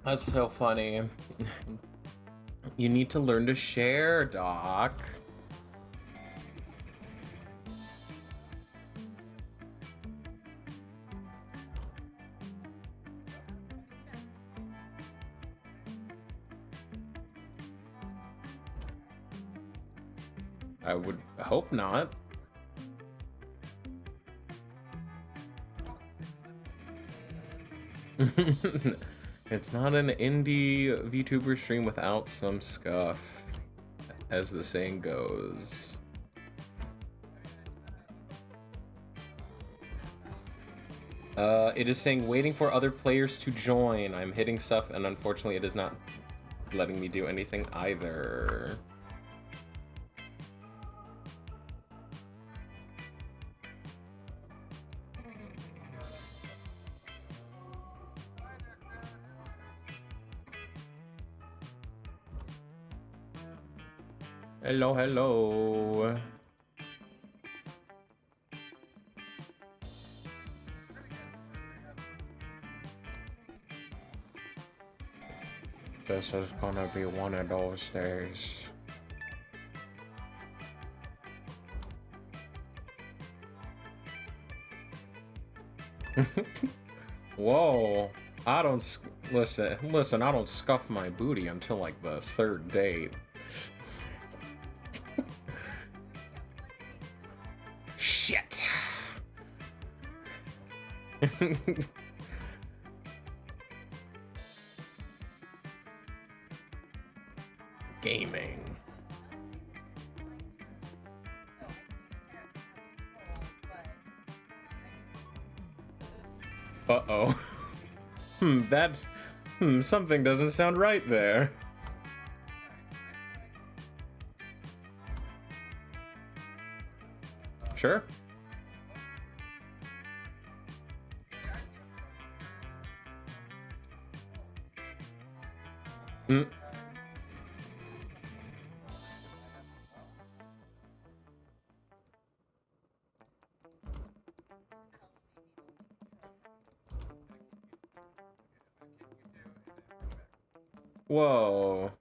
That's so funny. You need to learn to share, Doc. I would hope not. It's not an indie VTuber stream without some scuff, as the saying goes. It is saying waiting for other players to join. I'm hitting stuff, and unfortunately it is not letting me do anything either. Hello, hello. This is gonna be one of those days. Whoa. I don't listen, I don't scuff my booty until like the third date. Shit. Gaming. Uh-oh. Something doesn't sound right there. Sure. Whoa.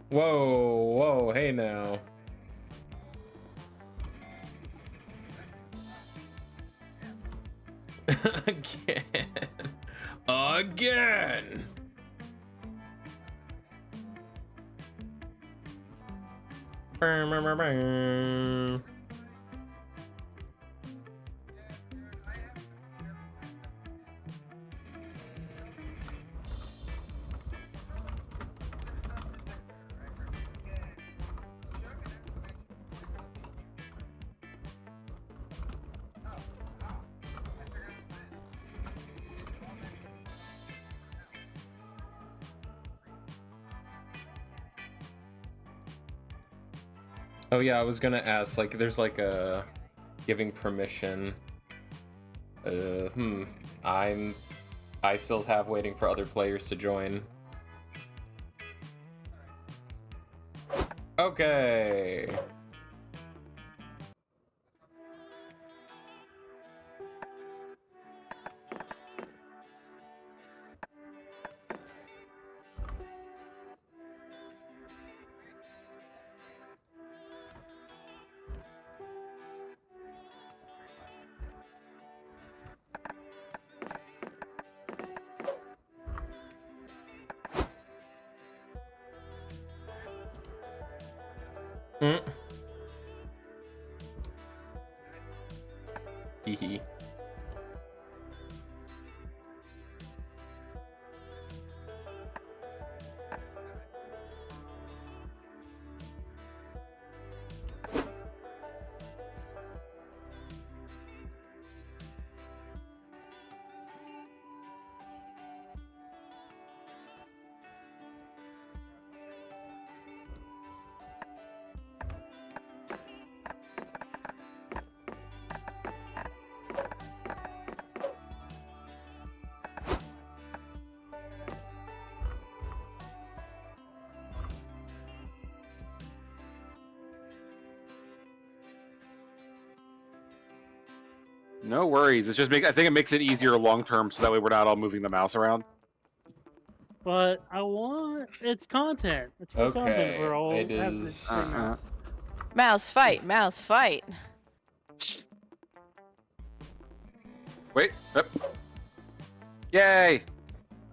Whoa, hey now. Again. Oh yeah, I was gonna ask, like, there's like a giving permission. I still have waiting for other players to join. Okay. Hehe. No worries. It's just I think it makes it easier long term, so that way we're not all moving the mouse around. But it's content. It's for content. Okay, We're all it having is. the same mouse. Mouse fight, mouse fight. Wait. Yep. Yay!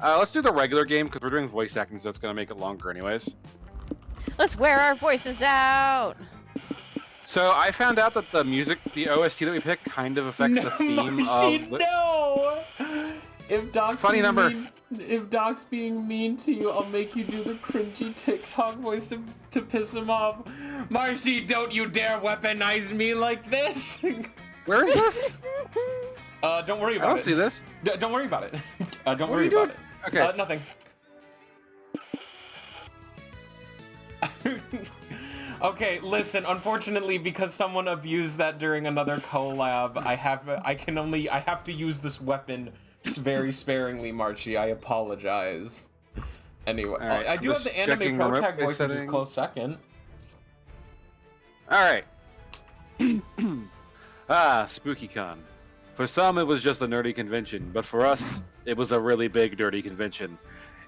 Let's do the regular game because we're doing voice acting, so it's gonna make it longer, anyways. Let's wear our voices out. So I found out that the music, the OST that we picked, kind of affects the theme Marcy, of. no! If Doc's Funny number. if Doc's being mean to you, I'll make you do the cringy TikTok voice to piss him off. Marcy, don't you dare weaponize me like this! Where is this? Don't worry about it. I don't see this. Don't worry about it. Don't What are worry you about doing? it. Okay. Nothing. Okay, listen, unfortunately, because someone abused that during another collab, I have to use this weapon very sparingly, Marchie. I apologize. Anyway, Right, I do have the anime pro tag voice, which is close second. Alright. SpookyCon. For some, it was just a nerdy convention, but for us, it was a really big, dirty convention.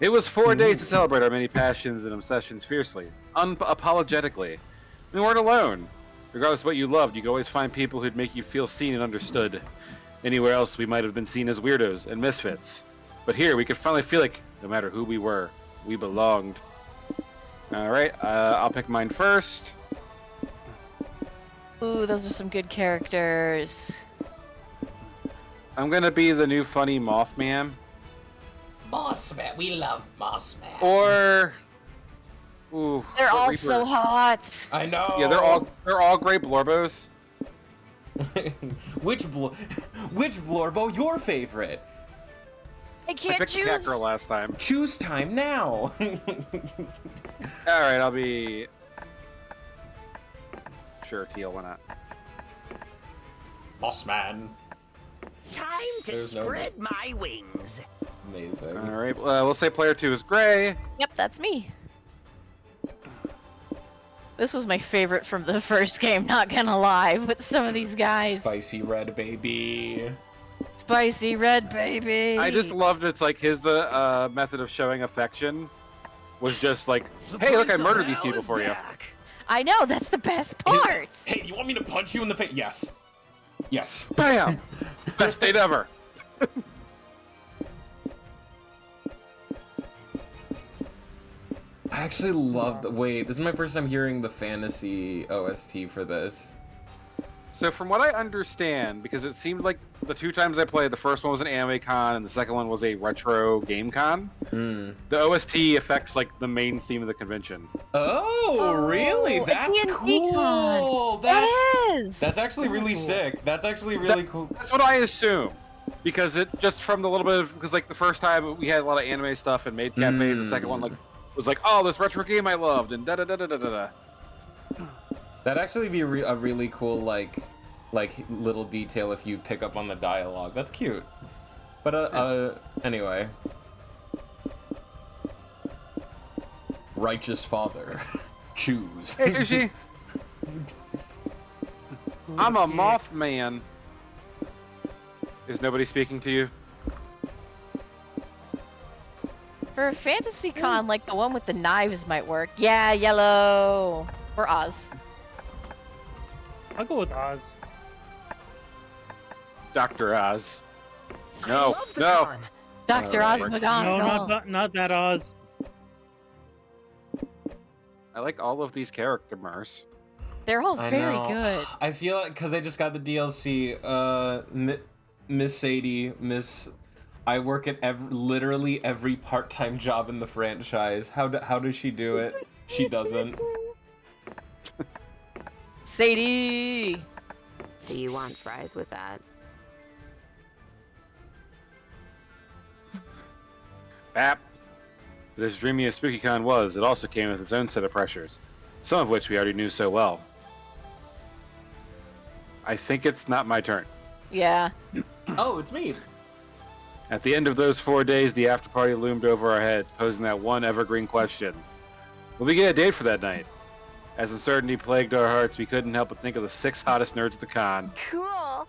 It was 4 days to celebrate our many passions and obsessions fiercely, unapologetically. We weren't alone. Regardless of what you loved, you could always find people who'd make you feel seen and understood. Anywhere else, we might have been seen as weirdos and misfits. But here, we could finally feel like, no matter who we were, we belonged. Alright, I'll pick mine first. Ooh, those are some good characters. I'm gonna be the new funny Mothman. Mossman, we love Mossman. Or... Ooh, They're all Reaper. so hot. I know. Yeah, they're all great Blorbos. Which Blorbo your favorite? I I can't picked choose. Cat Girl last time. Choose time now. Alright, I'll be... Sure, Teal, why not? Mossman. Time to There's no- spread my wings. Amazing. Alright, we'll say player 2 is Gray. Yep, that's me. This was my favorite from the first game, not gonna lie, with some of these guys. Spicy red baby. Spicy red baby. I just loved it's like his method of showing affection was just like, hey, look, I murdered these people for you. I know, that's the best part. Hey, you want me to punch you in the face? Yes. Yes. Bam! Best date ever. I actually love the wait. This is my first time hearing the fantasy OST for this. So from what I understand, because it seemed like the 2 times I played, the first one was an anime con and the second one was a retro game con. The OST affects like the main theme of the convention. Oh, really? a That's D&D cool. con. That is. That's actually really sick. That's actually really cool. That's what I assume. Because it just from the little bit of, because like the first time we had a lot of anime stuff and made cafes, the second one like was like, oh, this retro game I loved and da da da da da da. That'd actually be a really cool like little detail if you pick up on the dialogue. That's cute. But anyway. Righteous father, choose. Hey, Sushi. I'm a Mothman. Is nobody speaking to you? For a fantasy con, like the one with the knives might work. Yeah, yellow. Or Oz. I'll go with Oz. Dr. Oz. I No, love the no. con. Dr. Oz Alright. No, McGonagall. not that Oz. I like all of these characters. They're all I very know. good. I feel like because I just got the DLC. Miss Sadie, I work at literally every part-time job in the franchise. How does she do it? She doesn't. Sadie. Do you want fries with that? Bap. But as dreamy as SpookyCon was, it also came with its own set of pressures, some of which we already knew so well. I think it's not my turn. Yeah. Oh, it's me. At the end of those 4 days, the after party loomed over our heads, posing that one evergreen question. Will we get a date for that night? As uncertainty plagued our hearts, we couldn't help but think of the 6 hottest nerds at the con. Cool.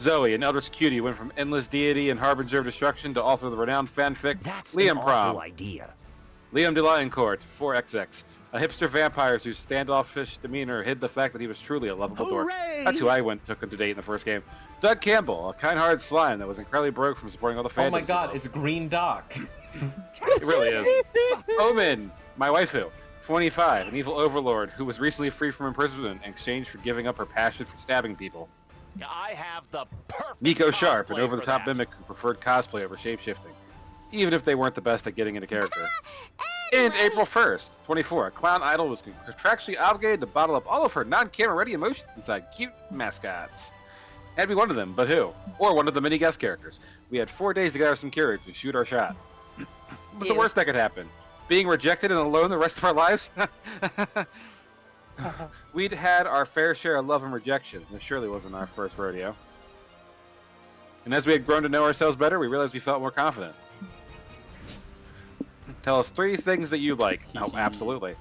Zoe, an eldritch cutie, went from endless deity and harbinger of destruction to author of the renowned fanfic That's Liam an awful Prom. idea. Liam de Lioncourt, 4XX, a hipster vampire whose standoffish demeanor hid the fact that he was truly a lovable dork. That's who I took him to date in the first game. Doug Campbell, a kind-hearted slime that was incredibly broke from supporting all the fandoms. Oh my god, he it's Green Doc. It really is. Omen, my waifu, 25, an evil overlord who was recently freed from imprisonment in exchange for giving up her passion for stabbing people. I have the perfect Nico Sharp, an cosplay over-the-top for that. mimic who preferred cosplay over shapeshifting, even if they weren't the best at getting into character. And April 1st, 24, a clown idol was contractually obligated to bottle up all of her non-camera ready emotions inside cute mascots. Had to be one of them, but who? Or one of the many guest characters. We had 4 days to gather some courage to shoot our shot. What's the Ew. worst that could happen? Being rejected and alone the rest of our lives? We'd had our fair share of love and rejection. This surely wasn't our first rodeo. And as we had grown to know ourselves better, we realized we felt more confident. Tell us 3 things that you like. Oh, absolutely.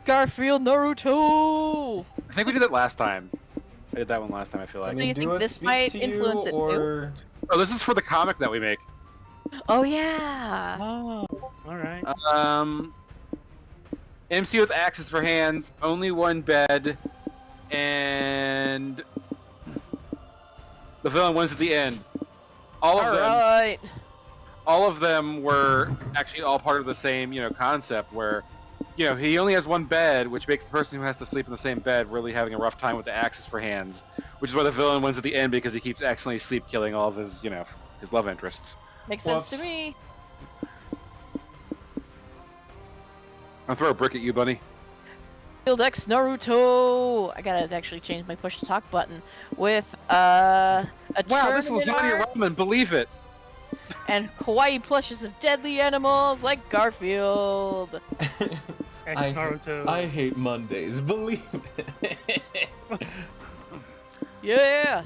Garfield Naruto. I think we did it last time. I did that one last time, I feel I like. Do you do think it this speaks might to you, influence it too? or... Oh, this is for the comic that we make. Oh yeah. Oh, all right. MC with axes for hands, only one bed, and the villain wins at the end. All of them were actually all part of the same, concept where, he only has one bed, which makes the person who has to sleep in the same bed really having a rough time with the axes for hands, which is why the villain wins at the end because he keeps accidentally sleep killing all of his, his love interests. Makes sense Whoops. to me. I'll throw a brick at you, bunny. Field X Naruto. I gotta actually change my push to talk button with a Wow, this tournament lasagna art ramen, believe it! and kawaii plushes of deadly animals like Garfield. Ex Naruto. I hate Mondays, believe it. Yeah.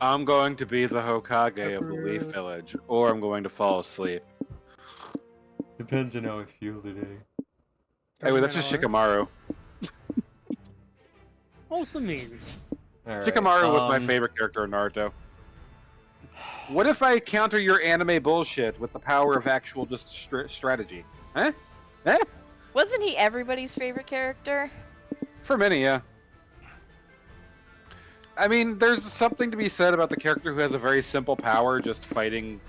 I'm going to be the Hokage of the Leaf Village, or I'm going to fall asleep. Depends on how I feel today. Hey, wait, that's just Shikamaru. Also memes. All right, Shikamaru was my favorite character in Naruto. What if I counter your anime bullshit with the power of actual just strategy? Huh? Eh? Wasn't he everybody's favorite character? For many, yeah. I mean, there's something to be said about the character who has a very simple power, just fighting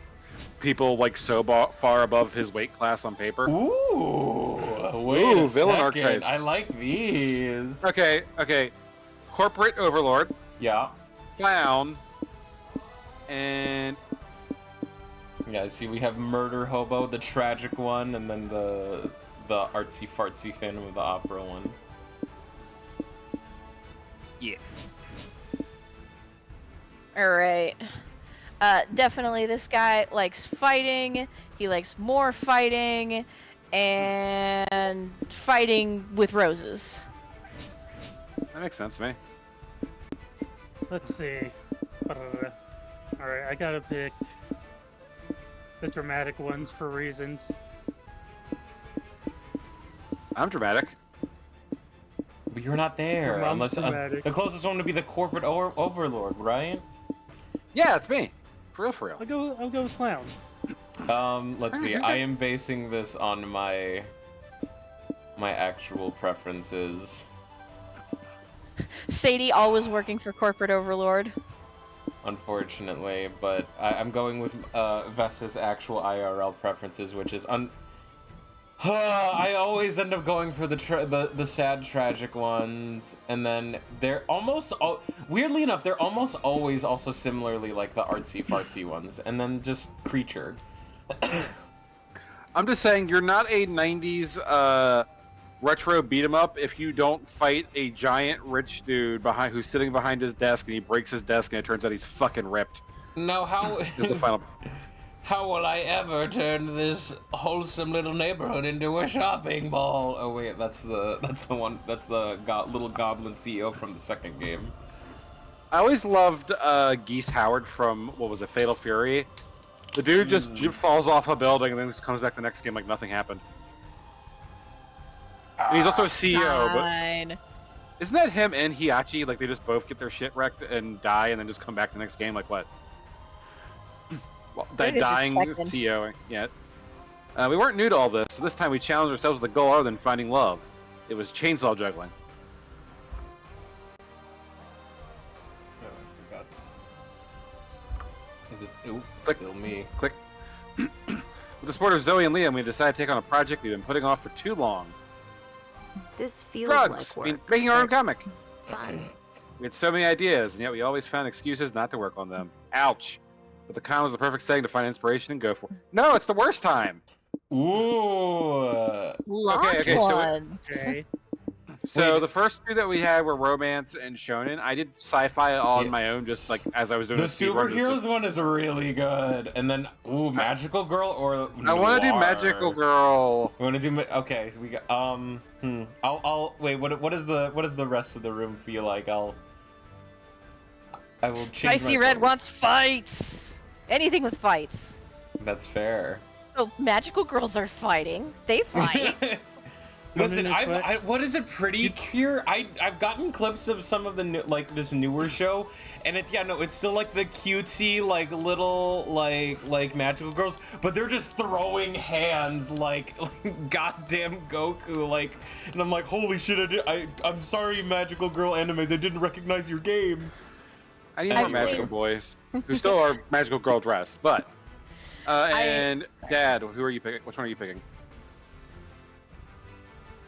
people like so far above his weight class on paper. Ooh, wait a villain second. archetype. I like these. Okay. Corporate Overlord, Yeah. Clown, and Yeah, see, we have Murder Hobo, the tragic one, and then the artsy-fartsy Phantom of the Opera one. yeah. Alright. Definitely this guy likes fighting. He likes more fighting. And fighting with roses. That makes sense to me. Let's see. Alright, I gotta pick the dramatic ones for reasons. I'm dramatic. But you're not there, Your mom's unless dramatic. the closest one would be the corporate overlord, right? Yeah, it's me. For real. I'll go with clown. Let's see. I am basing this on my actual preferences. Sadie always working for corporate overlord. Unfortunately, but I'm going with Vessa's actual IRL preferences, which is I always end up going for the sad tragic ones, and then they're almost weirdly enough they're almost always also similarly like the artsy fartsy ones, and then just creature. I'm just saying, you're not a 90s retro beat 'em up if you don't fight a giant rich dude who's sitting behind his desk and he breaks his desk and it turns out he's fucking ripped. Now how Is the final. how will I ever turn this wholesome little neighborhood into a shopping mall? Oh wait, that's the little goblin CEO from the second game. I always loved Geese Howard from, what was it, Fatal Fury? The dude just falls off a building and then just comes back the next game like nothing happened. And he's also a CEO, but Fine. Isn't that him and Hiachi? Like they just both get their shit wrecked and die, and then just come back the next game. Like what? Well, that it's just dying Tekken. CEO. Yeah. We weren't new to all this, so this time we challenged ourselves with a goal other than finding love. It was chainsaw juggling. Oh, I forgot. Is it? Ooh, it's Click. still me. Click. With the support of Zoe and Liam, we decided to take on a project we've been putting off for too long. This feels Drugs! like I mean, work. making our own but comic. Fun. We had so many ideas, and yet we always found excuses not to work on them. Ouch. But the con was the perfect setting to find inspiration and go for it. No, it's the worst time! Ooh. Locked okay, so ones. Okay. So Wait. the first two that we had were romance and shonen. I did sci-fi on Yeah. my own, just like as I was doing The a speed run, just superheroes one is really good. And then, ooh, Magical Girl or I want to do Noir? Magical Girl. We want to do okay. So we got I'll wait. What does the rest of the room feel like? I will change. Spicy my Red vote. wants fights. Anything with fights. That's fair. So magical girls are fighting. They fight. Listen, Women in sweat. what is it? Pretty Cure. I've gotten clips of some of the new, like this newer show, and it's it's still like the cutesy like little like magical girls, but they're just throwing hands like goddamn Goku and I'm like, holy shit! I'm sorry, magical girl animes. I didn't recognize your game. I need more Actually- magical boys who still are magical girl dressed, but and Dad, who are you picking? Which one are you picking?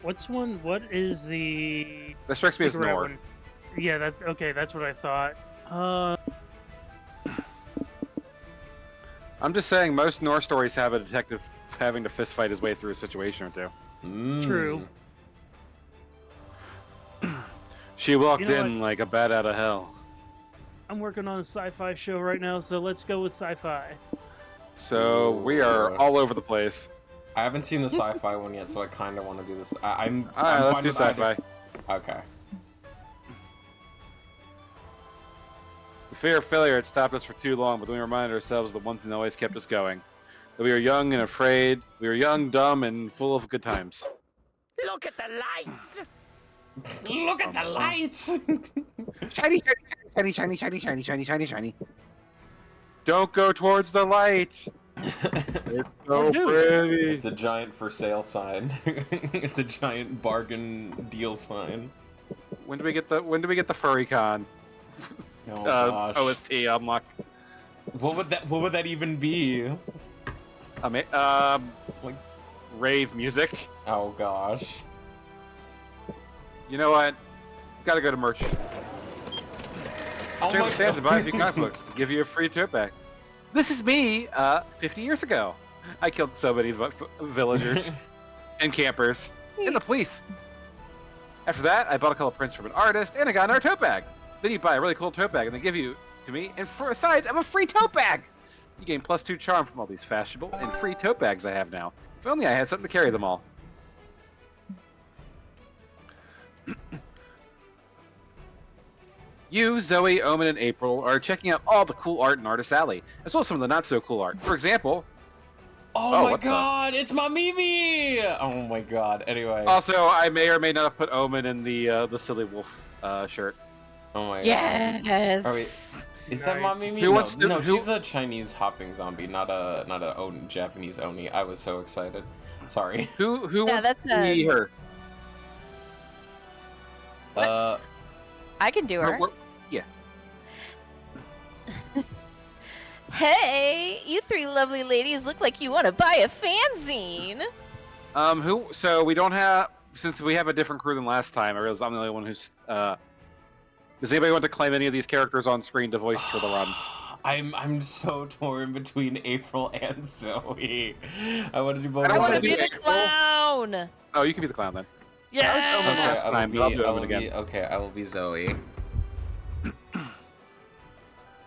What is the That strikes me as cigarette Nor. one? Yeah, okay, that's what I thought. I'm just saying, most Nor stories have a detective having to fist fight his way through a situation or two. True. She walked You know in like a bat out of hell. I'm working on a sci-fi show right now, so let's go with sci-fi. So we are all over the place. I haven't seen the sci-fi one yet, so I kind of want to do this. I'm Alright, let's fine do with either. sci-fi. Okay. The fear of failure had stopped us for too long, but then we reminded ourselves the one thing that always kept us going. That we were young and afraid. We were young, dumb, and full of good times. Look at the lights! Look at the lights. Shiny, shiny, shiny, shiny, shiny, shiny, shiny, shiny. Don't go towards the light. It's so dude. pretty. It's a giant for sale sign. It's a giant bargain deal sign. When do we get the furry con? Oh gosh. OST unlock. What would that even be? Like- Rave music. Oh gosh. You know what? Gotta go to merch. Oh Check my the stands and buy a few God. comic books to give you a free tote bag. This is me, 50 years ago. I killed so many villagers and campers and the police. After that, I bought a couple prints from an artist and I got another tote bag. Then you buy a really cool tote bag and they give you to me, and for a side, I'm a free tote bag. You gain +2 charm from all these fashionable and free tote bags I have now. If only I had something to carry them all. You, Zoe, Omen, and April are checking out all the cool art in Artist Alley, as well as some of the not so cool art. For example, Oh my what the- god, it's my Mimi! Oh my god. Anyway. also I may or may not have put Omen in the silly wolf shirt. Oh my god. Yes. Are we- Is that my Nice. Mimi? Who No, wants to- no, who- she's a Chinese hopping zombie, not a Japanese Oni. I was so excited. Sorry. Who Yeah, wants that's to be her? What? I can do her. Yeah. Hey, you three lovely ladies look like you want to buy a fanzine. So we don't have, since we have a different crew than last time. I realize I'm the only one who's. Does anybody want to claim any of these characters on screen to voice for the run? I'm so torn between April and Zoe. I want to do both. I I wanna want to do be the April. clown. Oh, you can be the clown then. Yeah. Omen last time, but I'll do Omen again. Okay, I will be Zoe.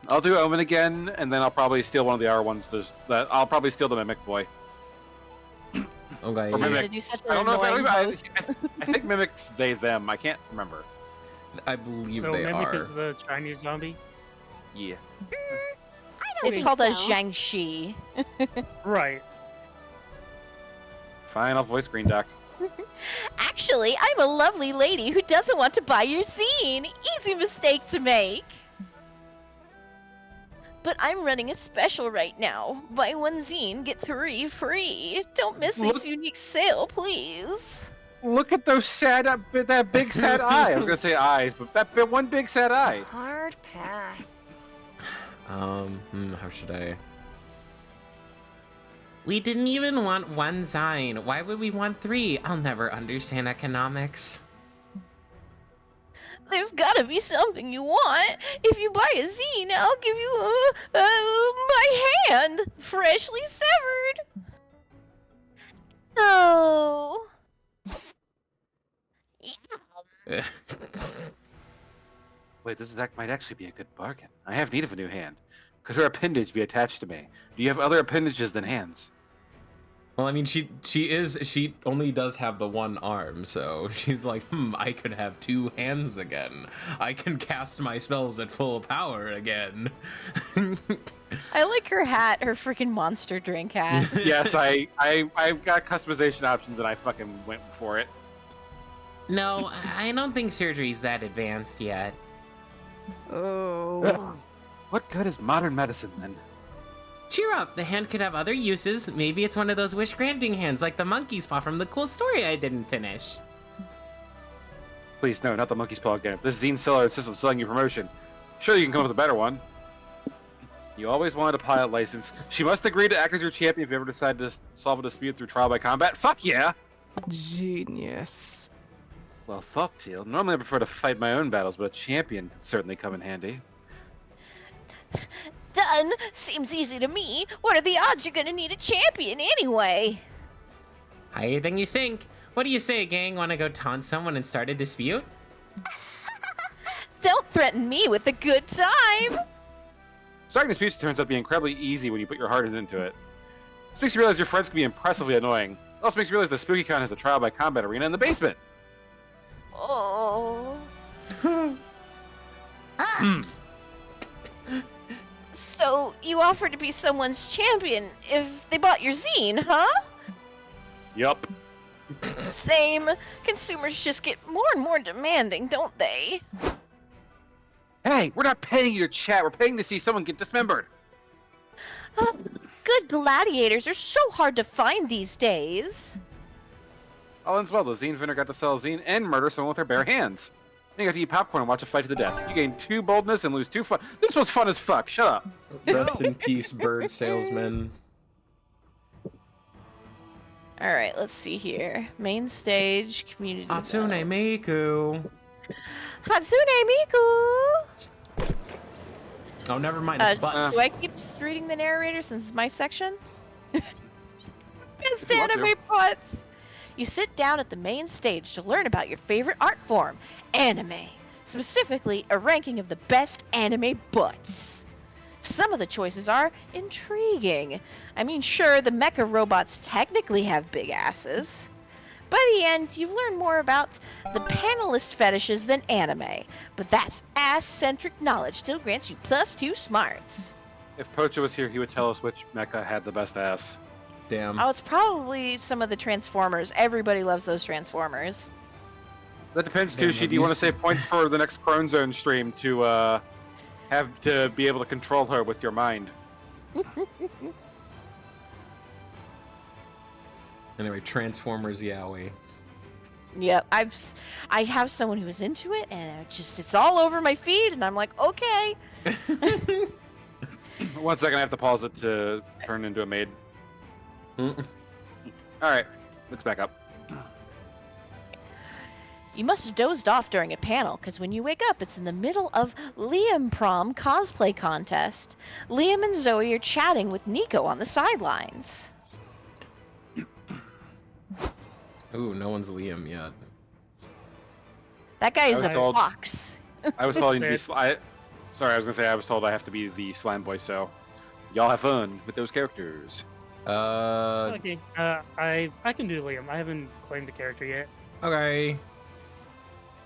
I'll do Omen again, and then I'll probably steal one of the R ones. I'll probably steal the Mimic Boy. Okay. Or You're Mimic. gonna do such an I don't know if annoying pose. I think Mimic's they them. I can't remember. I believe So they Mimic are. is the Chinese zombie. Yeah. It's think called a so. Jiangxi. Right. Fine, I'll voice Green Duck. Actually, I'm a lovely lady who doesn't want to buy your zine. Easy mistake to make. But I'm running a special right now. Buy one zine, get 3 free. Don't miss this unique sale, please. Look at those that big sad eye. I was gonna say eyes, but that one big sad eye. Hard pass. How should I? We didn't even want one zine. Why would we want 3? I'll never understand economics. There's gotta be something you want. If you buy a zine, I'll give you my hand, freshly severed. Oh. Wait, that might actually be a good bargain. I have need of a new hand. Could her appendage be attached to me? Do you have other appendages than hands? Well, I mean, she only does have the one arm, so she's like, I could have 2 hands again. I can cast my spells at full power again. I like her hat, her freaking monster drink hat. Yes, I've got customization options and I fucking went for it. No, I don't think surgery's that advanced yet. Oh. What good is modern medicine then? Cheer up, the hand could have other uses. Maybe it's one of those wish-granting hands like the monkey's paw from the cool story I didn't finish. Please, no, not the monkey's paw again. This zine seller insists on selling you promotion. Sure, you can come up with a better one. You always wanted a pilot license. She must agree to act as your champion if you ever decide to solve a dispute through trial by combat. Fuck yeah! Genius. Well, fuck, Teal. Normally I prefer to fight my own battles, but a champion could certainly come in handy. Done. Seems easy to me. What are the odds you're gonna need a champion anyway? Higher than you think. What do you say, gang? Want to go taunt someone and start a dispute? Don't threaten me with a good time. Starting disputes turns out to be incredibly easy when you put your heart into it. This makes you realize your friends can be impressively annoying. It also makes you realize that SpookyCon has a trial by combat arena in the basement. Oh. So, you offered to be someone's champion if they bought your zine, huh? Yup. Same. Consumers just get more and more demanding, don't they? Hey, we're not paying you to chat. We're paying to see someone get dismembered. Good gladiators are so hard to find these days. All ends well. The zine vendor got to sell a zine and murder someone with her bare hands. Then you got to eat popcorn and watch a fight to the death. You gain 2 boldness and lose 2 fun. This was fun as fuck. Shut up. Rest in peace, bird salesman. Alright, let's see here. Main stage, community. Hatsune Miku. Hatsune Miku! Oh, never mind. It's butts. Do I keep just reading the narrator since it's my section? Best If you want to. anime butts! You sit down at the main stage to learn about your favorite art form, anime. Specifically, a ranking of the best anime butts. Some of the choices are intriguing. I mean, sure, the mecha robots technically have big asses. By the end, you've learned more about the panelist fetishes than anime, but that's ass-centric knowledge still grants you +2 smarts. If Pocho was here, he would tell us which mecha had the best ass. Damn. Oh, it's probably some of the Transformers. Everybody loves those Transformers. That depends, Damn, Tushi. Do you want to save points for the next Crone Zone stream to have to be able to control her with your mind? Anyway, Transformers Yaoi. Yep, I have someone who is into it, and it's all over my feed, and I'm like, okay. 1 second, I have to pause it to turn into a maid. Alright, let's back up. You must have dozed off during a panel, because when you wake up, it's in the middle of Liam Prom cosplay contest. Liam and Zoe are chatting with Nico on the sidelines. Ooh, no one's Liam yet. That guy is was a told- fox. I was told Sorry. Sorry, I was gonna say I was told I have to be the slime boy, so y'all have fun with those characters. Okay, I can do Liam. I haven't claimed a character yet. Okay.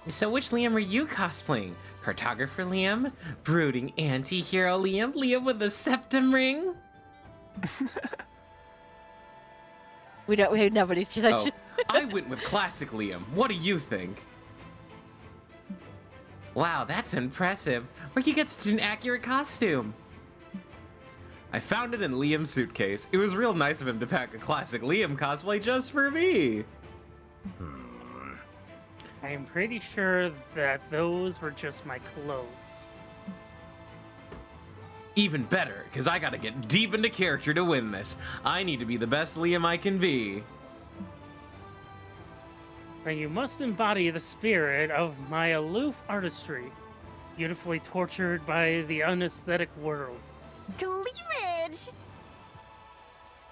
So which Liam are you cosplaying? Cartographer Liam? Brooding anti-hero Liam? Liam with a septum ring? Nobody's just. Oh, I went with classic Liam. What do you think? Wow, that's impressive. Where'd you get such an accurate costume? I found it in Liam's suitcase. It was real nice of him to pack a classic Liam cosplay just for me. I'm pretty sure that those were just my clothes. Even better, because I gotta get deep into character to win this. I need to be the best Liam I can be. Then you must embody the spirit of my aloof artistry, beautifully tortured by the unaesthetic world. Cleavage!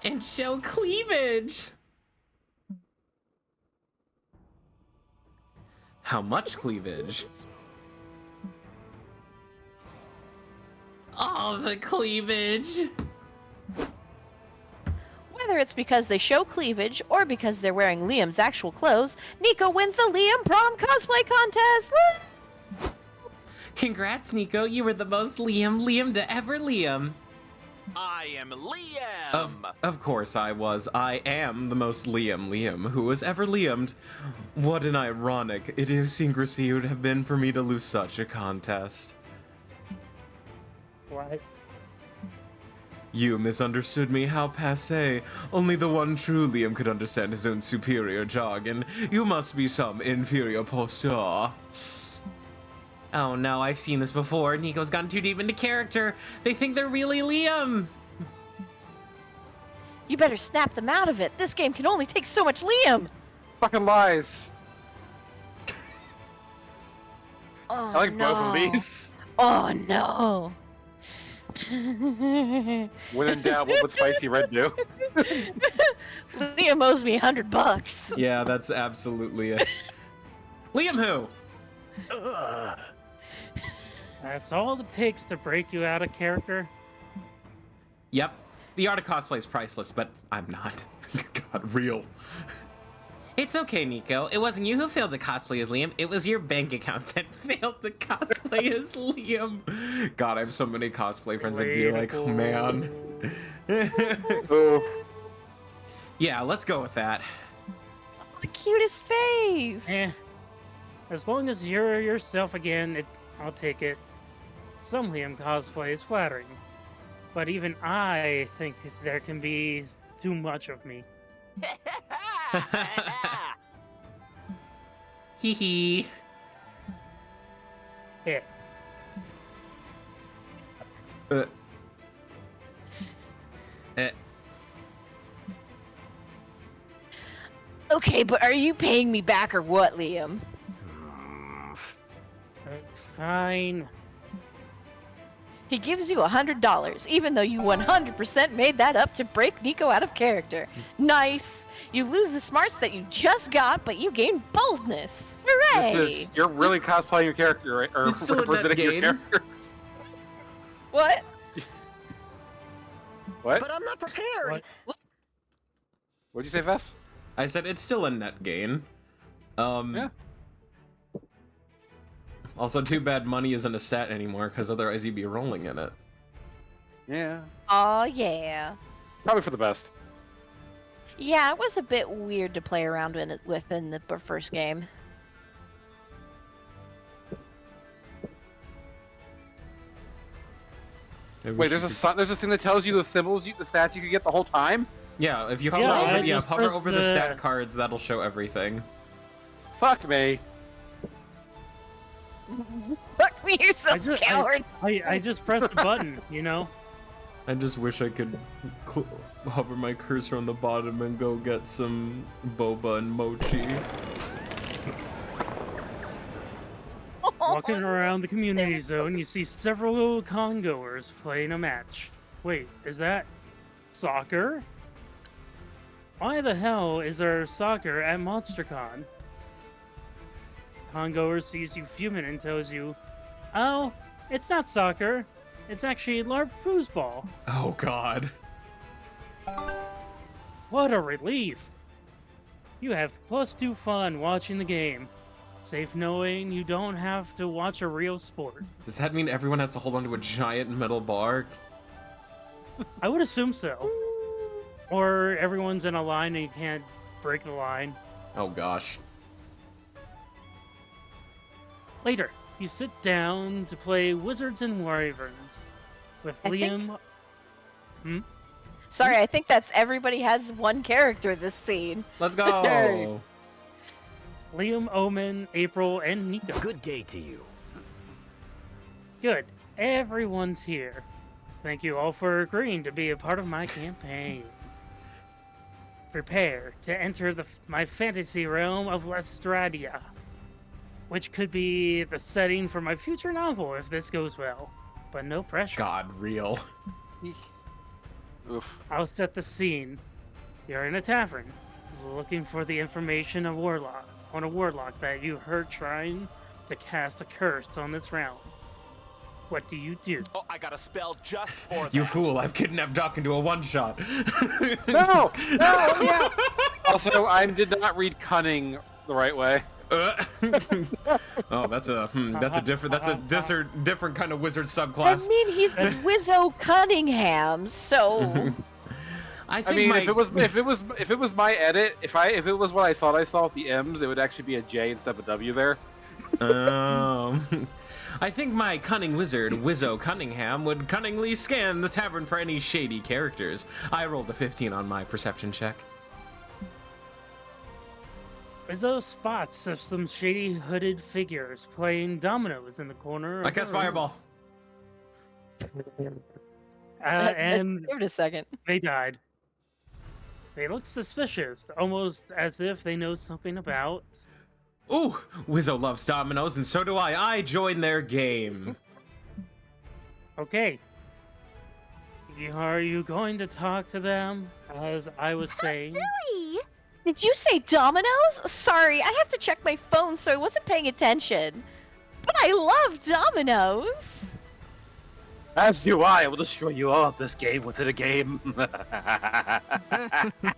And show cleavage! How much cleavage? All the cleavage! Whether it's because they show cleavage or because they're wearing Liam's actual clothes, Nico wins the Liam Prom cosplay contest! Woo! Congrats, Nico. You were the most Liam to ever Liam. I am Liam! Of course I was. I am the most Liam who was ever Liamed. What an ironic idiosyncrasy it would have been for me to lose such a contest. What? You misunderstood me, how passé. Only the one true Liam could understand his own superior jargon. You must be some inferior posture. Oh no, I've seen this before. Nico's gotten too deep into character. They think they're really Liam. You better snap them out of it. This game can only take so much Liam. Fucking lies. Oh, I like no. both of these. Oh no. When in doubt, what would Spicy Red do? Liam owes me $100. Yeah, that's absolutely it. Liam who? That's all it takes to break you out of character? Yep. The art of cosplay is priceless, but I'm not. God, real. It's okay, Nico. It wasn't you who failed to cosplay as Liam. It was your bank account that failed to cosplay as Liam. God, I have so many cosplay friends that'd be like, oh, man. Oh. Yeah, let's go with that. The cutest face. Eh. As long as you're yourself again, I'll take it. Some Liam cosplay is flattering, but even I think that there can be too much of me. Hee hee. Yeah. Okay, but are you paying me back or what, Liam? Fine. He gives you $100, even though you 100% made that up to break Nico out of character. Nice. You lose the smarts that you just got, but you gain boldness. Hooray! You're really cosplaying your character, right? Or It's still a net representing your gain. character. What? What? But I'm not prepared! What? What'd you say, Vess? I said it's still a net gain. Yeah. Also, too bad money isn't a stat anymore, because otherwise you'd be rolling in it. Yeah. Oh yeah. Probably for the best. Yeah, it was a bit weird to play around in the first game. Wait, there's a thing that tells you the symbols, the stats you could get the whole time? Yeah, if you hover Yeah, over, I yeah, just hover pressed over the the- stat cards, that'll show everything. Fuck me. Fuck me yourself, coward. I just pressed the button, you know? I just wish I could hover my cursor on the bottom and go get some boba and mochi. Walking around the community zone, you see several congoers playing a match. Wait, is that soccer? Why the hell is there soccer at MonsterCon? Congoer sees you fuming and tells you, "Oh, it's not soccer. It's actually LARP foosball." Oh god. What a relief! You have +2 fun watching the game. Safe knowing you don't have to watch a real sport. Does that mean everyone has to hold onto a giant metal bar? I would assume so. Or everyone's in a line and you can't break the line. Oh gosh. Later, you sit down to play Wizards and Wyverns with I think- Liam. Sorry, I think that's everybody has one character this scene. Let's go. Yay. Liam, Omen, April, and Nico. Good day to you. Good. Everyone's here. Thank you all for agreeing to be a part of my campaign. Prepare to enter my fantasy realm of Lestradia, which could be the setting for my future novel if this goes well. But no pressure. God, real. Oof. I'll set the scene. You're in a tavern, looking for the information on a warlock that you heard trying to cast a curse on this realm. What do you do? Oh, I got a spell just for that. You fool! I've kidnapped Doc into a one-shot. No! No! Yeah! Also, I did not read cunning the right way. Oh, that's a different kind of wizard I subclass. mean, he's the Wizzo Cunningham, so I I think mean, my... if it was my edit, if it was what I thought I saw at the M's, it would actually be a J instead of a W there. I think my cunning wizard, Wizzo Cunningham, would cunningly scan the tavern for any shady characters. I rolled a 15 on my perception check. Rizzo spots of some shady hooded figures playing dominoes in the corner. I of cast the room. fireball. And give it a second. they died. They look suspicious, almost as if they know something about. Ooh, Wizzo loves dominoes, and so do I. I join their game. Okay. Are you going to talk to them? As I was saying. Silly! Did you say dominoes? Sorry, I have to check my phone, so I wasn't paying attention. But I love dominoes. As do I will destroy you all at this game within a game.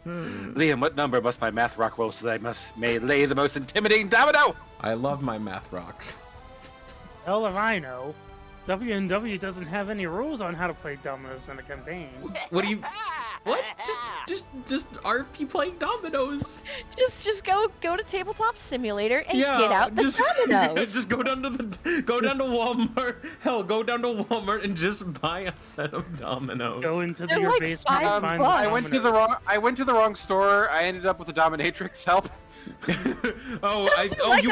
Liam, what number must my math rock roll so that may lay the most intimidating domino? I love my math rocks. Hell if I know. W&W doesn't have any rules on how to play dominoes in a campaign. What do you... What? Just RP playing dominoes. Just go to Tabletop Simulator and Yeah, get out the dominoes. just go down to Walmart. Hell, go down to Walmart and just buy a set of dominoes. Go into They're your like basement $5 and find bucks. the dominoes. I went to the wrong store. I ended up with a dominatrix. Help. Like you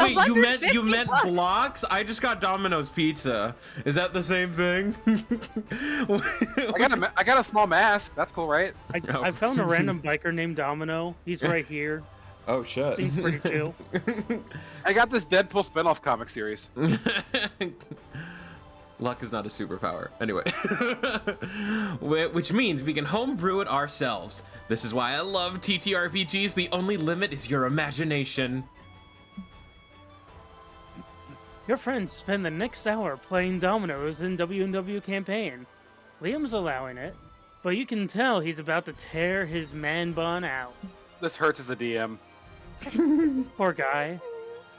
meant $150. blocks? I just got Domino's pizza. Is that the same thing? I got a small mask. That's cool, right? I found a random biker named Domino. He's right here. Oh shit. Seems pretty chill. I got this Deadpool spin-off comic series. Luck is not a superpower. Anyway. Which means we can homebrew it ourselves. This is why I love TTRPGs. The only limit is your imagination. Your friends spend the next hour playing dominoes in W&W campaign. Liam's allowing it, but you can tell he's about to tear his man bun out. This hurts as a DM. Poor guy.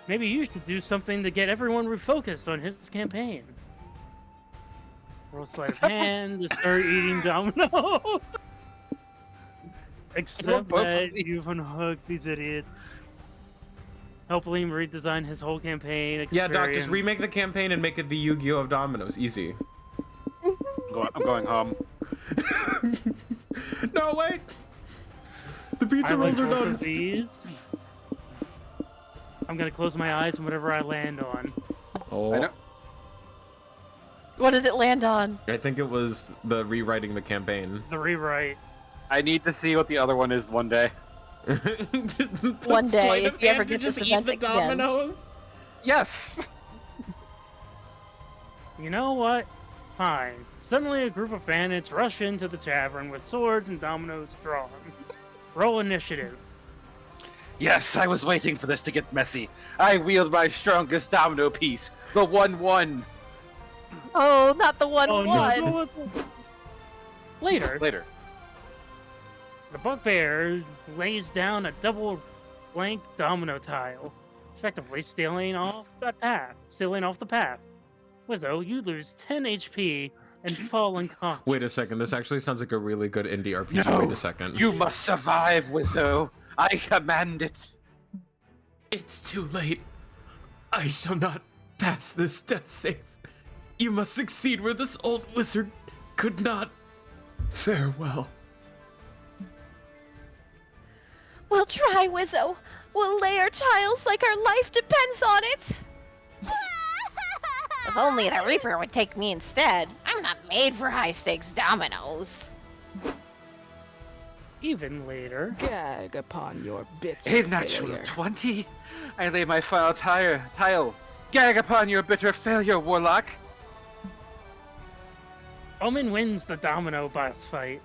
Maybe you should do something to get everyone refocused on his campaign. Roll sleight of hand to start eating domino. Except both of that these. you've unhooked these idiots. Help Liam redesign his whole campaign experience. Yeah, Doc, just remake the campaign and make it the Yu-Gi-Oh! Of dominoes. Easy. I'm going home. No, wait! The I pizza like rolls are both done. of these. I'm gonna close my eyes and whatever I land on. Oh, I know. What did it land on? I think it was the rewriting the campaign. The rewrite. I need to see what the other one is one day. One day, Sleight if of you ever hand to get this just eat event the again. dominoes. Yes. You know what? Fine. Suddenly a group of bandits rush into the tavern with swords and dominoes drawn. Roll initiative. Yes, I was waiting for this to get messy. I wield my strongest domino piece, the 1-1. Oh, not the 1-1. No. Later, Later. the bugbear lays down a double blank domino tile, effectively stealing off the path. Wizzo, you lose 10 HP and fall unconscious. Wait a second. This actually sounds like a really good indie RPG. No, Wait a second. You must survive, Wizzo. I command it. It's too late. I shall not pass this death save. You must succeed where this old wizard could not. Farewell. We'll try, Wizzo. We'll lay our tiles like our life depends on it. If only the Reaper would take me instead. I'm not made for high-stakes dominoes. Even later. Gag upon your bitter A natural failure. 20. I lay my final tile. Gag upon your bitter failure, Warlock. Omen wins the domino boss fight.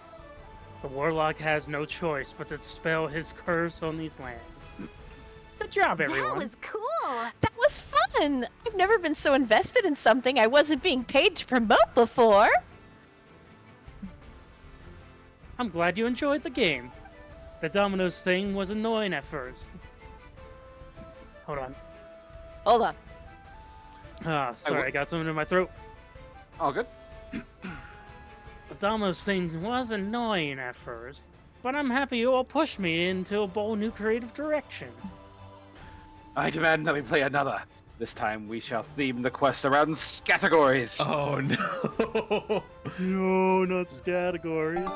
The Warlock has no choice but to dispel his curse on these lands. Good job, everyone. That was cool. That was fun. I've never been so invested in something I wasn't being paid to promote before. I'm glad you enjoyed the game. The dominoes thing was annoying at first. Hold on. Hold on. Ah, sorry, I got something in my throat. All good. The dominoes thing was annoying at first, but I'm happy you all pushed me into a bold new creative direction. I demand that we play another. This time we shall theme the quest around categories. Oh no. No, not categories.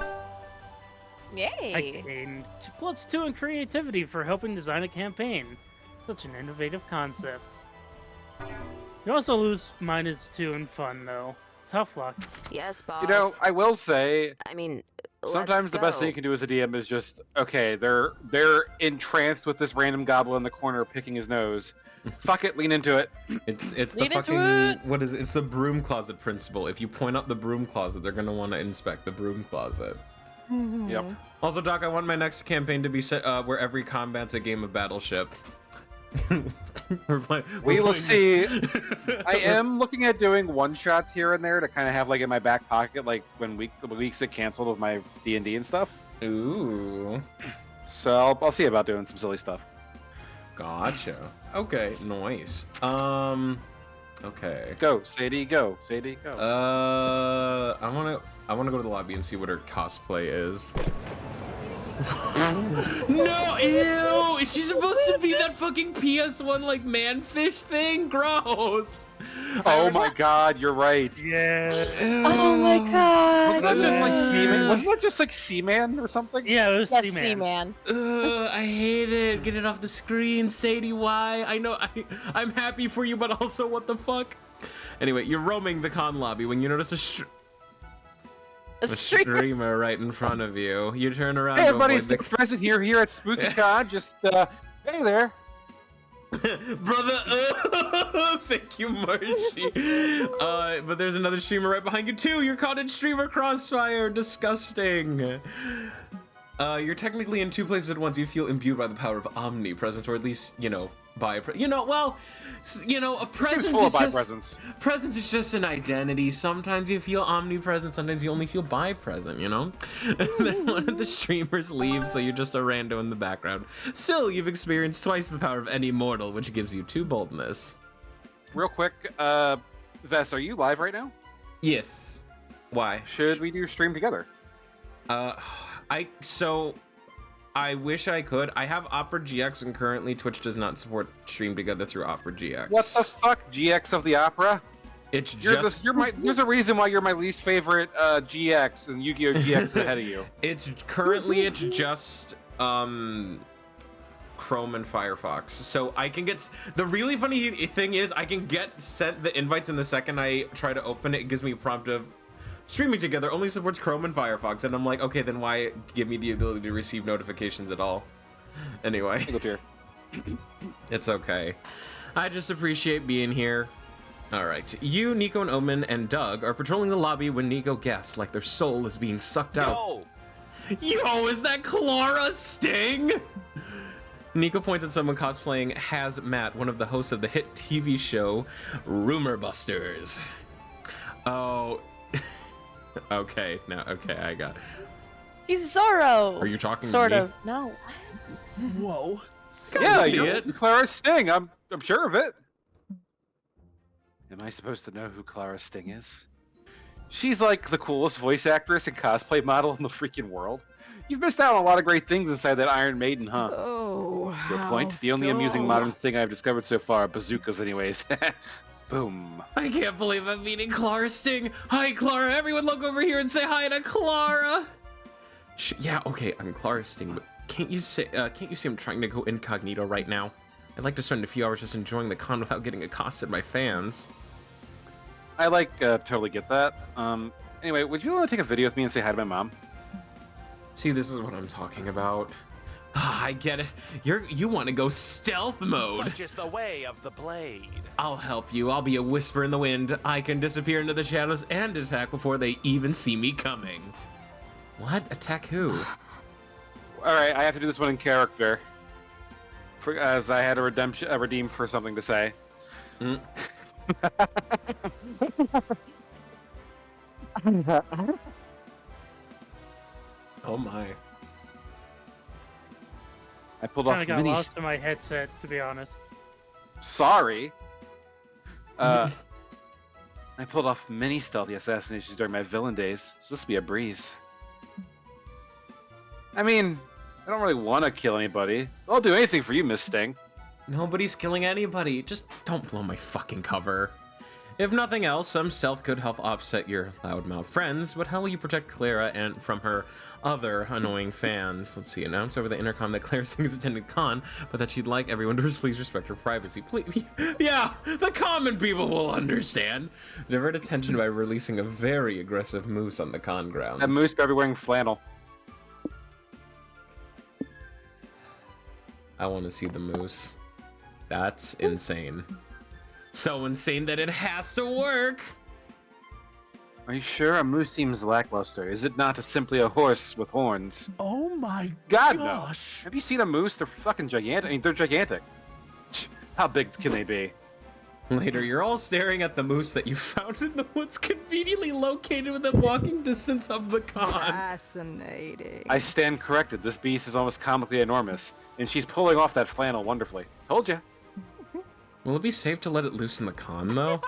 I Yay. gained +2 in creativity for helping design a campaign. Such an innovative concept. You also lose -2 in fun, though. Tough luck. Yes, boss. You know, I will say, I mean, sometimes the best thing you can do as a DM is just, okay, they're entranced with this random goblin in the corner picking his nose. Fuck it, lean into it. It's the Lean into fucking it. what is it? It's the broom closet principle. If you point out the broom closet, they're gonna want to inspect the broom closet. Yep. Also, Doc, I want my next campaign to be set where every combat's a game of Battleship. We will see. I am looking at doing one-shots here and there to kind of have like in my back pocket, like when weeks get canceled with my D&D and stuff. Ooh, So I'll see about doing some silly stuff. gotcha. Okay, nice. Okay. Go, Sadie, go. Sadie, go. I wanna go to the lobby and see what her cosplay is. No, ew! Is she supposed to be that fucking PS1 like manfish thing? Gross. Oh my god, you're right. Yeah. Oh my god. Wasn't that just like Seaman? Wasn't that just like Seaman or something? Yeah, it was Yes, Seaman. Seaman. I hate it. Get it off the screen, Sadie. Why? I know I'm happy for you, but also what the fuck? Anyway, you're roaming the con lobby when you notice a streamer right in front of you. You turn around. Hey to everybody, avoid it's present here at SpookyCon. Just hey there. Brother, thank you, Marcy. But there's another streamer right behind you too. You're caught in streamer crossfire. Disgusting. You're technically in two places at once. You feel imbued by the power of omnipresence, or at least, a presence full is of just presence. presence is just an identity. Sometimes you feel omnipresent, sometimes you only feel bi-present, And then one of the streamers leaves, so you're just a rando in the background. Still, you've experienced twice the power of any mortal, which gives you 2 boldness. Real quick, Vess, are you live right now? Yes. Why? Should we do stream together? I wish I could. I have Opera GX, and currently Twitch does not support stream together through Opera GX. What the fuck, GX of the Opera? It's There's a reason why you're my least favorite GX, and Yu-Gi-Oh! GX is ahead of you. It's just Chrome and Firefox. So I can get the really funny thing is I can get sent the invites, in the second I try to open it. It gives me a prompt of streaming together only supports Chrome and Firefox, and I'm like, okay, then why give me the ability to receive notifications at all? Anyway, Single tier. it's okay. I just appreciate being here. All right, you, Nico, and Omen, and Doug are patrolling the lobby when Nico gasps like their soul is being sucked out. No! Yo, is that Clara Sting? Nico points at someone cosplaying Hazmat, one of the hosts of the hit TV show Rumor Busters. Oh, okay, I got. He's Zorro. Are you talking Sort to me? of. No. Whoa. Yeah, see you're it. Clara Sting. I'm sure of it. Am I supposed to know who Clara Sting is? She's like the coolest voice actress and cosplay model in the freaking world. You've missed out on a lot of great things inside that Iron Maiden, huh? Oh, Your point? how The only amusing dull. modern thing I've discovered so far, bazookas anyways. Boom. I can't believe I'm meeting Clara Sting. Hi, Clara. Everyone look over here and say hi to Clara. Yeah, okay, I'm Clara Sting, but can't you see I'm trying to go incognito right now? I'd like to spend a few hours just enjoying the con without getting accosted by fans. I totally get that. Anyway, would you want to take a video with me and say hi to my mom? See, this is what I'm talking about. I get it. You want to go stealth mode. Such is the way of the blade. I'll help you. I'll be a whisper in the wind. I can disappear into the shadows and attack before they even see me coming. What? Attack who? Alright, I have to do this one in character. As I had a redeem for something to say. Mm. Oh my. I pulled off Kind of got mini. lost in my headset, to be honest. Sorry. I pulled off many stealthy assassinations during my villain days, so this will be a breeze. I mean, I don't really want to kill anybody. I'll do anything for you, Miss Sting. Nobody's killing anybody. Just don't blow my fucking cover. If nothing else, some stealth could help offset your loudmouth friends, but how will you protect Clara and from her other annoying fans? Let's see, announce over the intercom that Clara Sting is attending con, but that she'd like everyone to please respect her privacy. Please, yeah, the common people will understand. Divert attention by releasing a very aggressive moose on the con grounds. That moose better be wearing flannel. I want to see the moose. That's insane. So insane that it has to work. Are you sure? A moose seems lackluster. Is it not simply a horse with horns? Oh my God, no. gosh. Have you seen a moose? They're fucking gigantic. I mean, they're gigantic. How big can they be? Later, you're all staring at the moose that you found in the woods, conveniently located within walking distance of the con. Fascinating. I stand corrected. This beast is almost comically enormous, and she's pulling off that flannel wonderfully. Told ya. Will it be safe to let it loose in the con, though?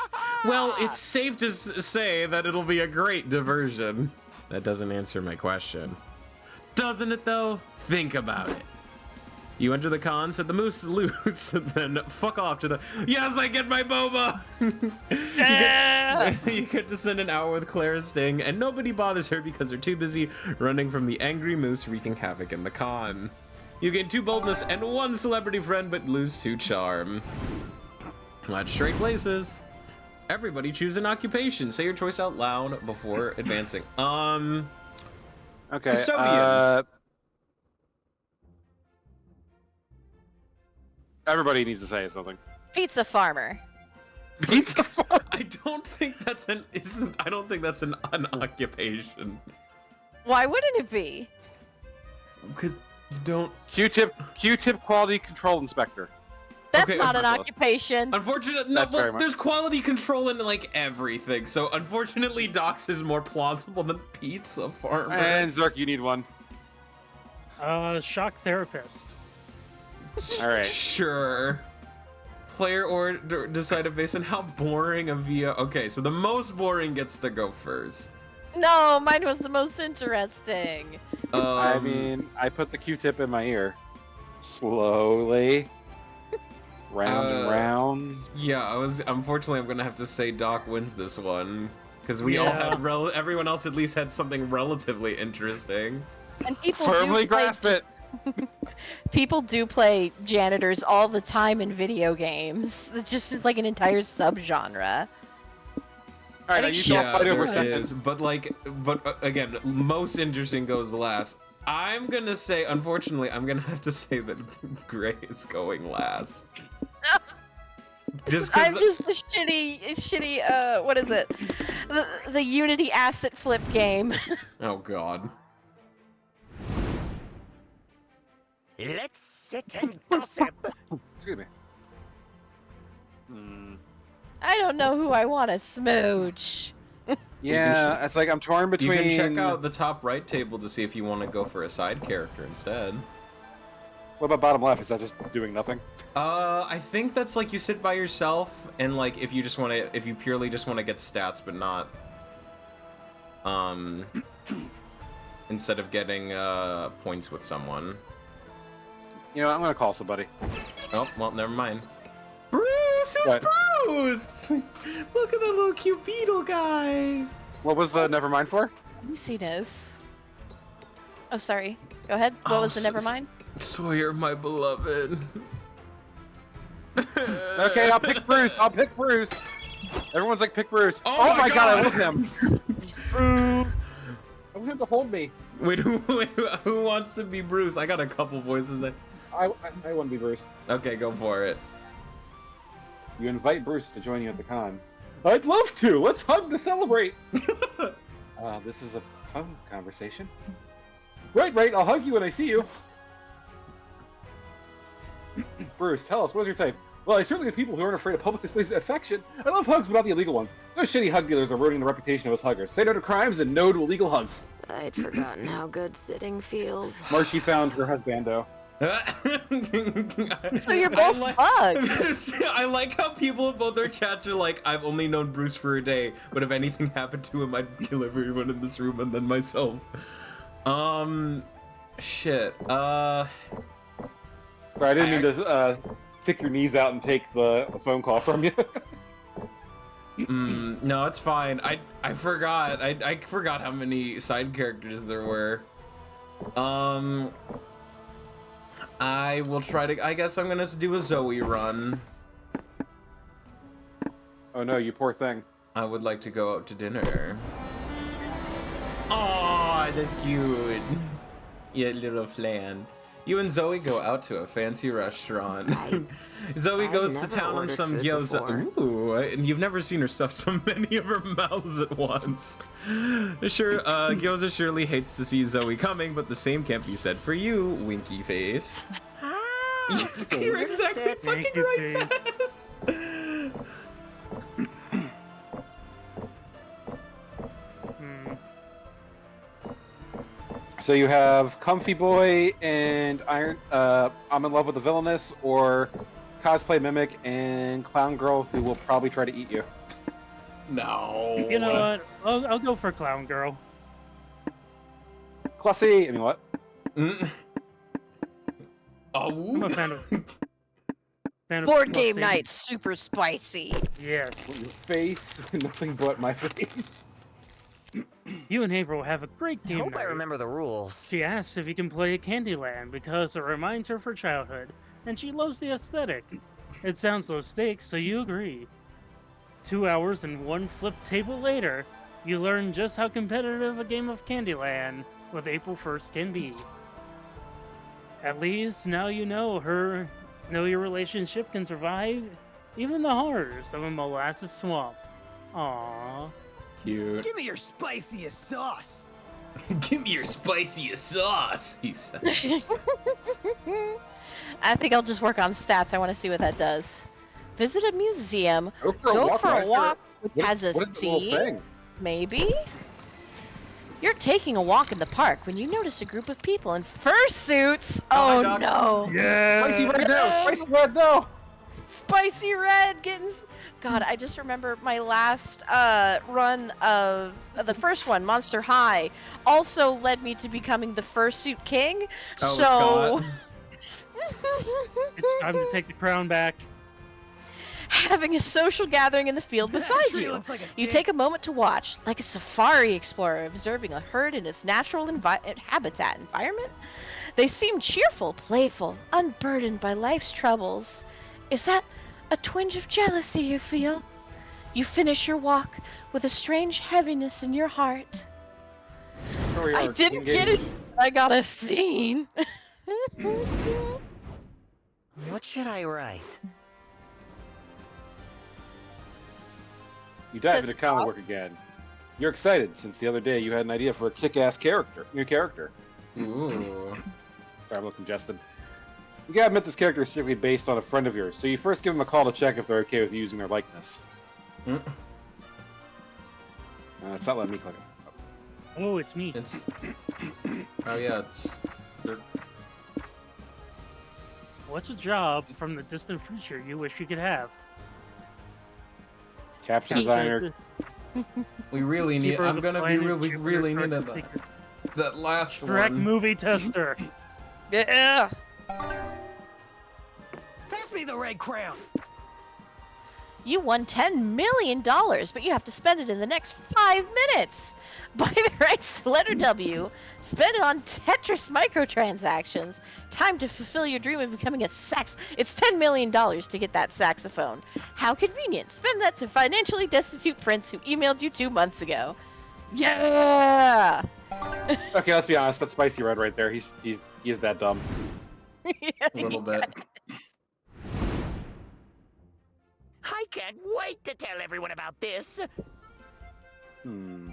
Well, it's safe to say that it'll be a great diversion. That doesn't answer my question. Doesn't it, though? Think about it. You enter the con, set the moose loose, and then fuck off to the... Yes, I get my boba! You get to spend an hour with Clara Sting, and nobody bothers her because they're too busy running from the angry moose wreaking havoc in the con. You gain 2 boldness and 1 celebrity friend, but lose 2 charm. Let's trade places. Everybody choose an occupation. Say your choice out loud before advancing. Okay. Custodian. Everybody needs to say something. Pizza farmer. Pizza farm. I don't think that's an occupation. Why wouldn't it be? Because you don't. Q-tip quality control inspector. That's Okay, not an unfortunately. occupation. Unfortunately, no, That's very but much- there's quality control in like everything. So unfortunately, Docs is more plausible than pizza farmer. And Zerk, you need one. Shock therapist. All right. Sure. Player order decided based on how boring a VO. Okay, so the most boring gets to go first. No, mine was the most interesting. I mean, I put the Q-tip in my ear. Slowly. Round and round. Yeah, unfortunately, I'm gonna have to say Doc wins this one because we all had everyone else at least had something relatively interesting. And people Firmly do play, grasp it. people do play janitors all the time in video games. It's like an entire subgenre. All right, now you think don't fight over there something. is, but again, most interesting goes last. I'm gonna say, unfortunately, I'm gonna have to say that Gray is going last. Just I'm because. just a shitty, what is it? The Unity asset flip game. Oh God. Let's sit and gossip. Excuse me. Hmm. I don't know who I want to smooch. Yeah, it's like I'm torn You between. can check out the top right table to see if you want to go for a side character instead. What about bottom left? Is that just doing nothing? I think that's like you sit by yourself and like if you purely just want to get stats but not instead of getting points with someone. You know, I'm gonna call somebody. Oh, well, never mind. Bruce! Who's What? Bruce? Look at that little cute beetle guy. What was the nevermind for? Easiness. Oh, sorry. Go ahead. What was the Nevermind? Sawyer, my beloved. Okay, I'll pick Bruce. I'll pick Bruce. Everyone's like, pick Bruce. Oh my God, I God. love him. Bruce. I want him to hold me. Wait, who wants to be Bruce? I got a couple voices. I want to be Bruce. Okay, go for it. You invite Bruce to join you at the con. I'd love to. Let's hug to celebrate. This is a phone conversation. Right. I'll hug you when I see you. Bruce, tell us, what's your type? Well, I certainly have people who aren't afraid of public displays of affection. I love hugs, but not the illegal ones. Those shitty hug dealers are ruining the reputation of us huggers. Say no to crimes and no to illegal hugs. I'd forgotten how good sitting feels. Marcy found her husbando. So you're both bugs. I like how people in both their chats are like, I've only known Bruce for a day, but if anything happened to him, I'd kill everyone in this room and then myself. Shit. Sorry, I didn't mean to stick your knees out and take the phone call from you. No, it's fine. I forgot. I forgot how many side characters there were. I will try to. I guess I'm gonna do a Zoe run. Oh no, you poor thing. I would like to go out to dinner. Aw, that's cute. Yeah, little flan. You and Zoe go out to a fancy restaurant. Zoe I've goes to never town on ordered some food gyoza. before. Ooh, and you've never seen her stuff so many of her mouths at once. Sure, Gyoza surely hates to see Zoe coming, but the same can't be said for you, winky face. Ah, You're exactly sit. fucking Thank you, right, face. Faz. So you have Comfy Boy and Iron. I'm in love with the villainess, or Cosplay Mimic and Clown Girl, who will probably try to eat you. No. You know what? I'll go for Clown Girl. Classy. I mean, what? Oh. I'm a fan of Board game Classy. night, super spicy. Yes. Your face, nothing but my face. You and April have a great I game hope I night. remember the rules. She asks if you can play Candyland because it reminds her of her childhood, and she loves the aesthetic. It sounds low stakes, so you agree. 2 hours and one flip table later, you learn just how competitive a game of Candyland with April 1st can be. At least now you know your relationship can survive even the horrors of a molasses swamp. Aww. Cute. Give me your spiciest sauce. Give me your spiciest sauce, he says. I think I'll just work on stats. I want to see what that does. Visit a museum. Go for a Go walk. for a Master. walk, which What- has a what is the little sea. thing? Maybe? You're taking a walk in the park when you notice a group of people in fursuits. Oh Oh, my God. no. Yeah. Spicy red now. Spicy red now. Spicy red getting. God, I just remember my last run of the first one, Monster High, also led me to becoming the fursuit king. Oh, so. Scott. It's time to take the crown back. Having a social gathering in the field beside you. You take a moment to watch, like a safari explorer observing a herd in its natural habitat environment. They seem cheerful, playful, unburdened by life's troubles. Is that a twinge of jealousy you feel? You finish your walk with a strange heaviness in your heart. Story I arc, didn't get it. I got a scene. What should I write? You dive Does into it comic cost- work again. You're excited since the other day you had an idea for a kick-ass new character. Ooh. Sorry, I'm a little congested. You gotta admit this character is strictly based on a friend of yours, so you first give them a call to check if they're okay with you using their likeness. Mm. It's not letting me click it. Oh, it's me. It's. Oh yeah, it's. What's a job from the distant future you wish you could have? Caption He designer, said, We really need. Keeper of I'm the gonna be planet, real. We Jupiter's really need dark that. secret. That last Shrek one. movie tester. Yeah. Pass me the red crown. You won $10 million, but you have to spend it in the next 5 minutes. Buy the rights to letter W, spend it on Tetris microtransactions. Time to fulfill your dream of becoming a sax. It's $10 million to get that saxophone. How convenient. Spend that to financially destitute Prince who emailed you 2 months ago. Yeah! Okay, let's be honest. That's Spicy Red right there. He's that dumb. A little bit. I can't wait to tell everyone about this. Hmm.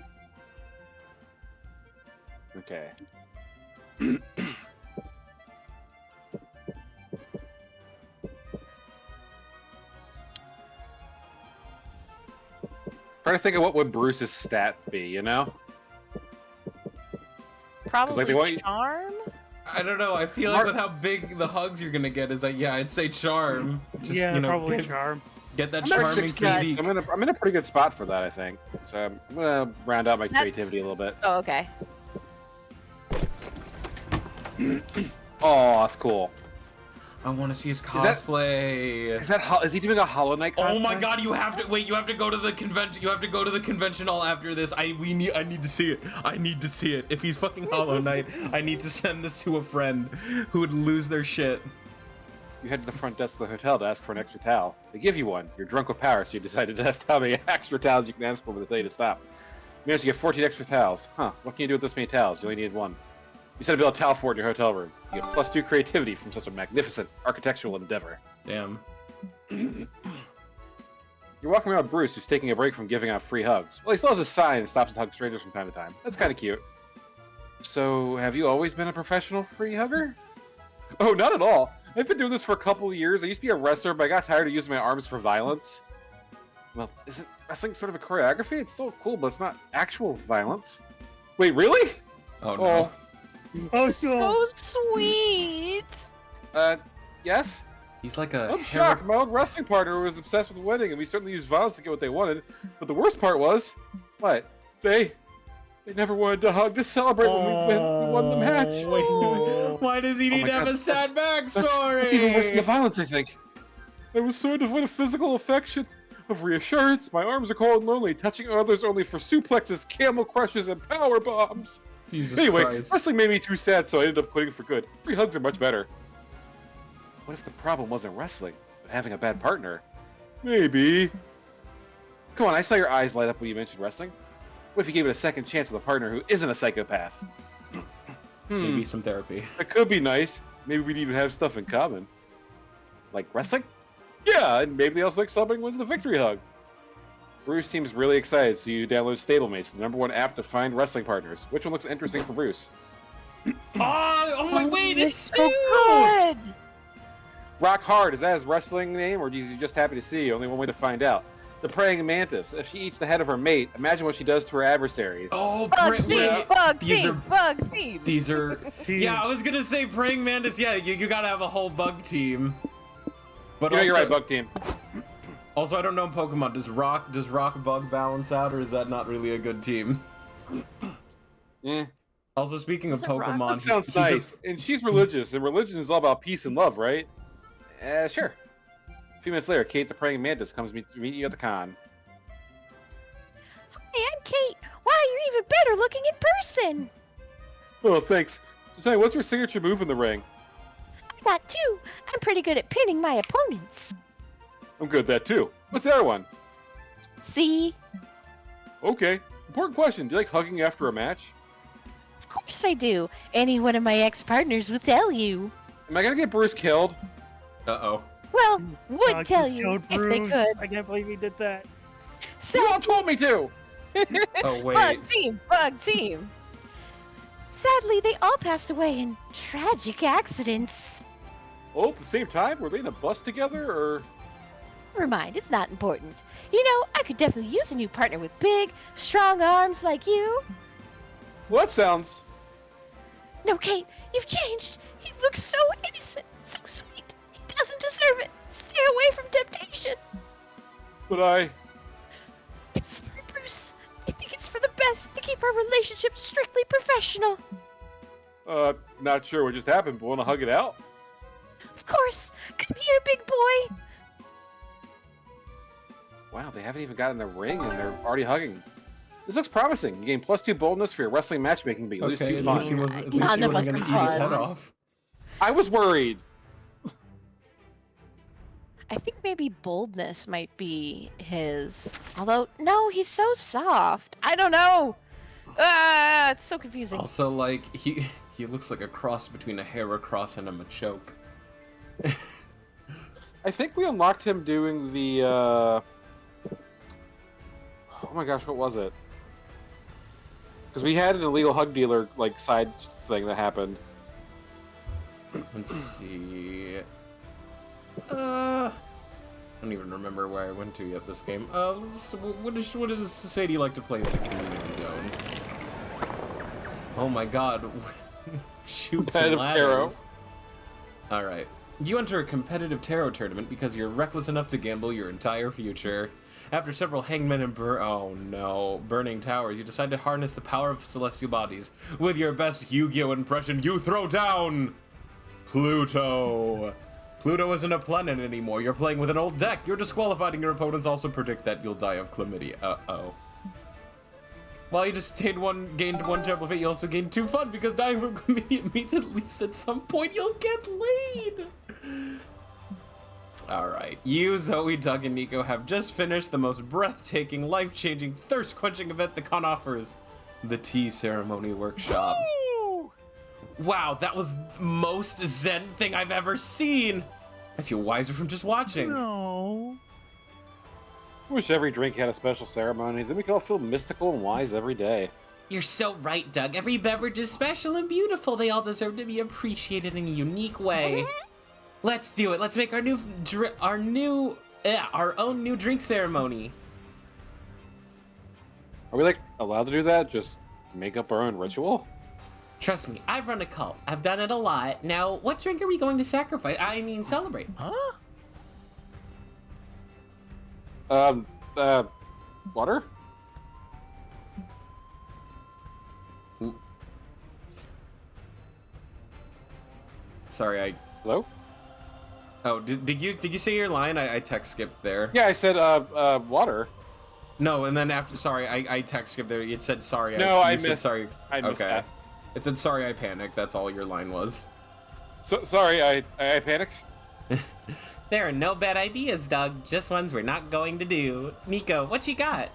Okay. Trying to think of what would Bruce's stat be, you know? Probably they want you- charm? I don't know. I feel like with how big the hugs you're gonna get, is like, yeah, I'd say charm. Just, Yeah, you know, probably get, charm. get that I'm at charming 16, physique. so I'm in a pretty good spot for that, I think. So I'm gonna round out my That's- creativity a little bit. Oh, okay. Oh, that's cool. I want to see his that- cosplay. Is he doing a Hollow Knight cosplay? Oh my god, you have to wait, you have to go to the convention. You have to go to the convention all after this. I need to see it. I need to see it. If he's fucking Hollow Knight, I need to send this to a friend who would lose their shit. You head to the front desk of the hotel to ask for an extra towel. They give you one. You're drunk with power, so you decided to test how many extra towels you can ask for with the day to stop. You managed to get 14 extra towels. Huh, what can you do with this many towels? You only needed one. You set to build a towel fort in your hotel room. You get +2 creativity from such a magnificent architectural endeavor. Damn. You're walking around with Bruce, who's taking a break from giving out free hugs. Well, he still has a sign and stops to hug strangers from time to time. That's kind of cute. So, have you always been a professional free hugger? Oh, not at all. I've been doing this for a couple of years. I used to be a wrestler, but I got tired of using my arms for violence. Well, isn't wrestling sort of a choreography? It's still cool, but it's not actual violence. Wait, really? Oh no. Oh, So sweet! Yes? He's like a I'm shocked. My old wrestling partner was obsessed with winning, and we certainly used violence to get what they wanted. But the worst part was, what? They never wanted to hug to celebrate when we won the match. Wait, why does he Oh need my to have God, a sad That's backstory? even worse than the violence, I think. I was so devoid of physical affection, of reassurance. My arms are cold and lonely, touching others only for suplexes, camel crushes, and power bombs. Jesus Anyway, Christ. wrestling made me too sad, so I ended up quitting for good. Free hugs are much better. What if the problem wasn't wrestling, but having a bad partner? Maybe. Come on, I saw your eyes light up when you mentioned wrestling. What if you gave it a second chance with a partner who isn't a psychopath? Maybe some therapy. That could be nice. Maybe we'd even have stuff in common. Like wrestling? Yeah, and maybe they also like celebrating wins the victory hug. Bruce seems really excited, so you download Stablemates, the #1 app to find wrestling partners. Which one looks interesting for Bruce? Oh my wait, it's so Stu! good! Rock Hard, is that his wrestling name, or is he just happy to see you? Only one way to find out. The praying mantis. If she eats the head of her mate, imagine what she does to her adversaries. Oh, Bug theme, wait. bug These theme, are bug theme! these are Team. yeah. I was gonna say praying mantis. Yeah, you gotta have a whole bug team. But You know, also, you're right, Bug Team. Also, I don't know in Pokemon. Does Rock Bug balance out, or is that not really a good team? Eh, Also, speaking of Is it Rock? Pokemon, that sounds he's a- nice. And she's religious, and religion is all about peace and love, right? Sure. A few minutes later, Kate the praying mantis comes to meet you at the con. Hey, I'm Kate. Wow, you're even better looking in person. Oh, thanks. So, tell me, what's your signature move in the ring? I got two. I'm pretty good at pinning my opponents. I'm good at that too. What's the other one? See? Okay. Important question. Do you like hugging after a match? Of course I do. Any one of my ex-partners will tell you. Am I gonna get Bruce killed? Uh-oh. Well, would Dogs tell just you killed if they Bruce. could. I can't believe he did that. You all told me to! Oh wait. Bug team, bug team. Sadly, they all passed away in tragic accidents. All at the same time? Were they in a bus together, or...? Never mind, it's not important. You know, I could definitely use a new partner with big, strong arms like you. Well, that sounds... No, Kate, you've changed. He looks so innocent, so sweet. He doesn't deserve it. Stay away from temptation. But I... I'm sorry, Bruce. excuse. I think it's for the best to keep our relationship strictly professional. Not sure what just happened, but want to hug it out? Of course. Come here, big boy. Wow, they haven't even gotten in the ring and they're already hugging. This looks promising. You gain +2 boldness for your wrestling matchmaking, but you lose 2 at fun. least he wasn't None of going us to eat can his fun. head off. I was worried. I think maybe boldness might be his. Although, no, he's so soft. I don't know. Ah, it's so confusing. Also, like, he looks like a cross between a Heracross and a Machoke. I think we unlocked him doing the, oh my gosh, what was it? Because we had an illegal hug dealer, like, side thing that happened. Let's see. I don't even remember where I went to yet this game. What does Sadie like to play in the community zone? Oh my god. Shoots and ladders. Alright. You enter a competitive tarot tournament because you're reckless enough to gamble your entire future. After several hangmen and burning towers, you decide to harness the power of celestial bodies. With your best Yu-Gi-Oh impression, you throw down Pluto. Pluto isn't a planet anymore. You're playing with an old deck. You're disqualified, and your opponents also predict that you'll die of chlamydia. Uh-oh. While you just gained one terrible fate, you also gained 2 fun, because dying from chlamydia means at least at some point you'll get laid. Alright, you, Zoe, Doug, and Nico have just finished the most breathtaking, life-changing, thirst-quenching event the con offers. The Tea Ceremony Workshop. Ooh. Wow, that was the most zen thing I've ever seen. I feel wiser from just watching. No. Wish every drink had a special ceremony, then we could all feel mystical and wise every day. You're so right, Doug. Every beverage is special and beautiful. They all deserve to be appreciated in a unique way. Let's do it. Let's make our own new drink ceremony. Are we, like, allowed to do that? Just make up our own ritual? Trust me, I've run a cult. I've done it a lot. Now, what drink are we going to sacrifice? I mean, celebrate. Huh? Water? Sorry, Hello? Oh, did you say your line? I text skipped there. Yeah, I said, water. No, and then after sorry, I text skipped there. It said sorry. No, I said missed. sorry. I missed okay. that. It said sorry. I panicked. That's all your line was. So, sorry, I panicked. There are no bad ideas, Doug. Just ones we're not going to do. Nico, what you got?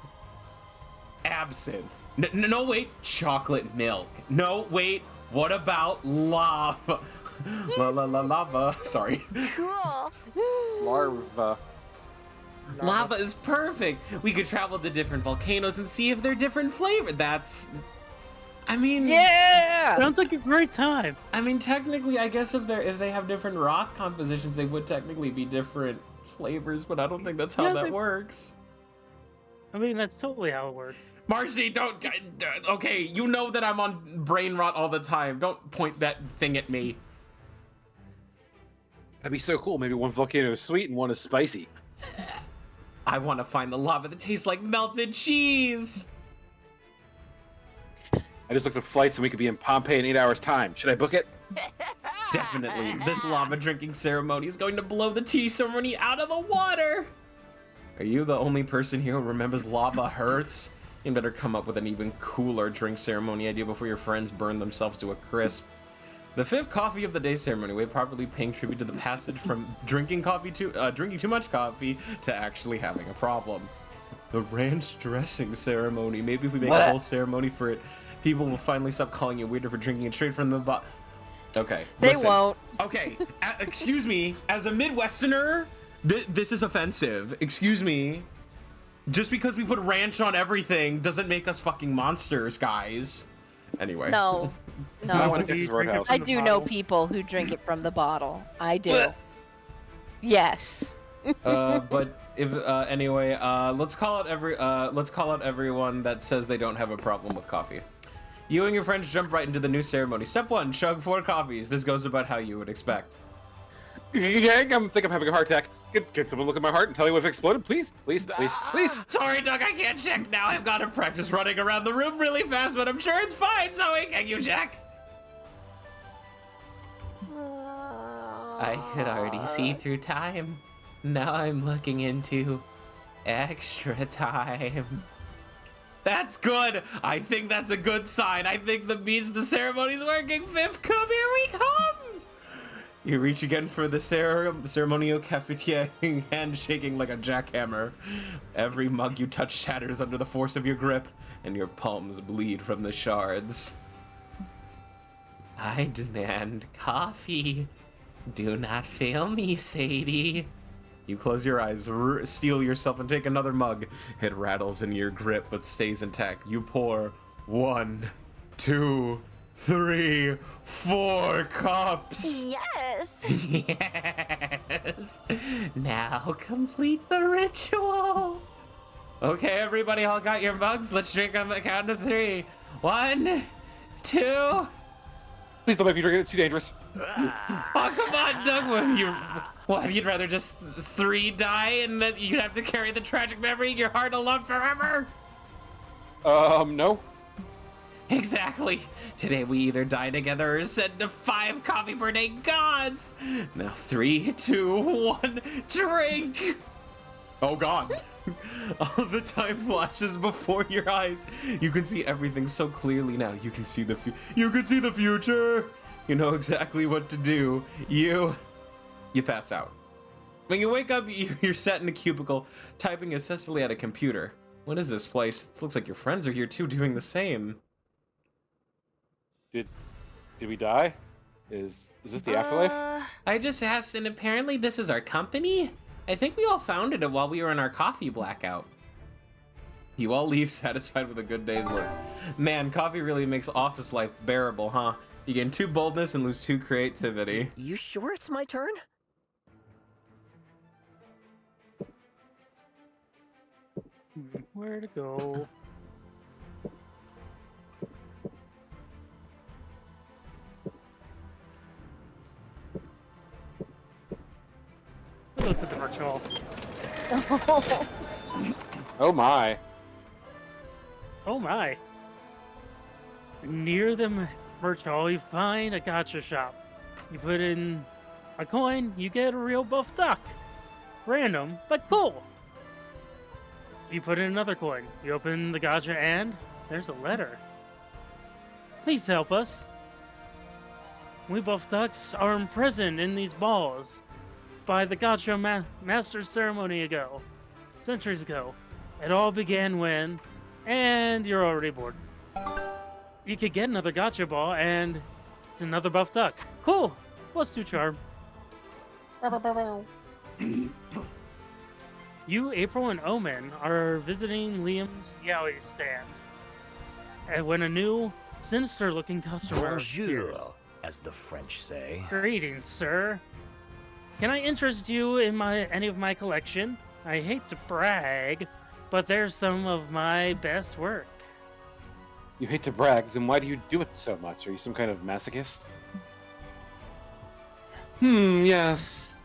Absinthe. No, wait. Chocolate milk. No, wait. What about lava? Lava. Sorry. Cool. Larva. Lava is perfect. We could travel to different volcanoes and see if they're different flavor. I mean, Yeah. Sounds like a great time. I mean, technically, I guess if they have different rock compositions, they would technically be different flavors. But I don't think that's how Yeah, that works. I mean, that's totally how it works. Marcy, don't. Okay, you know that I'm on brain rot all the time. Don't point that thing at me. That'd be so cool. Maybe one volcano is sweet and one is spicy. I want to find the lava that tastes like melted cheese. I just looked at flights and we could be in Pompeii in 8 hours' time. Should I book it? Definitely. This lava drinking ceremony is going to blow the tea ceremony out of the water. Are you the only person here who remembers lava hurts? You better come up with an even cooler drink ceremony idea before your friends burn themselves to a crisp. The 5th coffee of the day ceremony, way properly paying tribute to the passage from drinking too much coffee to actually having a problem. The ranch dressing ceremony. Maybe if we make a whole ceremony for it, people will finally stop calling you weirder for drinking it straight from the Okay. They listen. won't. Okay, excuse me. As a Midwesterner, this is offensive. Excuse me. Just because we put ranch on everything doesn't make us fucking monsters, guys. Anyway. No. I No. want to Do you Texas drink it Roadhouse. from I the do know bottle? people who drink it from the bottle. I do. Yes. But if anyway, let's call out everyone that says they don't have a problem with coffee. You and your friends jump right into the new ceremony. Step 1, chug 4 coffees. This goes about how you would expect. Gang, I think I'm having a heart attack. Can someone look at my heart and tell me if it exploded, please? Please, please, please. Sorry, Doug, I can't check now. I've got to practice running around the room really fast, but I'm sure it's fine, Zoe. Can you check? I could already see through time. Now I'm looking into extra time. That's good. I think that's a good sign. I think that means the ceremony's working. Fifth, come, here we come. You reach again for the ceremonial cafetiere, hand shaking like a jackhammer. Every mug you touch shatters under the force of your grip, and your palms bleed from the shards. I demand coffee. Do not fail me, Sadie. You close your eyes, steel yourself, and take another mug. It rattles in your grip, but stays intact. You pour 1, 2, 3, 4 cups. Yes. Yes. Now complete the ritual. Okay, everybody, all got your mugs? Let's drink on the count of 3. 1, 2. Please don't make me drink it. It's too dangerous. Oh, come on, Doug. What, you'd rather just 3 die and then you'd have to carry the tragic memory in your heart alone forever? No. Exactly. Today we either die together or send to 5 coffee per day gods. Now 3, 2, 1, drink. Oh God. All the time flashes before your eyes. You can see everything so clearly now. You can see the future. You know exactly what to do. You pass out. When you wake up, you're sat in a cubicle, typing incessantly at a computer. What is this place? It looks like your friends are here too, doing the same. Did we die? Is this the afterlife? I just asked, and apparently this is our company? I think we all founded it while we were in our coffee blackout. You all leave satisfied with a good day's work. Man, coffee really makes office life bearable, huh? You gain 2 boldness and lose 2 creativity. You sure it's my turn? Where to go? I looked at the virtual. Oh my. Oh my. Near the merch hall, you find a gacha shop. You put in a coin, you get a real buff duck. Random, but cool. You put in another coin. You open the gacha and there's a letter. Please help us. We buff ducks are imprisoned in these balls by the gacha master ceremony ago. Centuries ago. It all began when... And you're already bored. You could get another gacha ball and it's another buff duck. Cool. +2 charm. You, April, and Omen are visiting Liam's yaoi stand. And when a new, sinister-looking customer appears. As the French say. Greetings, sir. Can I interest you in any of my collection? I hate to brag, but there's some of my best work. You hate to brag, then why do you do it so much? Are you some kind of masochist? Yes.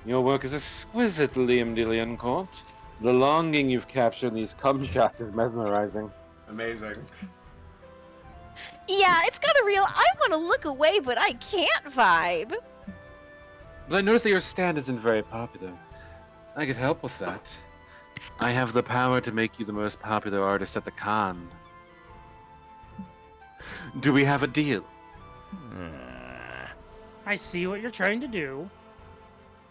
Your work is exquisite, Liam de Liancourt. The longing you've captured in these cum shots is mesmerizing. Amazing. Yeah, it's got a real I want to look away, but I can't vibe. But I noticed that your stand isn't very popular. I could help with that. I have the power to make you the most popular artist at the con. Do we have a deal? I see what you're trying to do.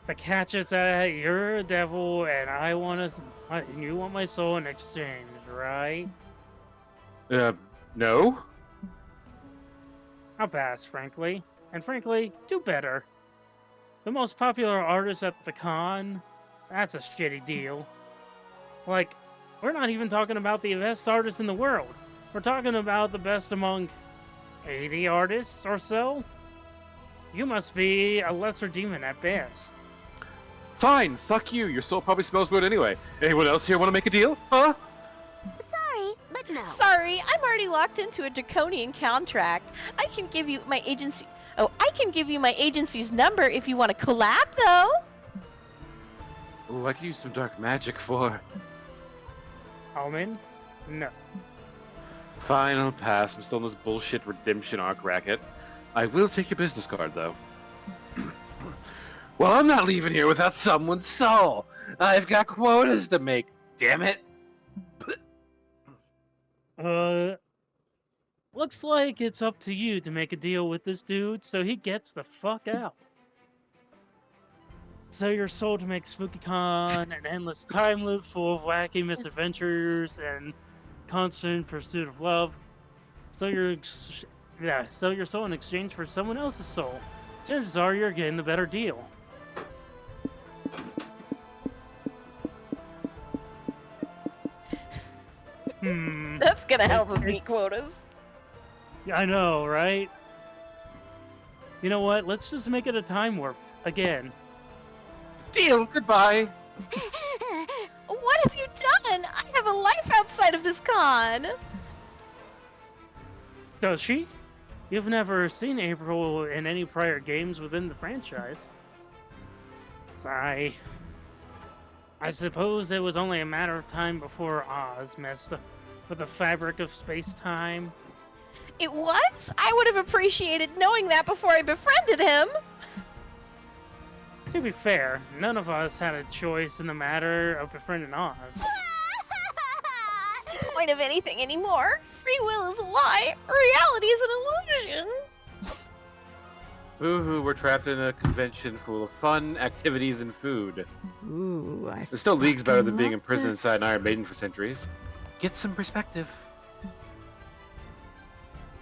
The catch is that you're a devil and you want my soul in exchange, right? No? I'll pass, frankly. And frankly, do better. The most popular artist at the con? That's a shitty deal. Like, we're not even talking about the best artists in the world. We're talking about the best among 80 artists or so. You must be a lesser demon at best. Fine, fuck you. Your soul probably smells weird anyway. Anyone else here want to make a deal? Huh? Sorry, but no. Sorry, I'm already locked into a draconian contract. I can give you my agency. Oh, I can give you my agency's number if you want to collab, though. Ooh, I could use some dark magic for. Almin? No. Fine, I'll pass. I'm still in this bullshit redemption arc racket. I will take your business card, though. Well, I'm not leaving here without someone's soul. I've got quotas to make. Damn it. Looks like it's up to you to make a deal with this dude so he gets the fuck out. Sell your soul to make SpookyCon an endless time loop full of wacky misadventures and constant pursuit of love. Sell your soul in exchange for someone else's soul. Chances are you're getting the better deal. That's gonna help him meet quotas. I know, right? You know what? Let's just make it a time warp again. Deal. Goodbye. What have you done? I have a life outside of this con. Does she? You've never seen April in any prior games within the franchise. Sigh. I suppose it was only a matter of time before Oz messed with the fabric of space-time. It was? I would have appreciated knowing that before I befriended him. To be fair, none of us had a choice in the matter of befriending Oz. Point of anything anymore. Free will is a lie. Reality is an illusion. Boo-hoo, we're trapped in a convention full of fun, activities, and food. Ooh, There's still leagues better than being love imprisoned this. inside an Iron Maiden for centuries. Get some perspective.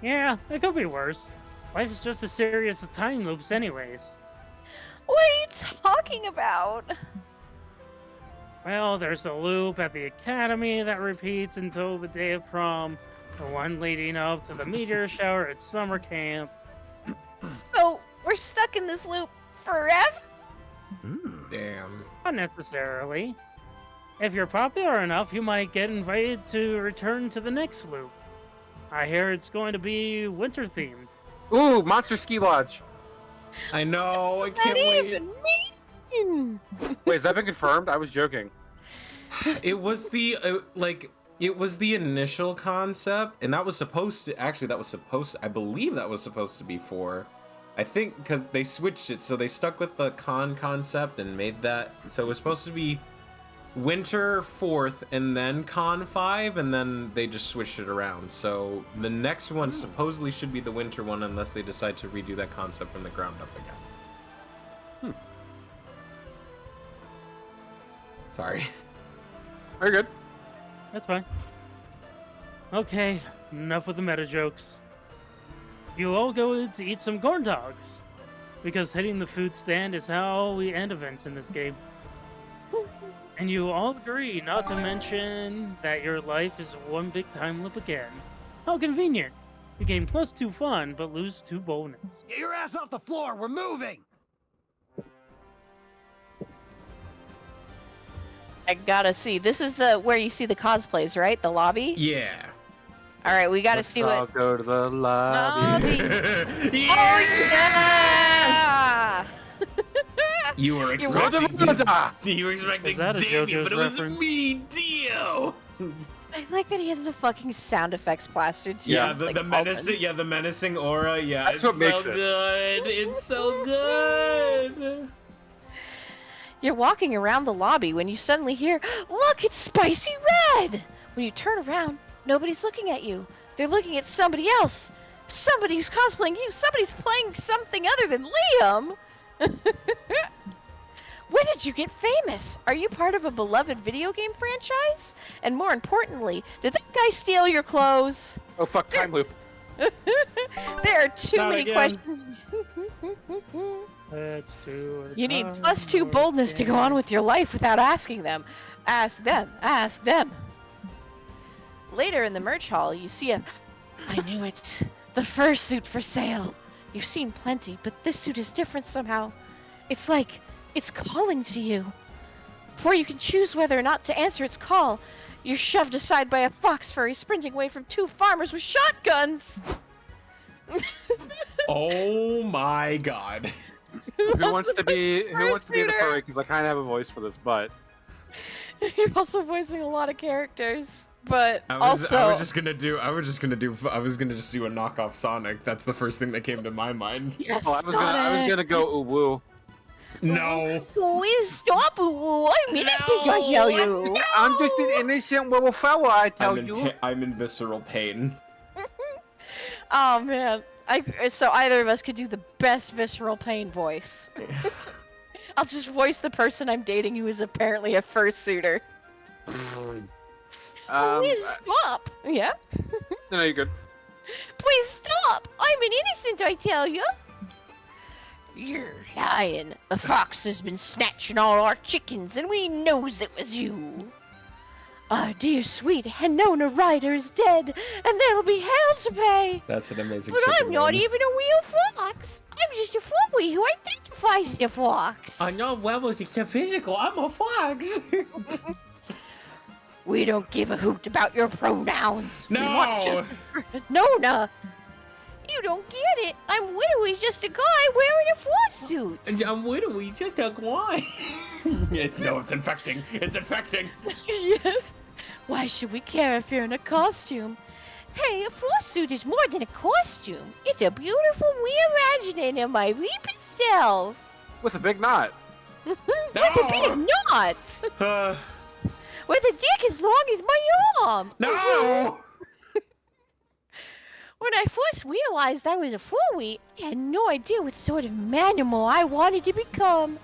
Yeah, it could be worse. Life is just a series of time loops anyways. What are you talking about? Well, there's the loop at the academy that repeats until the day of prom, the one leading up to the meteor shower at summer camp. So, we're stuck in this loop forever? Damn. Not necessarily. If you're popular enough, you might get invited to return to the next loop. I hear it's going to be winter themed. Ooh, Monster Ski Lodge. I know. I What can't does that wait. even mean? Wait, has that been confirmed? I was joking. It was the it was the initial concept, and that was supposed to I believe that was supposed to be 4. I think because they switched it, so they stuck with the con concept and made that so it was supposed to be winter 4th and then con 5, and then they just switched it around. So the next one supposedly should be the winter one, unless they decide to redo that concept from the ground up again. Sorry. Very good. That's fine. Okay, enough with the meta jokes. You all go to eat some corn dogs, because hitting the food stand is how we end events in this game. And you all agree not to mention that your life is one big time loop again. How convenient. You gain +2 fun, but lose 2 bonus. Get your ass off the floor. We're moving. I gotta see. This is the where you see the cosplays, right? The lobby? Yeah. Alright, we gotta Let's see all what. go to the lobby. Lobby! Oh, yeah! You were You're expecting welcome. you were expecting Is that a Davey, JoJo's but it was reference? me, Dio. I like that he has the fucking sound effects plastered too. Yeah, It's the like menacing, the menacing aura. Yeah, That's it's what so makes it. good. It's so good. You're walking around the lobby when you suddenly hear, "Look, it's spicy red!" When you turn around, nobody's looking at you. They're looking at somebody else. Somebody who's cosplaying you. Somebody's playing something other than Liam. When did you get famous? Are you part of a beloved video game franchise? And more importantly, did that guy steal your clothes? Oh fuck, time loop. There are too Not many again. questions. Let's do it. You need +2 boldness to go on with your life without asking them. Ask them. Ask them. Later in the merch hall, you see I knew it. The fursuit for sale. You've seen plenty, but this suit is different somehow. It's like it's calling to you. Before you can choose whether or not to answer its call, you're shoved aside by a fox furry sprinting away from 2 farmers with shotguns. Oh my god. Who wants to be the fursuiter? furry? Because I kind of have a voice for this, but You're also voicing a lot of characters, but I was just gonna do a knockoff Sonic. That's the first thing that came to my mind. yes, I was gonna go uwu. No. Please stop! I'm innocent, I tell you. I'm just an innocent little fella, I tell you. I'm in visceral pain. Oh man, so either of us could do the best visceral pain voice. I'll just voice the person I'm dating who is apparently a fursuiter. Please stop! Yeah? No, you're good. Please stop! I'm an innocent, I tell you! You're lying. A fox has been snatching all our chickens, and we knows it was you. Our dear sweet Hanona Ryder is dead, and there'll be hell to pay. That's an amazing But chicken I'm not name. even a real fox. I'm just a furry who identifies as a fox. I know levels it's a physical. I'm a fox. We don't give a hoot about your pronouns. We No! want justice for Nona. You don't get it. I'm literally just a guy wearing a suit. I'm literally just a guy. It's infecting. It's infecting. Yes. Why should we care if you're in a costume? Hey, a suit is more than a costume. It's a beautiful reimagining of my reaping self. With a big knot. With a big knot. With a dick as long as my arm. No. When I first realized I was a furry, I had no idea what sort of manimal I wanted to become.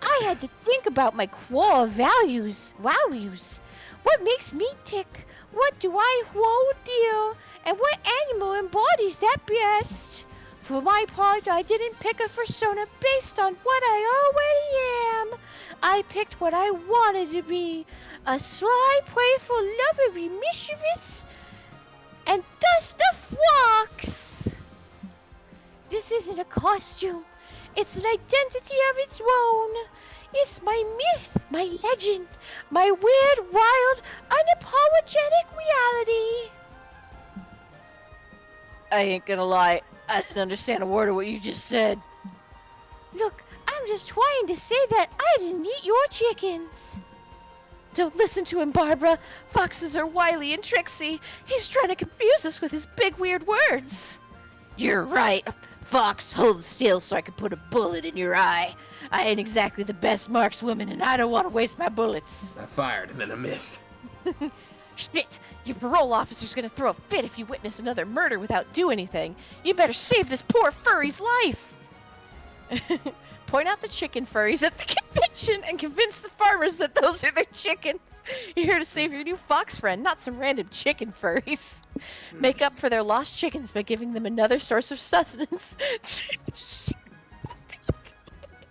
I had to think about my core values. What makes me tick? What do I hold dear? And what animal embodies that best? For my part, I didn't pick a persona based on what I already am. I picked what I wanted to be. A sly, playful, lovery, mischievous, and thus the fox. This isn't a costume. It's an identity of its own. It's my myth, my legend, my weird, wild, unapologetic reality. I ain't gonna lie, I didn't understand a word of what you just said. Look, I'm just trying to say that I didn't eat your chickens. Don't listen to him, Barbara. Foxes are wily and tricksy. He's trying to confuse us with his big, weird words. You're right. Fox, hold still so I can put a bullet in your eye. I ain't exactly the best markswoman, and I don't want to waste my bullets. I fired and then I missed. Shit! Your parole officer's gonna throw a fit if you witness another murder without doing anything. You better save this poor furry's life! Point out the chicken furries at the convention and convince the farmers that those are their chickens. You're here to save your new fox friend, not some random chicken furries. Make up for their lost chickens by giving them another source of sustenance.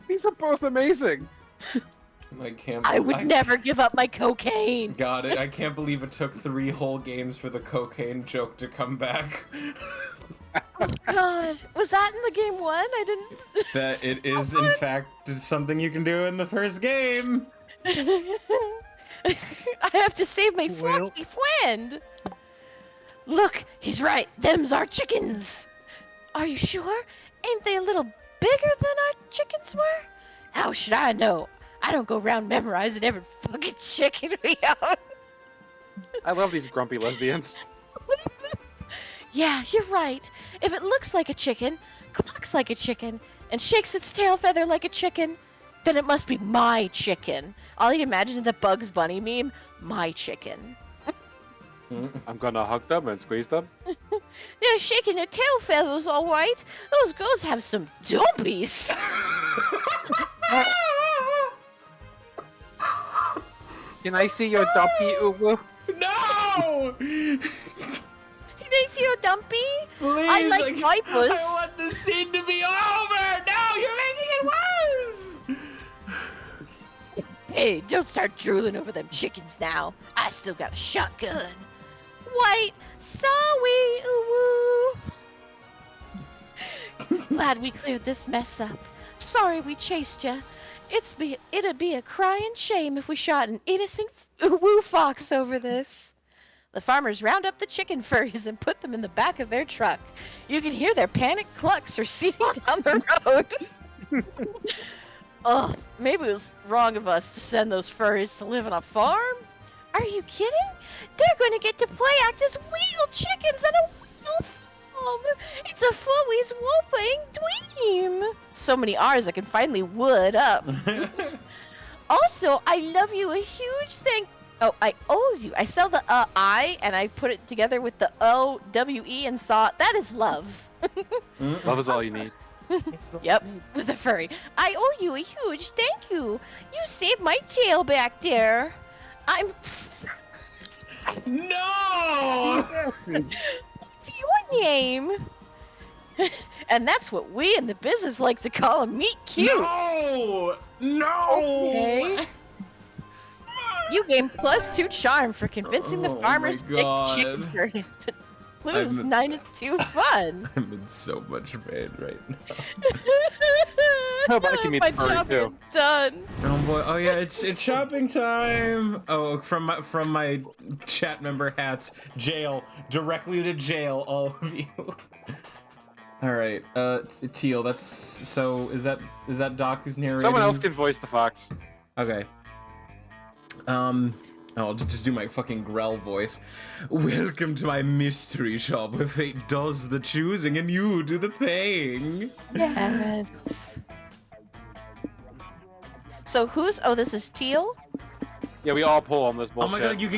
These are both amazing. I would never give up my cocaine. Got it. I can't believe it took 3 whole games for the cocaine joke to come back. Oh God, was that in the game 1? I didn't. That it is in fact something you can do in the first game. I have to save my Well. foxy friend. Look, he's right. Them's our chickens. Are you sure? Ain't they a little bigger than our chickens were? How should I know? I don't go around memorizing every fucking chicken we own. I love these grumpy lesbians. Yeah, you're right. If it looks like a chicken, clucks like a chicken, and shakes its tail feather like a chicken, then it must be my chicken. All you imagine the Bugs Bunny meme, my chicken. I'm gonna hug them and squeeze them. They're shaking their tail feathers all right. Those girls have some dumpies. Can I see your dumpy, Uwu? No! Can I see your dumpy? Please, I like vipers. I want this scene to be over! No, you're making it worse! Hey, don't start drooling over them chickens now. I still got a shotgun. White, sorry, ooh. Glad we cleared this mess up. Sorry we chased ya. It'd be a crying shame if we shot an innocent woo fox over this. The farmers round up the chicken furries and put them in the back of their truck. You can hear their panicked clucks receding down the road. Ugh, maybe it was wrong of us to send those furries to live on a farm. Are you kidding? They're going to get to play act as wheel chickens on a wheel farm. It's a always whooping dream. So many R's I can finally wood up. Also, I love you a huge thank. Oh, I owe you. I saw the I and I put it together with the O-W-E and saw that is love. Love is all you need. Yep, with a furry. I owe you a huge thank you. You saved my tail back there. I'm. No! What's your name? And that's what we in the business like to call a meet cute. No! No! Okay. You gain +2 charm for convincing the Oh farmers my to take God. chicken furries, but lose I'm- 9 is too fun. I'm in so much pain right now. How about I can meet My the furry, job too? is done. Oh boy! Oh yeah, it's shopping time. Oh, from my chat member hats, jail, directly to jail, all of you. All right, Teal. That's so. Is that Doc who's narrating? Someone else can voice the fox. Okay. I'll just do my fucking Grell voice. Welcome to my mystery shop where fate does the choosing and you do the paying. Yes. So who's? Oh, this is Teal. Yeah, we all pull on this Oh bullshit. my god, you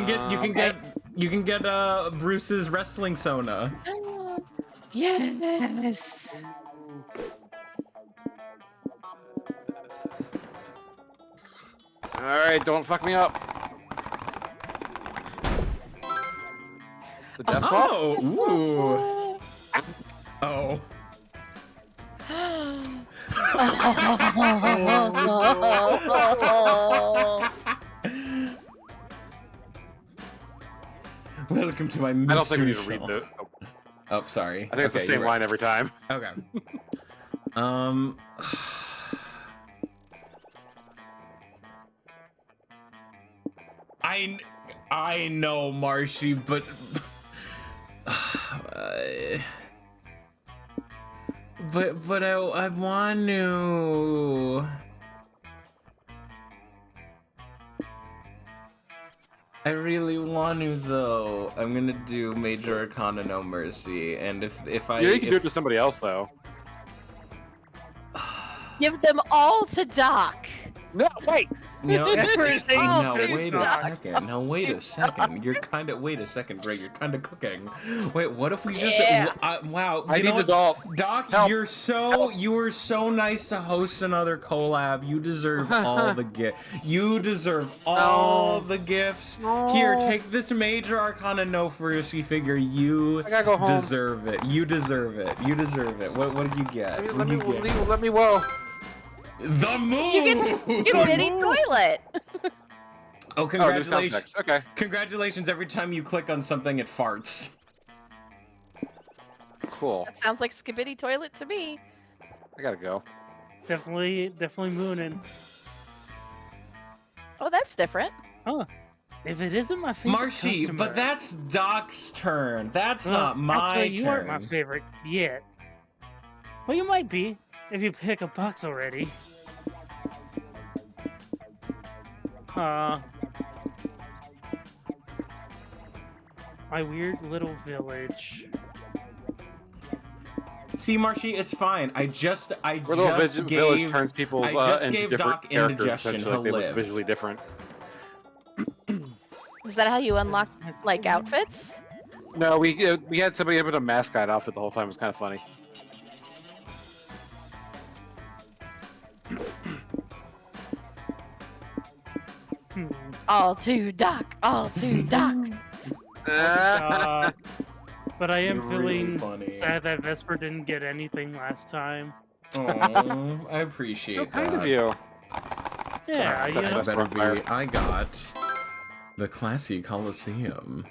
can get Bruce's wrestling Sona. Yes. All right, don't fuck me up. The death claw? Oh, ooh. Oh. Welcome to my mystery I don't think we need to read shop. the. Oh, Oh, sorry. I think it's the same you're line every time. right. Okay. I know, Marshy, but but I want to. I really want to though. I'm gonna do Major Arcana No Mercy, and if I Yeah, you can do it to somebody else though. Give them all to Doc. No, wait. You know, Everything no, to wait a Doc. second. No, wait a second. You're kind of. Wait a second, Greg. You're kind of cooking. Wait, what if we just? Yeah. Wow. I you need know the what? doll. Doc, Help. you were so nice to host another collab. You deserve all the gifts. You deserve all the gifts. No. Here, take this Major Arcana No Mercy figure. You I gotta go home. deserve it. You deserve it. You deserve it. What did you get? Let What me, did you get? let me whoa. The move. You get a mini toilet. Oh, Oh, new sound congratulations! effects. Okay. Congratulations! Every time you click on something, it farts. Cool. That sounds like Skibidi toilet to me. I gotta go. Definitely mooning. Oh, that's different. Huh. If it isn't my favorite Marshy, customer, but that's Doc's turn. That's well, not my actually, you turn. aren't my favorite yet. Well, you might be if you pick a box already. My weird little village. See, Marshy, it's fine. I just Our little village gave. turns people I just into gave different Doc characters. indigestion. Essentially, He'll they look live. visually different. Is that how you unlock like outfits? No, we had somebody in a mascot outfit the whole time. It was kind of funny. All to Doc. All to Doc. But I am You're really feeling funny. sad that Vesper didn't get anything last time. Oh, I appreciate So that. kind of you. Yeah, Sorry, you sorry, know, That better Fire. be. I got the classy Coliseum.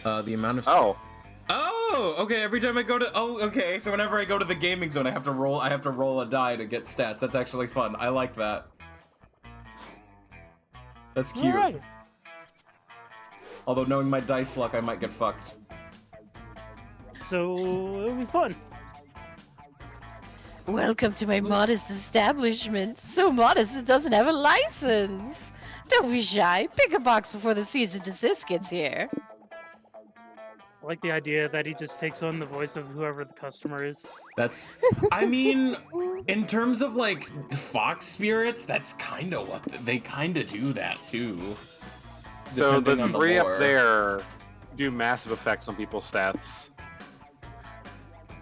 The amount of. Oh. Oh, okay. Every time I go to okay. So whenever I go to the gaming zone, I have to roll a die to get stats. That's actually fun. I like that. That's cute. Alright. Although knowing my dice luck, I might get fucked. So it'll be fun. Welcome to my modest establishment. So modest it doesn't have a license. Don't be shy. Pick a box before the cease and desist gets here. I like the idea that he just takes on the voice of whoever the customer is. That's, I mean, in terms of like fox spirits, that's kind of what they kind of do that too. So Depending the on the three up lore. there do massive effects on people's stats.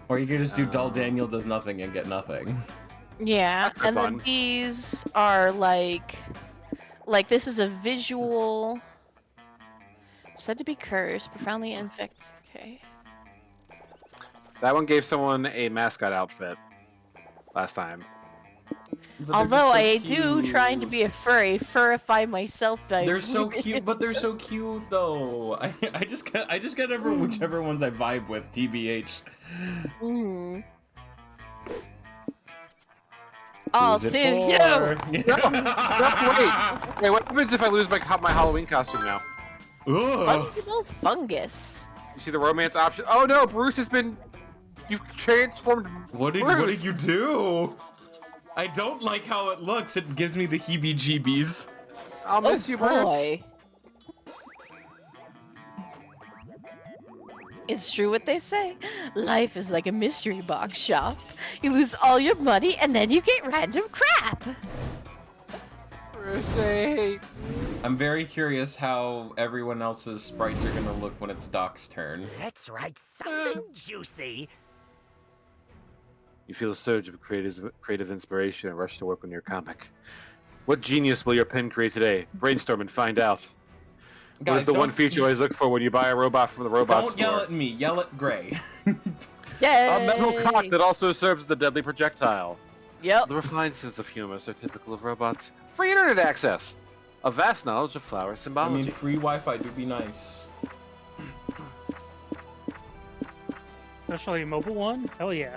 Or you could just do dull Daniel does nothing and get nothing. Yeah, That's kinda and then fun. these are like this is a visual said to be cursed, profoundly infect. Okay. That one gave someone a mascot outfit last time. But they're Although just so I do trying to cute. be a furry, furify myself. They're so cute, but they're so cute though. I just get whichever ones I vibe with, TBH. Mm. All Who's to it you. for? Wait, what happens if I lose my Halloween costume now? Ugh. Fungible fungus. You see the romance option? Oh no, Bruce has been... You've transformed What Bruce. did you do? I don't like how it looks. It gives me the heebie-jeebies. I'll miss you, Bruce. Boy. It's true what they say. Life is like a mystery box shop. You lose all your money and then you get random crap. Brucey. I'm very curious how everyone else's sprites are gonna look when it's Doc's turn. Let's write something juicy. You feel a surge of creative inspiration and rush to work on your comic. What genius will your pen create today? Brainstorm and find out. What is the one feature you always look for when you buy a robot from the robot Don't store? yell at me. Yell at Gray. Yay! A metal cock that also serves as a deadly projectile. Yep. The refined sense of humor so typical of robots. Free internet access. A vast knowledge of flower I symbology. mean, free Wi-Fi do be nice. Especially a mobile one? Hell yeah.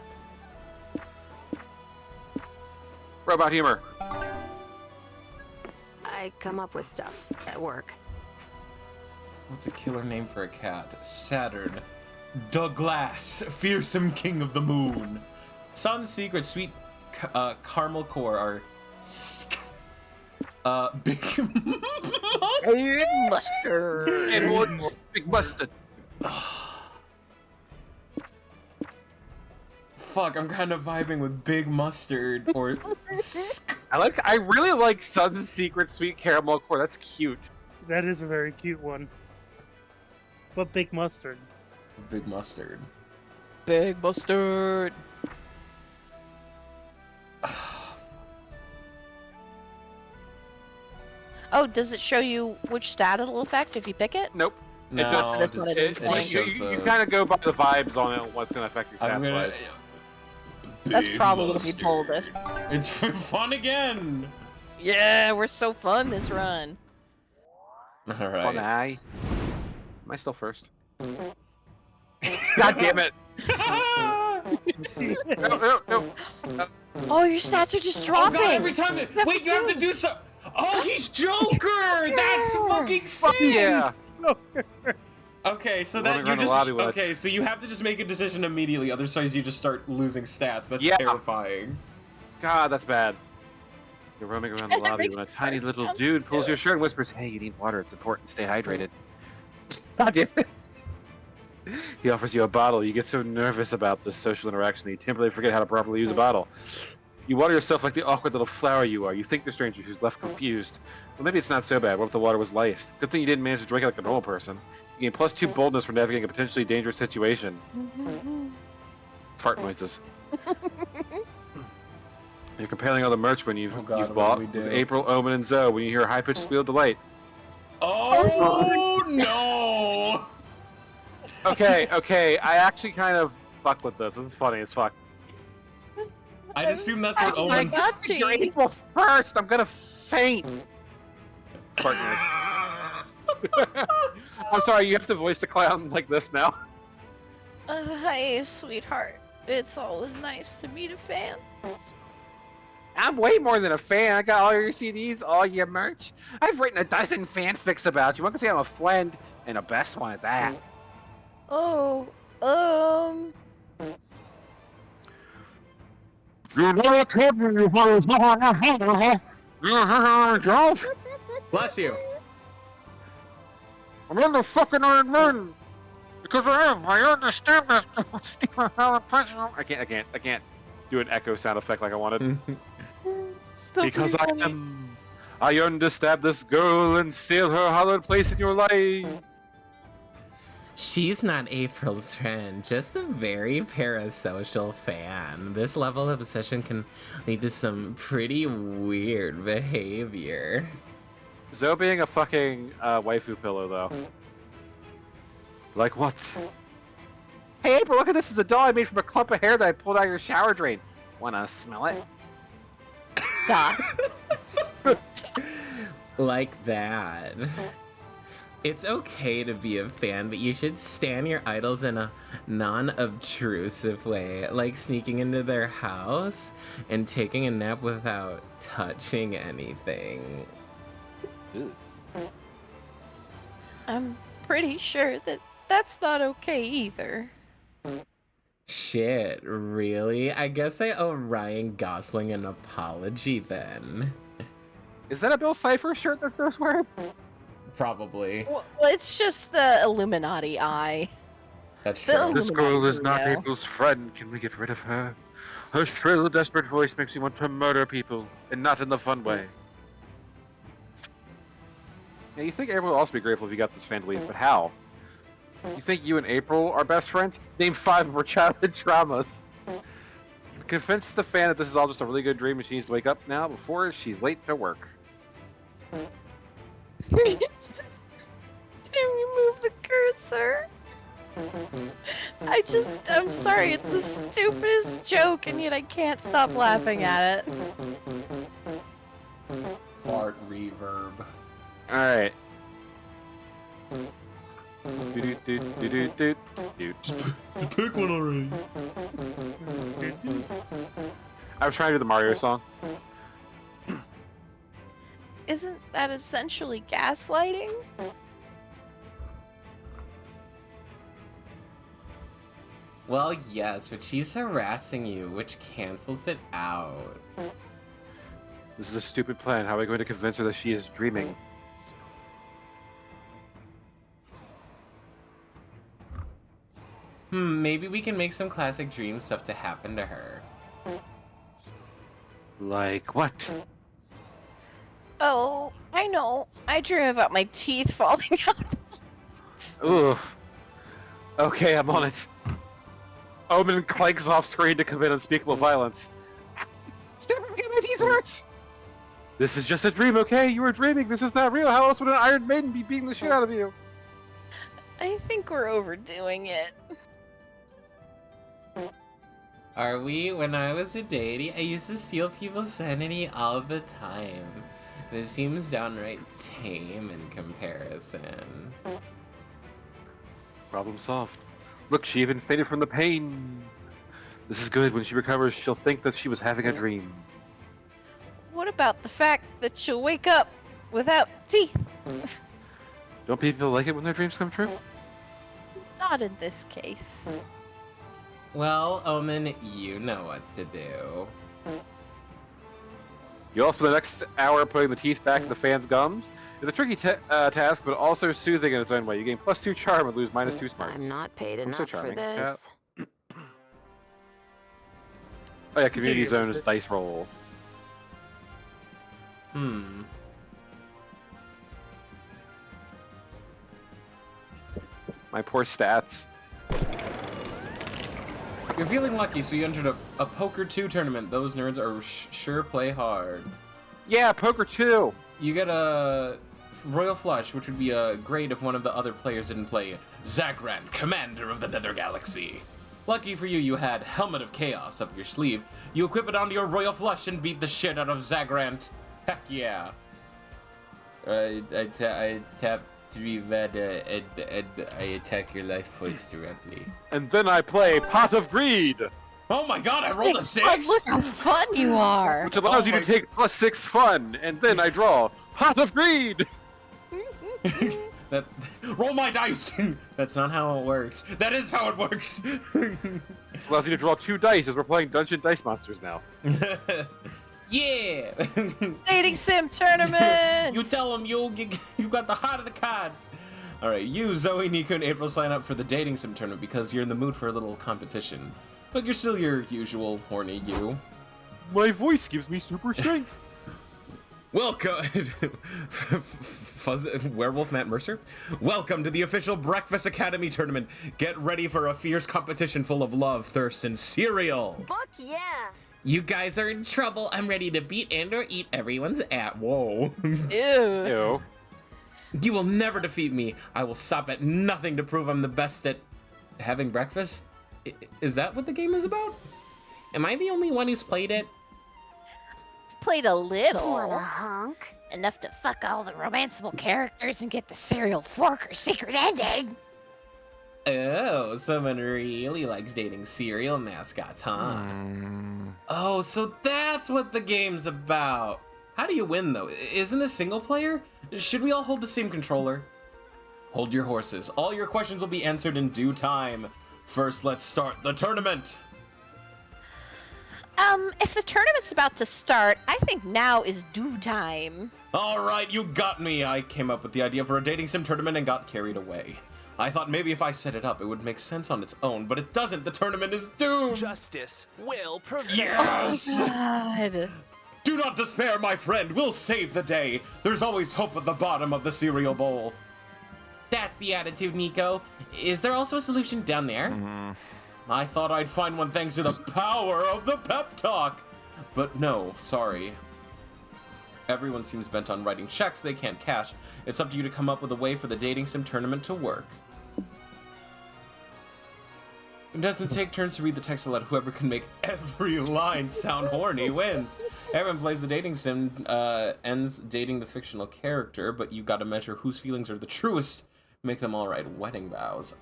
Robot humor. I come up with stuff at work. What's a killer name for a cat? Saturn. Douglas, fearsome king of the moon. Sun's secret, sweet caramel core are big Mustard. And one big mustard. Fuck, I'm kind of vibing with big mustard or I really like Sun's secret sweet caramel core. That's cute. That is a very cute one. But big mustard. big mustard. Big mustard. Oh, does it show you which stat it'll affect if you pick it? Nope. No, does- That's what it it is. just You, shows you the. kind of go by the vibes on it, what's going to affect your I'm stats gonna. wise. That's Big probably gonna be mustard. boldest. It's fun again. Yeah, we're so fun this run. All Fun right. eye. Am I still first? God damn it! No. Oh, your stats are just Oh dropping. god! Every time that. Wait, you have to do so. Oh, he's Joker. That's fucking sick. Yeah. Okay, so Running that you around the just lobby with- okay, so you have to just make a decision immediately. Otherwise, you just start losing stats. That's Yeah. terrifying. God, that's bad. You're roaming around the That lobby makes when a tiny sense. little dude pulls your shirt and whispers, "Hey, you need water. It's important. Stay hydrated." God damn it. He offers you a bottle. You get so nervous about this social interaction that you temporarily forget how to properly use a bottle. You water yourself like the awkward little flower you are. You think the stranger who's left confused. Well, maybe it's not so bad. What if the water was laced? Good thing you didn't manage to drink it like a normal person. You gain +2 boldness for navigating a potentially dangerous situation. Fart noises. You're comparing all the merch when you've Oh God, you've what bought do we do? with April, Omen, and Zoe when you hear a high-pitched squeal of delight. Oh no! Okay, I actually kind of fuck with this. It's funny as fuck. I assume that's what Oh my Omen. God, You're Gene. April 1st. I'm gonna faint. Fart noise. I'm sorry. You have to voice the clown like this now. Hi, sweetheart. It's always nice to meet a fan. I'm way more than a fan. I got all your CDs, all your merch. I've written a dozen fanfics about you. One can say I'm a friend, and a best one at that. Oh, You never told me you was Bless you. I'm in the fucking Iron Man. Because I am. I understand this. I can't do an echo sound effect like I wanted. still Because pretty I funny. am. I understand this girl and steal her hallowed place in your life. She's not April's friend, just a very parasocial fan. This level of obsession can lead to some pretty weird behavior. Zoe being a fucking waifu pillow, though. Like what? Hey April, look at this. It's a doll I made from a clump of hair that I pulled out of your shower drain. Wanna smell it? Stop. Like that. It's okay to be a fan, but you should stan your idols in a non-obtrusive way, like sneaking into their house and taking a nap without touching anything. I'm pretty sure that that's not okay either. Shit, really? I guess I owe Ryan Gosling an apology then. Is that a Bill Cipher shirt that Zoe's wearing? Probably. Well, it's just the Illuminati eye. That's The true. This girl is not Yeah. April's friend. Can we get rid of her? Her shrill, desperate voice makes me want to murder people, and not in the fun way. Yeah, you think April would also be grateful if you got this fan to leave, but how? You think you and April are best friends? Name 5 of her childhood traumas. Convince the fan that this is all just a really good dream and she needs to wake up now before she's late to work. Just remove the cursor. I'm sorry, it's the stupidest joke, and yet I can't stop laughing at it. Fart reverb. Alright. Pick one already. I was trying to do the Mario song. Isn't that essentially gaslighting? Well, yes, but she's harassing you, which cancels it out. This is a stupid plan. How are we going to convince her that she is dreaming? Maybe we can make some classic dream stuff to happen to her. Like what? Oh, I know. I dream about my teeth falling out. Ugh. Okay, I'm on it. Omen clanks off screen to commit unspeakable violence. Stop me, my teeth hurts! This is just a dream, okay? You were dreaming. This is not real. How else would an Iron Maiden be beating the shit out of you? I think we're overdoing it. Are we? When I was a deity, I used to steal people's sanity all the time. This seems downright tame in comparison. Problem solved. Look, she even fainted from the pain. This is good. When she recovers, she'll think that she was having a dream. What about the fact that she'll wake up without teeth? Don't people like it when their dreams come true? Not in this case. Well, Omen, you know what to do. You'll also spend the next hour putting the teeth back in the fan's gums. It's a tricky task, but also soothing in its own way. You gain +2 charm and lose -2 smarts. I'm not paid I'm so enough for charming. this. Oh yeah, community zone is dice roll. My poor stats. You're feeling lucky, so you entered a Poker 2 tournament. Those nerds are sure play hard. Yeah, Poker 2! You get a Royal Flush, which would be great if one of the other players didn't play Zagrant, Commander of the Nether Galaxy. Lucky for you, you had Helmet of Chaos up your sleeve. You equip it onto your Royal Flush and beat the shit out of Zagrant. Heck yeah. I tap 3 red and I attack your life points directly. And then I play Pot of Greed! Oh my god, I rolled a Fun, 6? look how fun you are. Which allows you my- to take +6 fun, and then I draw Pot of Greed! That roll my dice. That's not how it works. That is how it works. This allows you to draw 2 dice as we're playing Dungeon Dice Monsters now. Yeah! Dating sim tournament. You tell them you got the heart of the cards. All right, you, Zoe, Nico, and April sign up for the dating sim tournament because you're in the mood for a little competition. But you're still your usual horny you. My voice gives me super strength. Welcome, Werewolf Matt Mercer. Welcome to the official Breakfast Academy tournament. Get ready for a fierce competition full of love, thirst, and cereal. Fuck yeah! You guys are in trouble. I'm ready to beat and or eat everyone's ass. Whoa. Ew. Ew. You will never defeat me. I will stop at nothing to prove I'm the best at having breakfast. Is that what the game is about? Am I the only one who's played it? Played a What a little. hunk. Enough to fuck all the romanceable characters and get the cereal forker secret ending. Oh, someone really likes dating cereal mascots, huh? Oh, so that's what the game's about. How do you win, though? Isn't this single player? Should we all hold the same controller? Hold your horses. All your questions will be answered in due time. First, let's start the tournament. If the tournament's about to start, I think now is due time. All right, you got me. I came up with the idea for a dating sim tournament and got carried away. I thought maybe if I set it up, it would make sense on its own, but it doesn't. The tournament is doomed. Justice will prevail. Yes! God. Do not despair, my friend. We'll save the day. There's always hope at the bottom of the cereal bowl. That's the attitude, Nico. Is there also a solution down there? I thought I'd find one thanks to the power of the pep talk. But no, sorry. Everyone seems bent on writing checks they can't cash. It's up to you to come up with a way for the dating sim tournament to work. It doesn't take turns to read the text aloud. Whoever can make every line sound horny wins. Everyone plays the dating sim, ends dating the fictional character, but you gotta measure whose feelings are the truest. Make them all write wedding vows.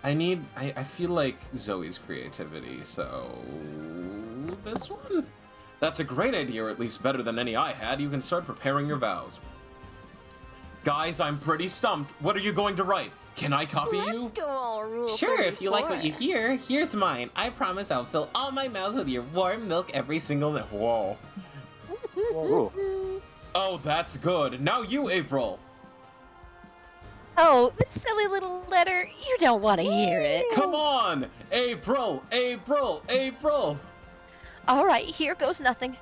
I feel like Zoe's creativity, so this one? That's a great idea, or at least better than any I had. You can start preparing your vows. Guys, I'm pretty stumped. What are you going to write? Can I copy you? Let's go all rule Sure, if you like what 34. you hear, here's mine. I promise I'll fill all my mouths with your warm milk every single night. Whoa. Ooh. Oh, that's good. Now you, April. Oh, this silly little letter. You don't want to hear it. Come on! April! April! April! All right, here goes nothing.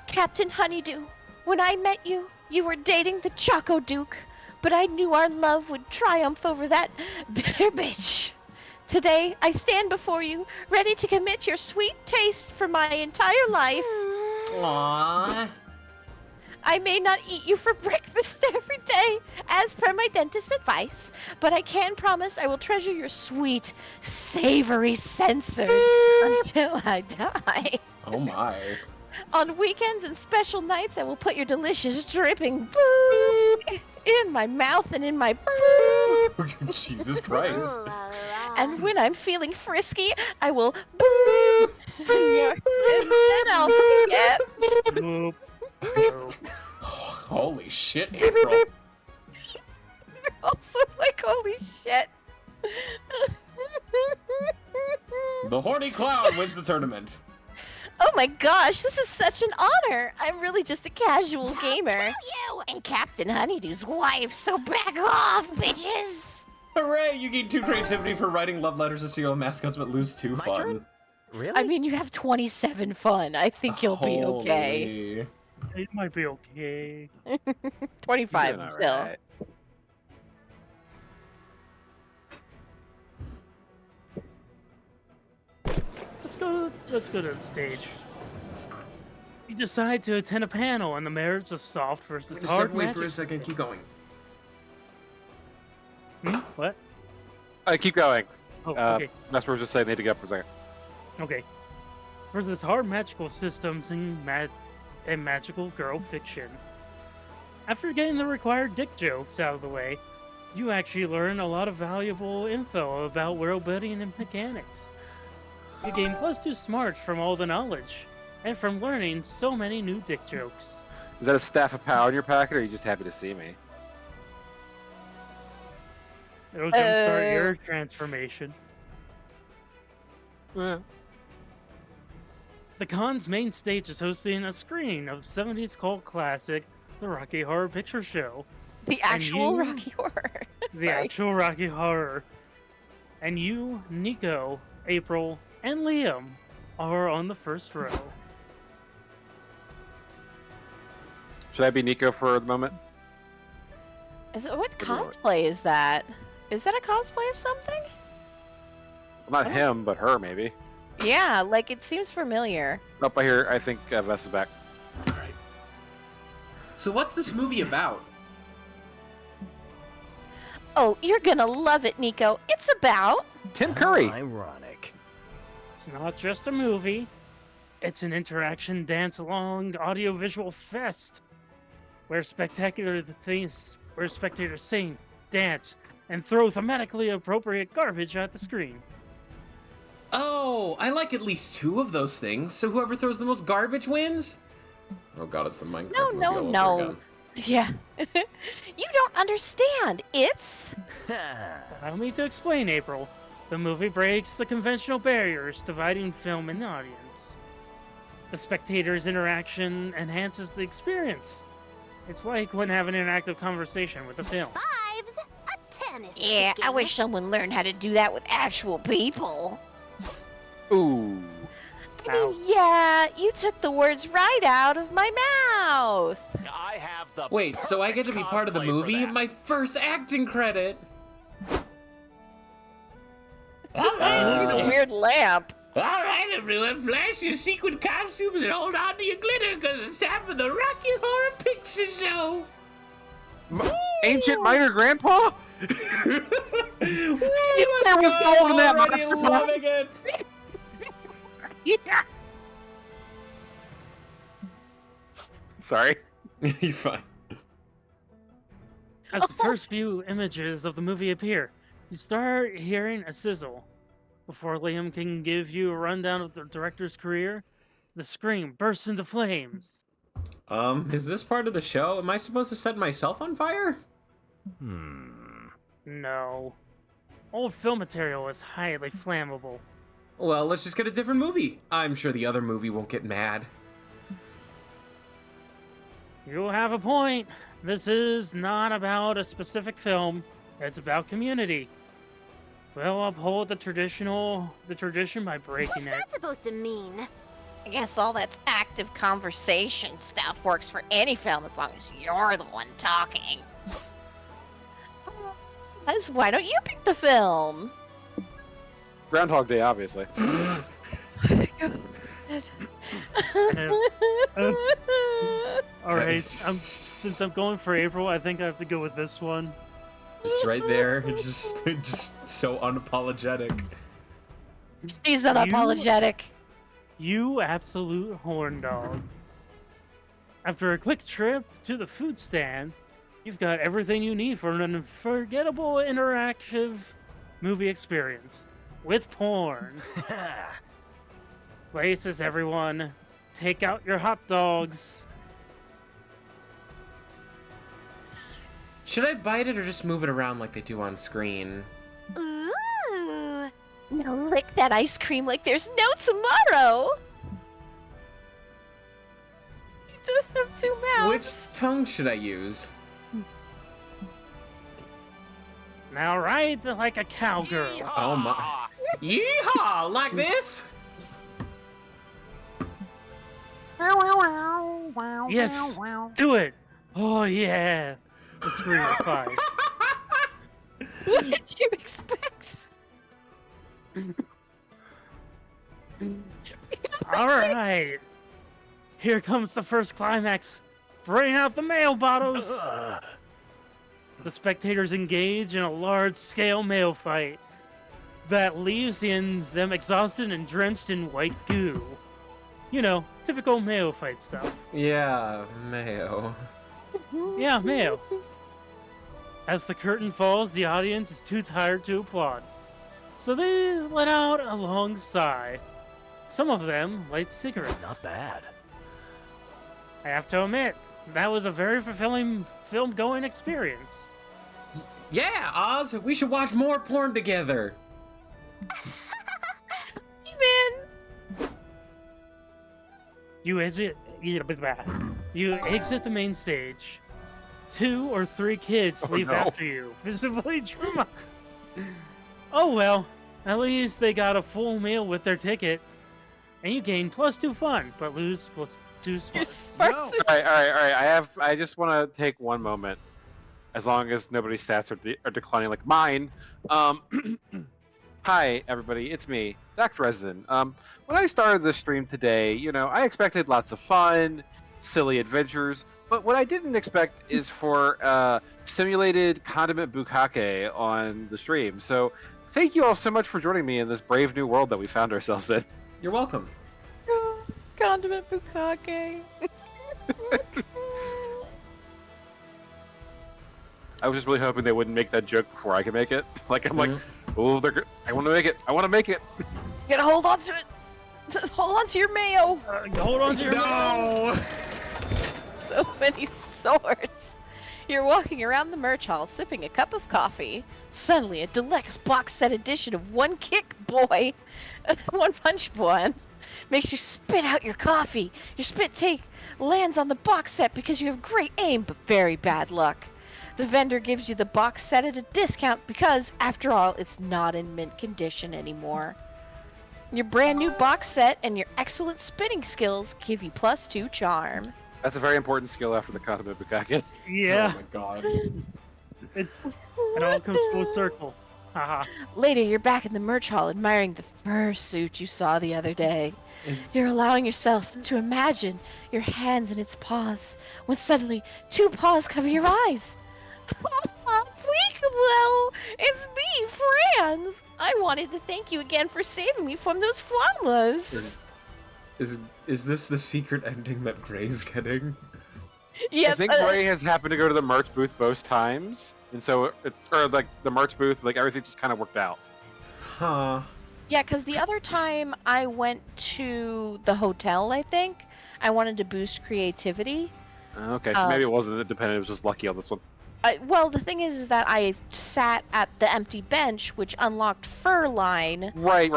Captain Honeydew, when I met you, you were dating the Choco Duke, but I knew our love would triumph over that bitter bitch. Today, I stand before you, ready to commit your sweet taste for my entire life. Aww. I may not eat you for breakfast every day, as per my dentist's advice, but I can promise I will treasure your sweet, savory censored until I die. Oh my. On weekends and special nights, I will put your delicious dripping boob in my mouth and in my boob. Jesus Christ. Ooh, la, la, la. And when I'm feeling frisky, I will boob in your, and then I'll get Boop. Holy shit, April. also like holy shit. The horny clown wins the tournament. Oh my gosh, this is such an honor. I'm really just a casual gamer. You! And Captain Honeydew's wife, so back off, bitches! Hooray! You gain 2 creativity for writing love letters to serial mascots, but lose 2 My fun. turn? Really? I mean, you have 27 fun. I think you'll be okay. Holy. It might be okay. 25 Doing still. alright. Let's go to the stage. You decide to attend a panel on the merits of soft versus Just hard wait magic. for a second, keep going. What? Keep going. Oh, okay. Vesper was just saying they had to get up for a second. Okay. Versus hard magical systems and magical girl fiction. After getting the required dick jokes out of the way, you actually learn a lot of valuable info about world building and mechanics. You gain +2 smarts from all the knowledge, and from learning so many new dick jokes. Is that a staff of power in your packet, or are you just happy to see me? It'll jumpstart your transformation. Eh. The con's main stage is hosting a screening of the 70s cult classic, The Rocky Horror Picture Show. The actual you- Rocky Horror. The Sorry. actual Rocky Horror. And you, Nico, April, and Liam are on the first row. Should I be Nico for the moment? What cosplay is that? Is that a cosplay of something? Well, not him, but her, maybe. Yeah, like it seems familiar. Up by here, I think Vess is back. Alright. So what's this movie about? Oh, you're gonna love it, Nico. It's about. Tim Curry. Ironic. It's not just a movie, it's an interaction dance along audiovisual fest where where spectators sing, dance, and throw thematically appropriate garbage at the screen. Oh, I like at least 2 of those things, so whoever throws the most garbage wins? Oh god, it's the Minecraft No, movie no, all over no. again. Yeah. You don't understand. It's. Allow me to explain, April. The movie breaks the conventional barriers dividing film and audience. The spectator's interaction enhances the experience. It's like when having an interactive conversation with a film. Fives, a tennis. Yeah, I wish someone learned how to do that with actual people. Ooh. I mean, yeah, you took the words right out of my mouth. I have the Wait, so I get to be part of the cosplay for movie? that. My first acting credit! Need a weird lamp. Alright, everyone, flash your sequin costumes and hold on to your glitter, because it's time for the Rocky Horror Picture Show! Ancient Minor Grandpa? Woo, There was gold in that already monster loving it! Yeah. Sorry. You're fine. As the first few images of the movie appear, you start hearing a sizzle. Before Liam can give you a rundown of the director's career, the screen bursts into flames. Is this part of the show? Am I supposed to set myself on fire? No. Old film material is highly flammable. Well, let's just get a different movie. I'm sure the other movie won't get mad. You have a point. This is not about a specific film. It's about community. We'll uphold the tradition by breaking What's it. that supposed to mean? I guess all that's active conversation stuff works for any film as long as you're the one talking. Guys, why don't you pick the film? Groundhog Day, obviously. All right, since I'm going for April, I think I have to go with this one. Just right there, just so unapologetic. He's unapologetic. You absolute horn dog. After a quick trip to the food stand, you've got everything you need for an unforgettable interactive movie experience with porn. Places, everyone. Take out your hot dogs. Should I bite it or just move it around like they do on screen? Ooh. Now lick that ice cream like there's no tomorrow. He does have 2 mouths. Which tongue should I use? Now ride like a cowgirl. Oh my. Yeehaw! Like this? Yes, do it. Oh yeah. The scream of 5. What did you expect? All right. Here comes the first climax. Bring out the mail bottles. The spectators engage in a large-scale mail fight that leaves them exhausted and drenched in white goo. You know, typical mail fight stuff. Yeah, mayo. Yeah, mayo. As the curtain falls, the audience is too tired to applaud. So they let out a long sigh. Some of them light cigarettes. Not bad. I have to admit, that was a very fulfilling film-going experience. Yeah, Oz, we should watch more porn together. Man, You exit the main stage. 2 or 3 kids leave no. after you, visibly traumatized. Oh well, at least they got a full meal with their ticket. And you gain +2 fun, but lose +2 your smarts. smarts All right. I just want to take one moment, as long as nobody's stats are declining like mine. Hi, everybody. It's me, Dr. Resin. When I started this stream today, I expected lots of fun, silly adventures, but what I didn't expect is for simulated condiment bukkake on the stream. So, thank you all so much for joining me in this brave new world that we found ourselves in. You're welcome. condiment bukkake. I was just really hoping they wouldn't make that joke before I could make it. Like, I'm like, Mhm. oh, I want to make it. I want to make it. You gotta hold on to it. Hold on to your mayo. Hold on to your No! So many swords. You're walking around the merch hall, sipping a cup of coffee. Suddenly, a deluxe box set edition of One Kick Boy, One Punch Boy, makes you spit out your coffee. Your spit take lands on the box set because you have great aim, but very bad luck. The vendor gives you the box set at a discount because, after all, it's not in mint condition anymore. Your brand new box set and your excellent spitting skills give you +2 charm. That's a very important skill after the condiment bukkake. Yeah, Oh my god. it all comes full circle. Haha. Later, you're back in the merch hall admiring the fursuit you saw the other day. Is- You're allowing yourself to imagine your hands in its paws when suddenly 2 paws cover your eyes. Peekaboo! It's me, Franz! I wanted to thank you again for saving me from those flammers. Is this the secret ending that Gray's getting? Yes, I think Ray has happened to go to the merch booth both times, and so like the merch booth, like everything just kind of worked out. Huh. yeah, because the other time I went to the hotel, I think, I wanted to boost creativity. Okay, so maybe it wasn't independent; it was just lucky on this one. Well, the thing is that I sat at the empty bench, which unlocked Furline. Right.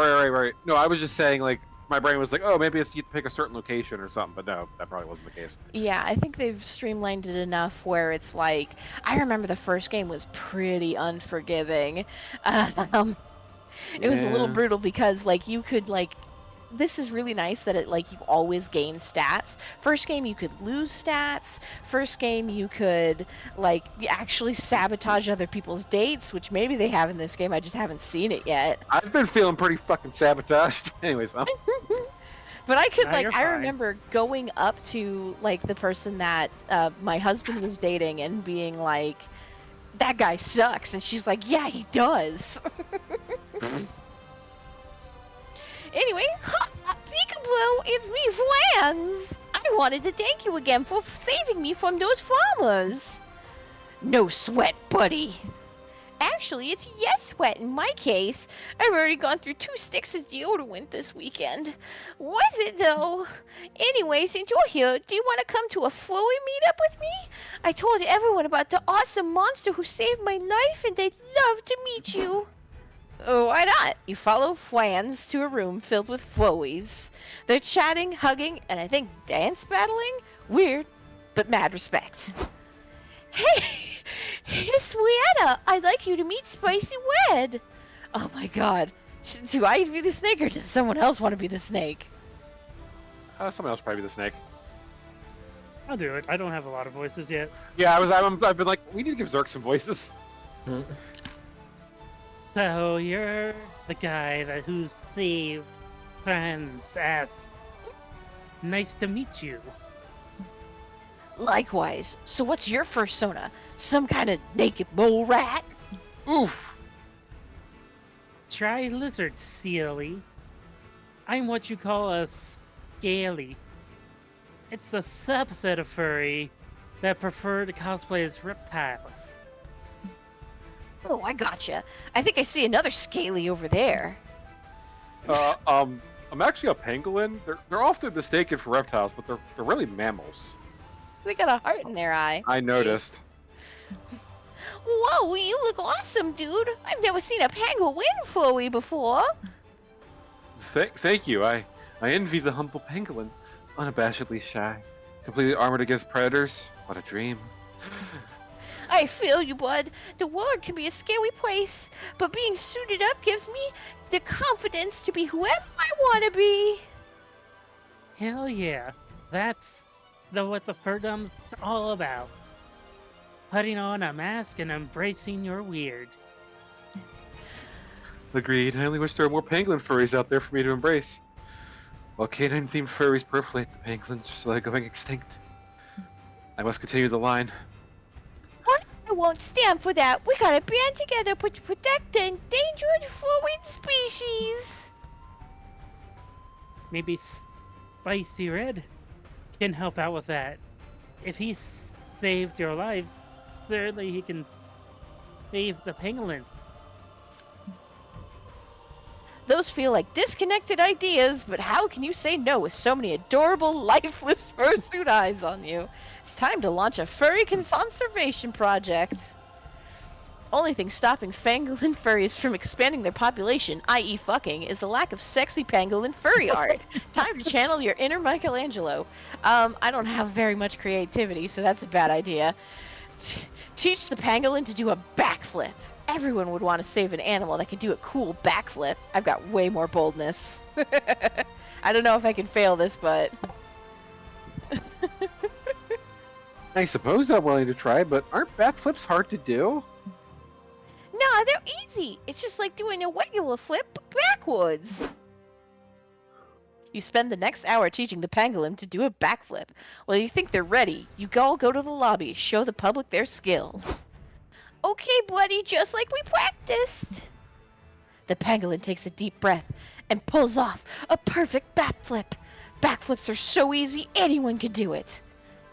No, I was just saying, like, my brain was like, oh, maybe it's you have to pick a certain location or something, but no, that probably wasn't the case. Yeah, I think they've streamlined it enough where it's like, I remember the first game was pretty unforgiving. It was a little Yeah. brutal because, like, you could, like, this is really nice that it, like, you always gain stats. First game you could lose stats. First game you could, like, actually sabotage other people's dates, which maybe they have in this game. I just haven't seen it yet. I've been feeling pretty fucking sabotaged. Anyways, But I could, Nah, like, you're I fine. remember going up to, like, the person that my husband was dating and being like, that guy sucks. And she's like, yeah, he does. Anyway, peekaboo, it's me, Franz. I wanted to thank you again for saving me from those farmers. No sweat, buddy. Actually, it's yes sweat in my case. I've already gone through 2 sticks of deodorant this weekend. Was it though? Anyway, since you're here, do you want to come to a Flurry meetup with me? I told everyone about the awesome monster who saved my life and they'd love to meet you. Oh, why not? You follow Franz to a room filled with Flurries. They're chatting, hugging, and I think dance battling? Weird, but mad respect. Hey, it's Suietta. I'd like you to meet Spicy Wed. Oh my god. Do I be the snake or does someone else want to be the snake? someone else probably be the snake. I'll do it. I don't have a lot of voices yet. Yeah, I've been like, we need to give Zerk some voices. So you're the guy who saved Franz S. Nice to meet you. Likewise. So what's your fursona? Some kind of naked mole rat? Oof. Try lizard, silly. I'm what you call a scaly. It's the subset of furry that prefer to cosplay as reptiles. Oh, I gotcha. I think I see another scaly over there. I'm actually a pangolin. They're often mistaken for reptiles, but they're really mammals. They got a heart in their eye. I noticed. Whoa, you look awesome, dude. I've never seen a pangolin flowy before. Thank you. I envy the humble pangolin, unabashedly shy, completely armored against predators. What a dream. I feel you, bud. The world can be a scary place, but being suited up gives me the confidence to be whoever I want to be. Hell yeah. That's what the furdom's all about. Putting on a mask and embracing your weird. Agreed. I only wish there were more pangolin furries out there for me to embrace. While canine-themed furries proliferate, the pangolins are slowly going extinct. I must continue the line. What? I won't stand for that. We gotta band together to protect the endangered fluid species. Maybe Spicy Red can help out with that. If he saved your lives, clearly he can save the pangolins. Those feel like disconnected ideas, but how can you say no with so many adorable, lifeless fursuit eyes on you? It's time to launch a furry conservation project. Only thing stopping pangolin furries from expanding their population, i.e. fucking, is the lack of sexy pangolin furry art. Time to channel your inner Michelangelo. I don't have very much creativity, so that's a bad idea. Teach the pangolin to do a backflip. Everyone would want to save an animal that can do a cool backflip. I've got way more boldness. I don't know if I can fail this, but... I suppose I'm willing to try, but aren't backflips hard to do? Nah, they're easy. It's just like doing a regular flip, but backwards. You spend the next hour teaching the pangolin to do a backflip. Well, you think they're ready. You all go to the lobby, show the public their skills. Okay, buddy, just like we practiced. The pangolin takes a deep breath and pulls off a perfect backflip. Backflips are so easy, anyone can do it.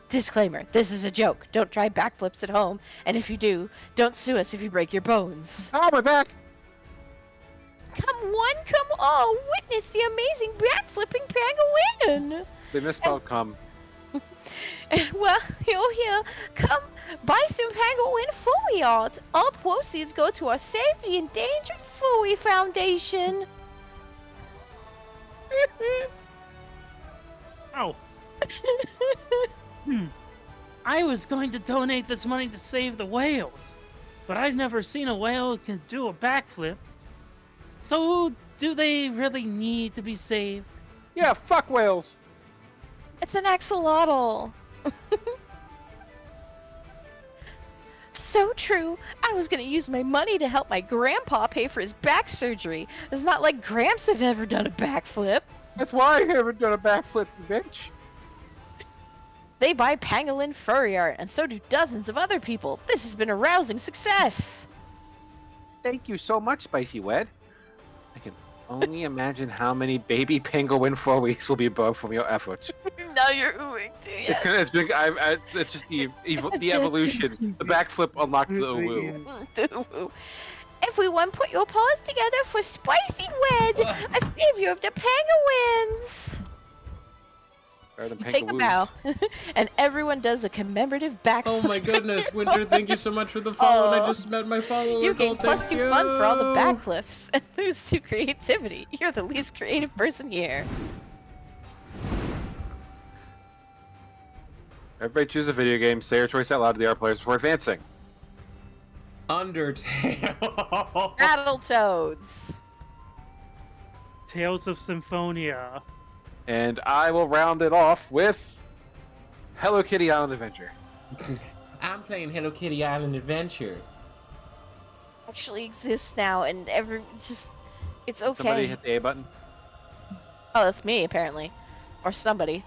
Disclaimer, this is a joke. Don't try backflips at home, and if you do, don't sue us if you break your bones. Oh, my back! Come one, come all, witness the amazing backflipping pangolin! They misspelled come. And well, here, come buy some pangolin fooey art. All proceeds go to our Save the Endangered Fooey Foundation. Oh. I was going to donate this money to save the whales, but I've never seen a whale can do a backflip. So, do they really need to be saved? Yeah, fuck whales! It's an axolotl. So true. I was gonna use my money to help my grandpa pay for his back surgery. It's not like Gramps have ever done a backflip. That's why I haven't done a backflip, you bitch! They buy pangolin furry art, and so do dozens of other people. This has been a rousing success. Thank you so much, Spicy Wed. I can only imagine how many baby pangolin furries will be above from your efforts. Now you're oohing too. It's just the evolution. The backflip unlocked the woo. Everyone, put your paws together for Spicy Wed, a savior of the penguins. You take a bow, and everyone does a commemorative backflip. Oh my goodness, Winter, thank you so much for the follow, and I just met my follower. You gain Thank +2 fun for all the backflips, and lose 2 creativity. You're the least creative person here. Everybody choose a video game, say your choice out loud to the other players before advancing. Undertale. Battletoads. Tales of Symphonia. And I will round it off with Hello Kitty Island Adventure. I'm playing Hello Kitty Island Adventure. Actually exists now, and it's okay. Somebody hit the A button. Oh, that's me, apparently. Or somebody.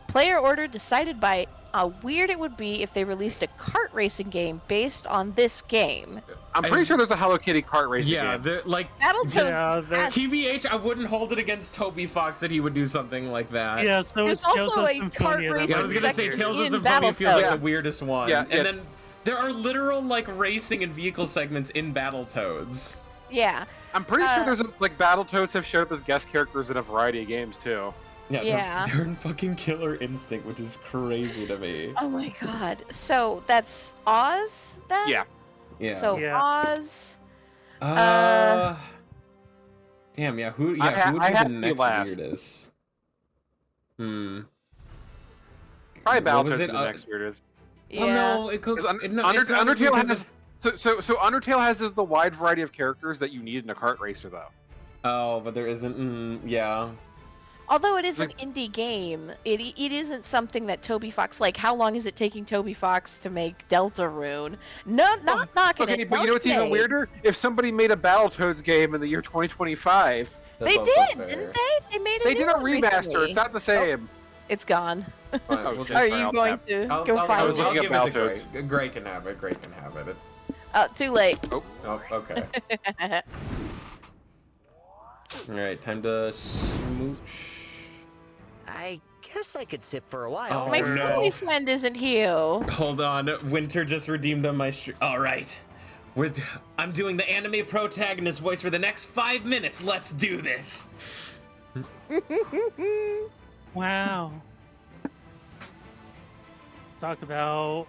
Player order decided by how weird it would be if they released a kart racing game based on this game. I'm pretty sure there's a Hello Kitty kart racing game. Yeah, they're like Battletoads. TBH, I wouldn't hold it against Toby Fox that he would do something like that. Yeah, so There's it's Tales also of a Symphonia. kart That's Yeah, I racing was gonna say section Tales of in Symphonia feels like Battletoads. the weirdest one. Yeah, And then There are literal like racing and vehicle segments in Battletoads. Yeah. I'm pretty sure there's like Battletoads have showed up as guest characters in a variety of games too. Yeah, Yeah. They're in fucking Killer Instinct, which is crazy to me. Oh my god. So that's Oz then? Yeah. Yeah. So Yeah. Oz. Damn. Yeah. Who? I Yeah. Who would I be had the to be next last. weirdest? Probably What Battletoads was is it? the next weirdest. Yeah. Oh no! It could. 'Cause No, it's not Undertale because has so Undertale has the wide variety of characters that you need in a kart racer though. Oh, but there isn't. Yeah. Although it is an indie game, it isn't something that Toby Fox like. How long is it taking Toby Fox to make Deltarune? No, not knocking Okay, it. but you know what's even weirder? If somebody made a Battletoads game in the year 2025, That's They also did, fair. didn't they? They made they a did new a one remaster. recently. It's not the same. It's gone. Fine, Oh, we'll shit. Are just- you I'll going tap. to I'll, go I'll, find I'll, was it? I'll looking give at it to Gray. Battletoads. Gray can have it. Gray can have it. It's. Too late. Oh, okay. All right, time to smooch. I guess I could sit for a Oh, while. My no. friendly friend isn't here. Hold on, Winter just redeemed on my All right, I'm doing the anime protagonist voice for the next 5 minutes. Let's do this. Wow. Talk about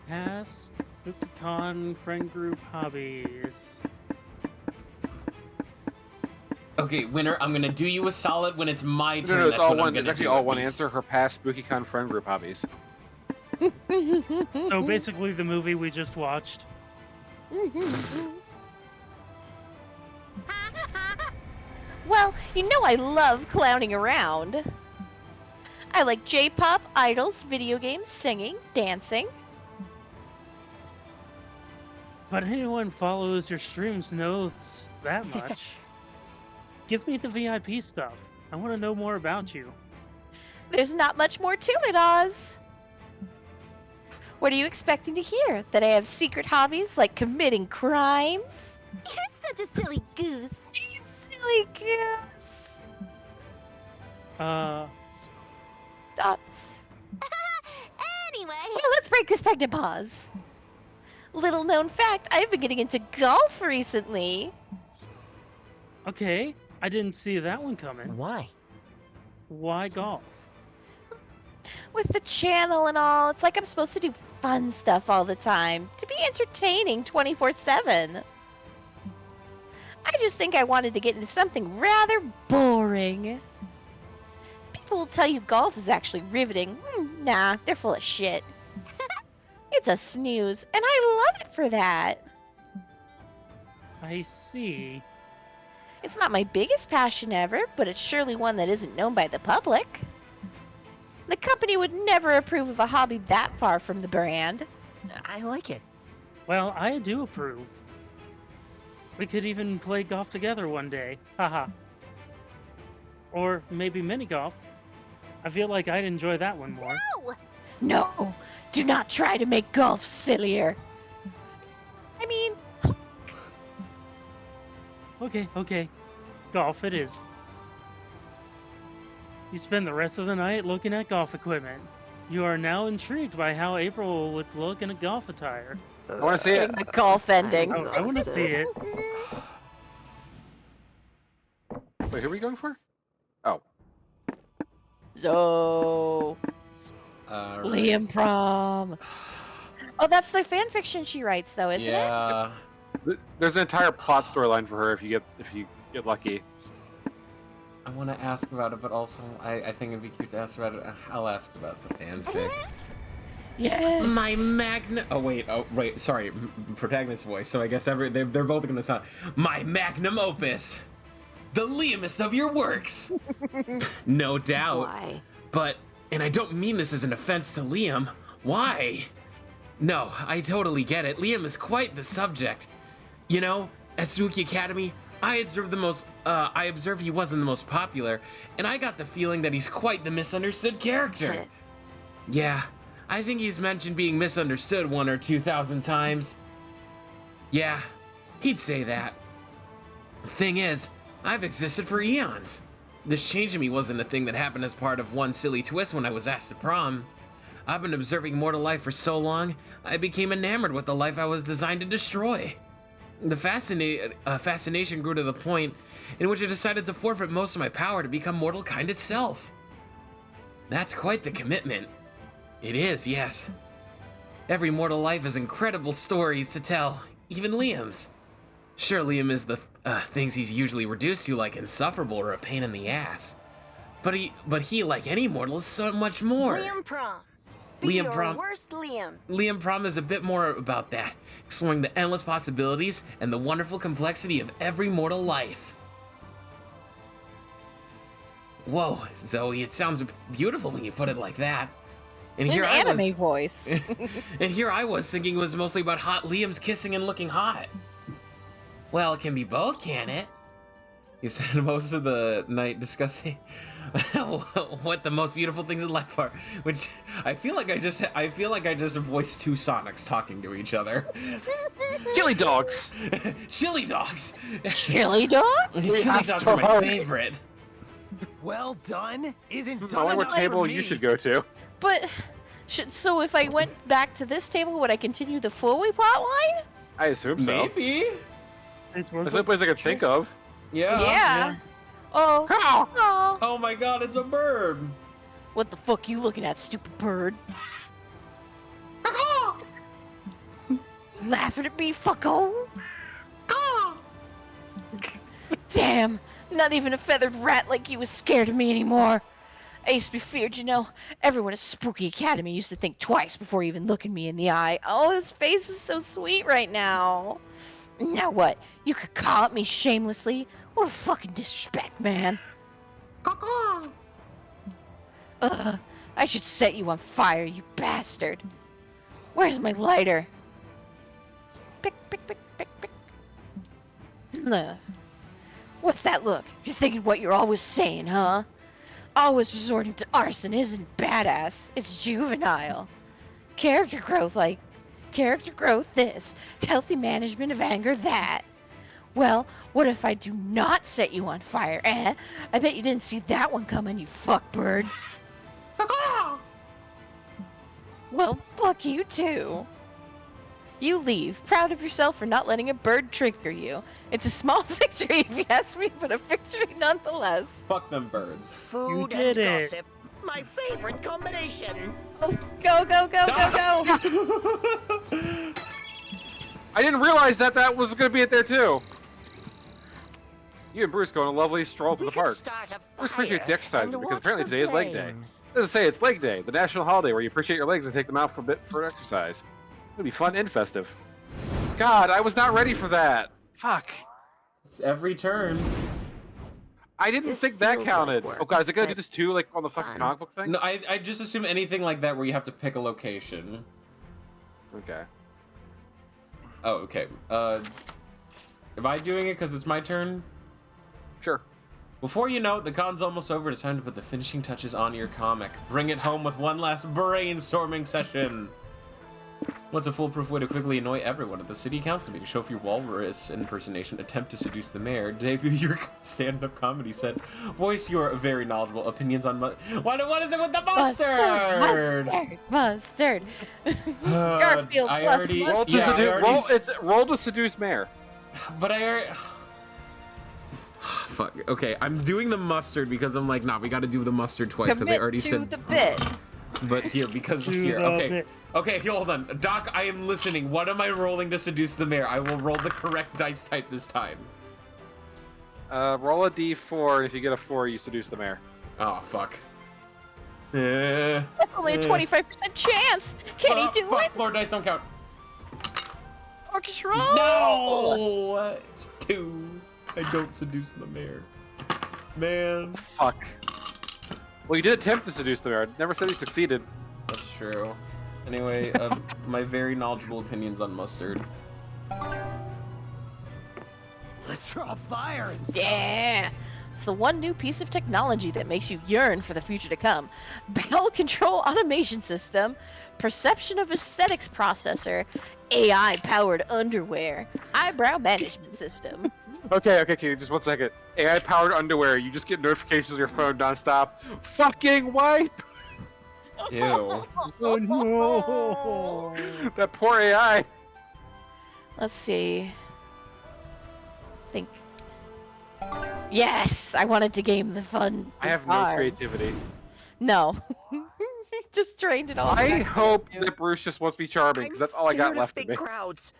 past Con friend group hobbies. Okay, Winter, I'm gonna do you a solid when it's my turn. No, it's That's all what I'm one. gonna It's actually do all at one least. answer. Her past SpookyCon friend group hobbies. So basically, the movie we just watched. Well, you know I love clowning around. I like J-pop, idols, video games, singing, dancing. But anyone follows your streams knows that much. Give me the VIP stuff. I want to know more about you. There's not much more to it, Oz. What are you expecting to hear? That I have secret hobbies like committing crimes? You're such a silly goose. You silly goose. Dots. Anyway, Well, let's break this pregnant pause. Little known fact, I've been getting into golf recently. Okay, I didn't see that one coming. Why? Why golf? With the channel and all, it's like I'm supposed to do fun stuff all the time. To be entertaining 24/7. I just think I wanted to get into something rather boring. People will tell you golf is actually riveting. Nah, they're full of shit. It's a snooze, and I love it for that. I see. It's not my biggest passion ever, but it's surely one that isn't known by the public. The company would never approve of a hobby that far from the brand. I like it. Well, I do approve. We could even play golf together one day. Haha. Or maybe mini golf. I feel like I'd enjoy that one more. no! No, do not try to make golf sillier. I mean, Okay. Golf it is. You spend the rest of the night looking at golf equipment. You are now intrigued by how April would look in a golf attire. I want to see it. the golf ending. Oh, I want to see it. Wait, who are we going for? Oh, So, Right. Liam Prom. Oh, that's the fan fiction she writes, though, isn't it? Yeah. there's an entire plot storyline for her if you get lucky. I want to ask about it, but also I think it'd be cute to ask about it. I'll ask about the fanfic. Yes. My magnum. Oh wait. Sorry, protagonist voice. So I guess they're both gonna sound. My magnum opus, the Liamest of your works. No doubt. Why? But, and I don't mean this as an offense to Liam. Why? No, I totally get it. Liam is quite the subject. You know, at Spooky Academy, I observed he wasn't the most popular, and I got the feeling that he's quite the misunderstood character. Yeah, I think he's mentioned being misunderstood 1,000 or 2,000 times. Yeah, he'd say that. The thing is, I've existed for eons. This change in me wasn't a thing that happened as part of one silly twist when I was asked to prom. I've been observing mortal life for so long, I became enamored with the life I was designed to destroy. The fascination grew to the point in which I decided to forfeit most of my power to become mortal kind itself. That's quite the commitment. It is, yes. Every mortal life has incredible stories to tell, even Liam's. Sure, Liam is the things he's usually reduced to, like insufferable or a pain in the ass. But he, like any mortal, is so much more. Liam Prom. Be Liam your Prom- worst Liam. Liam Prom is a bit more about that, exploring the endless possibilities and the wonderful complexity of every mortal life. Whoa, Zoe, it sounds beautiful when you put it like that. And In here I anime was, voice. and here I was thinking it was mostly about hot Liam's kissing and looking hot. Well, it can be both, can it? You spend most of the night discussing what the most beautiful things in life are, which I feel like I just voiced two Sonics talking to each other. Chili dogs. Chili dogs. Chili dogs? Chili dogs are my favorite. Well done. Isn't I done wonder what for table me. you should go to. But, so if I went back to this table, would I continue the four-way plot line? I assume so. Maybe. That's the only place I could think of. Yeah. Yeah. Oh. How? Oh. Oh my god, it's a bird. What the fuck you looking at, stupid bird? Laughing at me, fucko? Damn, not even a feathered rat like you is scared of me anymore. I used to be feared, you know. Everyone at Spooky Academy used to think twice before even looking me in the eye. Oh, his face is so sweet right now. Now what? You could call at me shamelessly? What a fucking disrespect, man. I should set you on fire, you bastard. Where's my lighter? Pick, pick, pick, pick, pick. What's that look? You're thinking what you're always saying, huh? Always resorting to arson isn't badass. It's juvenile. Character growth this. Healthy management of anger that. Well, what if I do not set you on fire, eh? I bet you didn't see that one coming, you fuckbird. Well, fuck you too. You leave, proud of yourself for not letting a bird trigger you. It's a small victory if you ask me, but a victory nonetheless. Fuck them birds. Food You did and it. gossip. My favorite combination. Oh, go, go, go, go, go! I didn't realize that was going to be it there too. You and Bruce go on a lovely stroll to We the could park. start a Bruce fire appreciates the exercise and because watch apparently the today is leg day. flames. As I say, it's leg day, the national holiday where you appreciate your legs and take them out for a bit for exercise. It'll be fun and festive. God, I was not ready for that. Fuck. It's every turn. I didn't This think that feels counted. like work, Oh, guys, I gotta do but this too, like on the fucking fun. comic book thing? No, I just assume anything like that where you have to pick a location. Okay. Oh, okay. Am I doing it because it's my turn? Sure. Before you know it, the con's almost over. It's time to put the finishing touches on your comic. Bring it home with one last brainstorming session. What's a foolproof way to quickly annoy everyone at the city council meeting? Show off your walrus impersonation, attempt to seduce the mayor, debut your stand-up comedy set, voice your very knowledgeable opinions on what is it with the mustard? Mustard. Garfield I plus already, mustard. Roll to, yeah, I already roll to seduce mayor. But I already... Fuck. Okay, I'm doing the mustard because I'm like, nah, we gotta do the mustard twice because I Commit already to said... the bit. But here, because To here, the okay. bit. Okay, hold on. Doc, I am listening. What am I rolling to seduce the mayor? I will roll the correct dice type this time. Roll a d4, and if you get a 4, you seduce the mayor. Oh, fuck. That's only a 25% chance. Can he do fuck, it? floor dice don't count. Orchestra. No! It's 2. I don't seduce the mayor. Man. Fuck. Well, you did attempt to seduce the mayor. I never said he succeeded. That's true. Anyway, my very knowledgeable opinions on mustard. Let's draw fire and stuff. Yeah. It's the one new piece of technology that makes you yearn for the future to come. Bowel control automation system, perception of aesthetics processor, AI-powered underwear, eyebrow management system. Okay, just 1 second. AI-powered underwear, you just get notifications on your phone nonstop. Fucking wipe! Ew. Oh no! That poor AI. Let's see. Think. Yes, I wanted to game the fun. I have no farm. creativity. No. Just drained it all. I back hope into you. that Bruce just wants to be charming, because that's all I got scared of left of big me. crowds.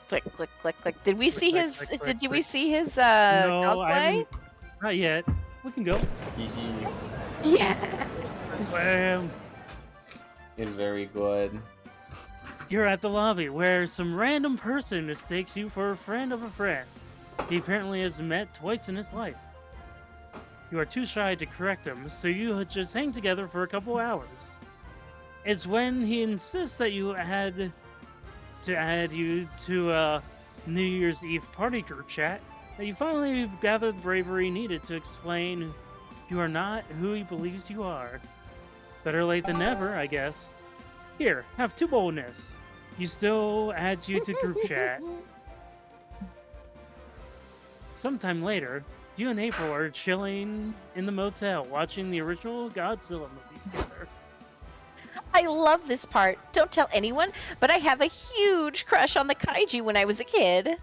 Click, click, click, click. Did we see click, his? click, click, Did we click. see his No, I cosplay? haven't. Not yet. We can go. Yeah. Bam. Is very good. You're at the lobby where some random person mistakes you for a friend of a friend he apparently has met twice in his life. You are too shy to correct him, so you just hang together for a couple hours. It's when he insists that you had to add you to a New Year's Eve party group chat that you finally gather the bravery needed to explain you are not who he believes you are. Better late than never, I guess. Here, have two boldness. You still adds you to group chat. Sometime later, you and April are chilling in the motel watching the original Godzilla movie together. I love this part. Don't tell anyone, but I have a huge crush on the kaiju when I was a kid.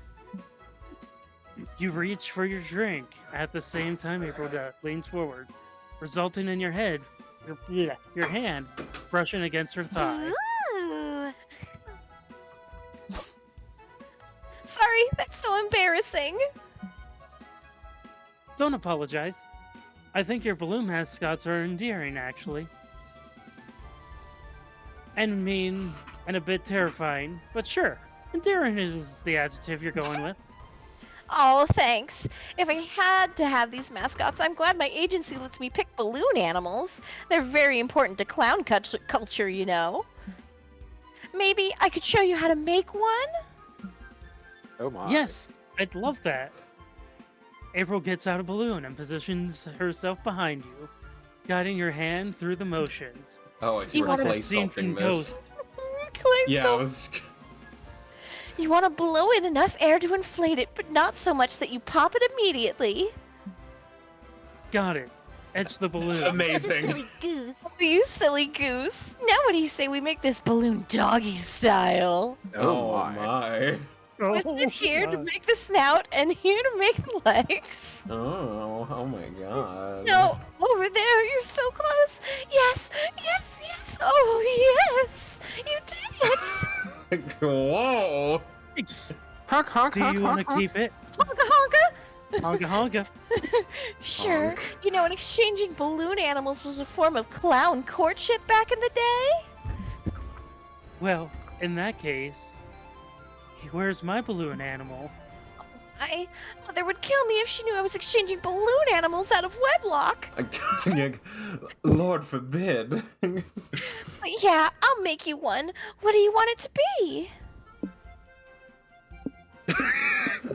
You reach for your drink at the same time April leans forward, resulting in your hand brushing against her thigh. Ooh. Sorry, that's so embarrassing. Don't apologize. I think your balloon mascots are endearing, actually. And mean, and a bit terrifying, but sure, endearing is the adjective you're going with. Oh, thanks. If I had to have these mascots, I'm glad my agency lets me pick balloon animals. They're very important to clown culture, you know. Maybe I could show you how to make one? Oh my. Yes, I'd love that. April gets out a balloon and positions herself behind you, guiding your hand through the motions. Oh, I see You we're wanna- play That scene sculpting from this. Ghost. Clay Yeah, I sculpt. was. You want to blow in enough air to inflate it, but not so much that you pop it immediately. Got it. Etch the balloon. Amazing. Silly goose. Oh, you silly goose. Now what do you say we make this balloon doggy style? Oh my. We sit here to make the snout and here to make the legs. Oh my god. No, over there, you're so close. Yes, yes, yes. Oh, yes. You did it. Whoa. Thanks. Honk, honk, Do honk, you want to honk, keep it? Honka honka. Honka honka. Sure. Honk. You know, exchanging balloon animals was a form of clown courtship back in the day. Well, in that case, where's my balloon animal? My mother would kill me if she knew I was exchanging balloon animals out of wedlock. Lord forbid. But yeah, I'll make you one. What do you want it to be?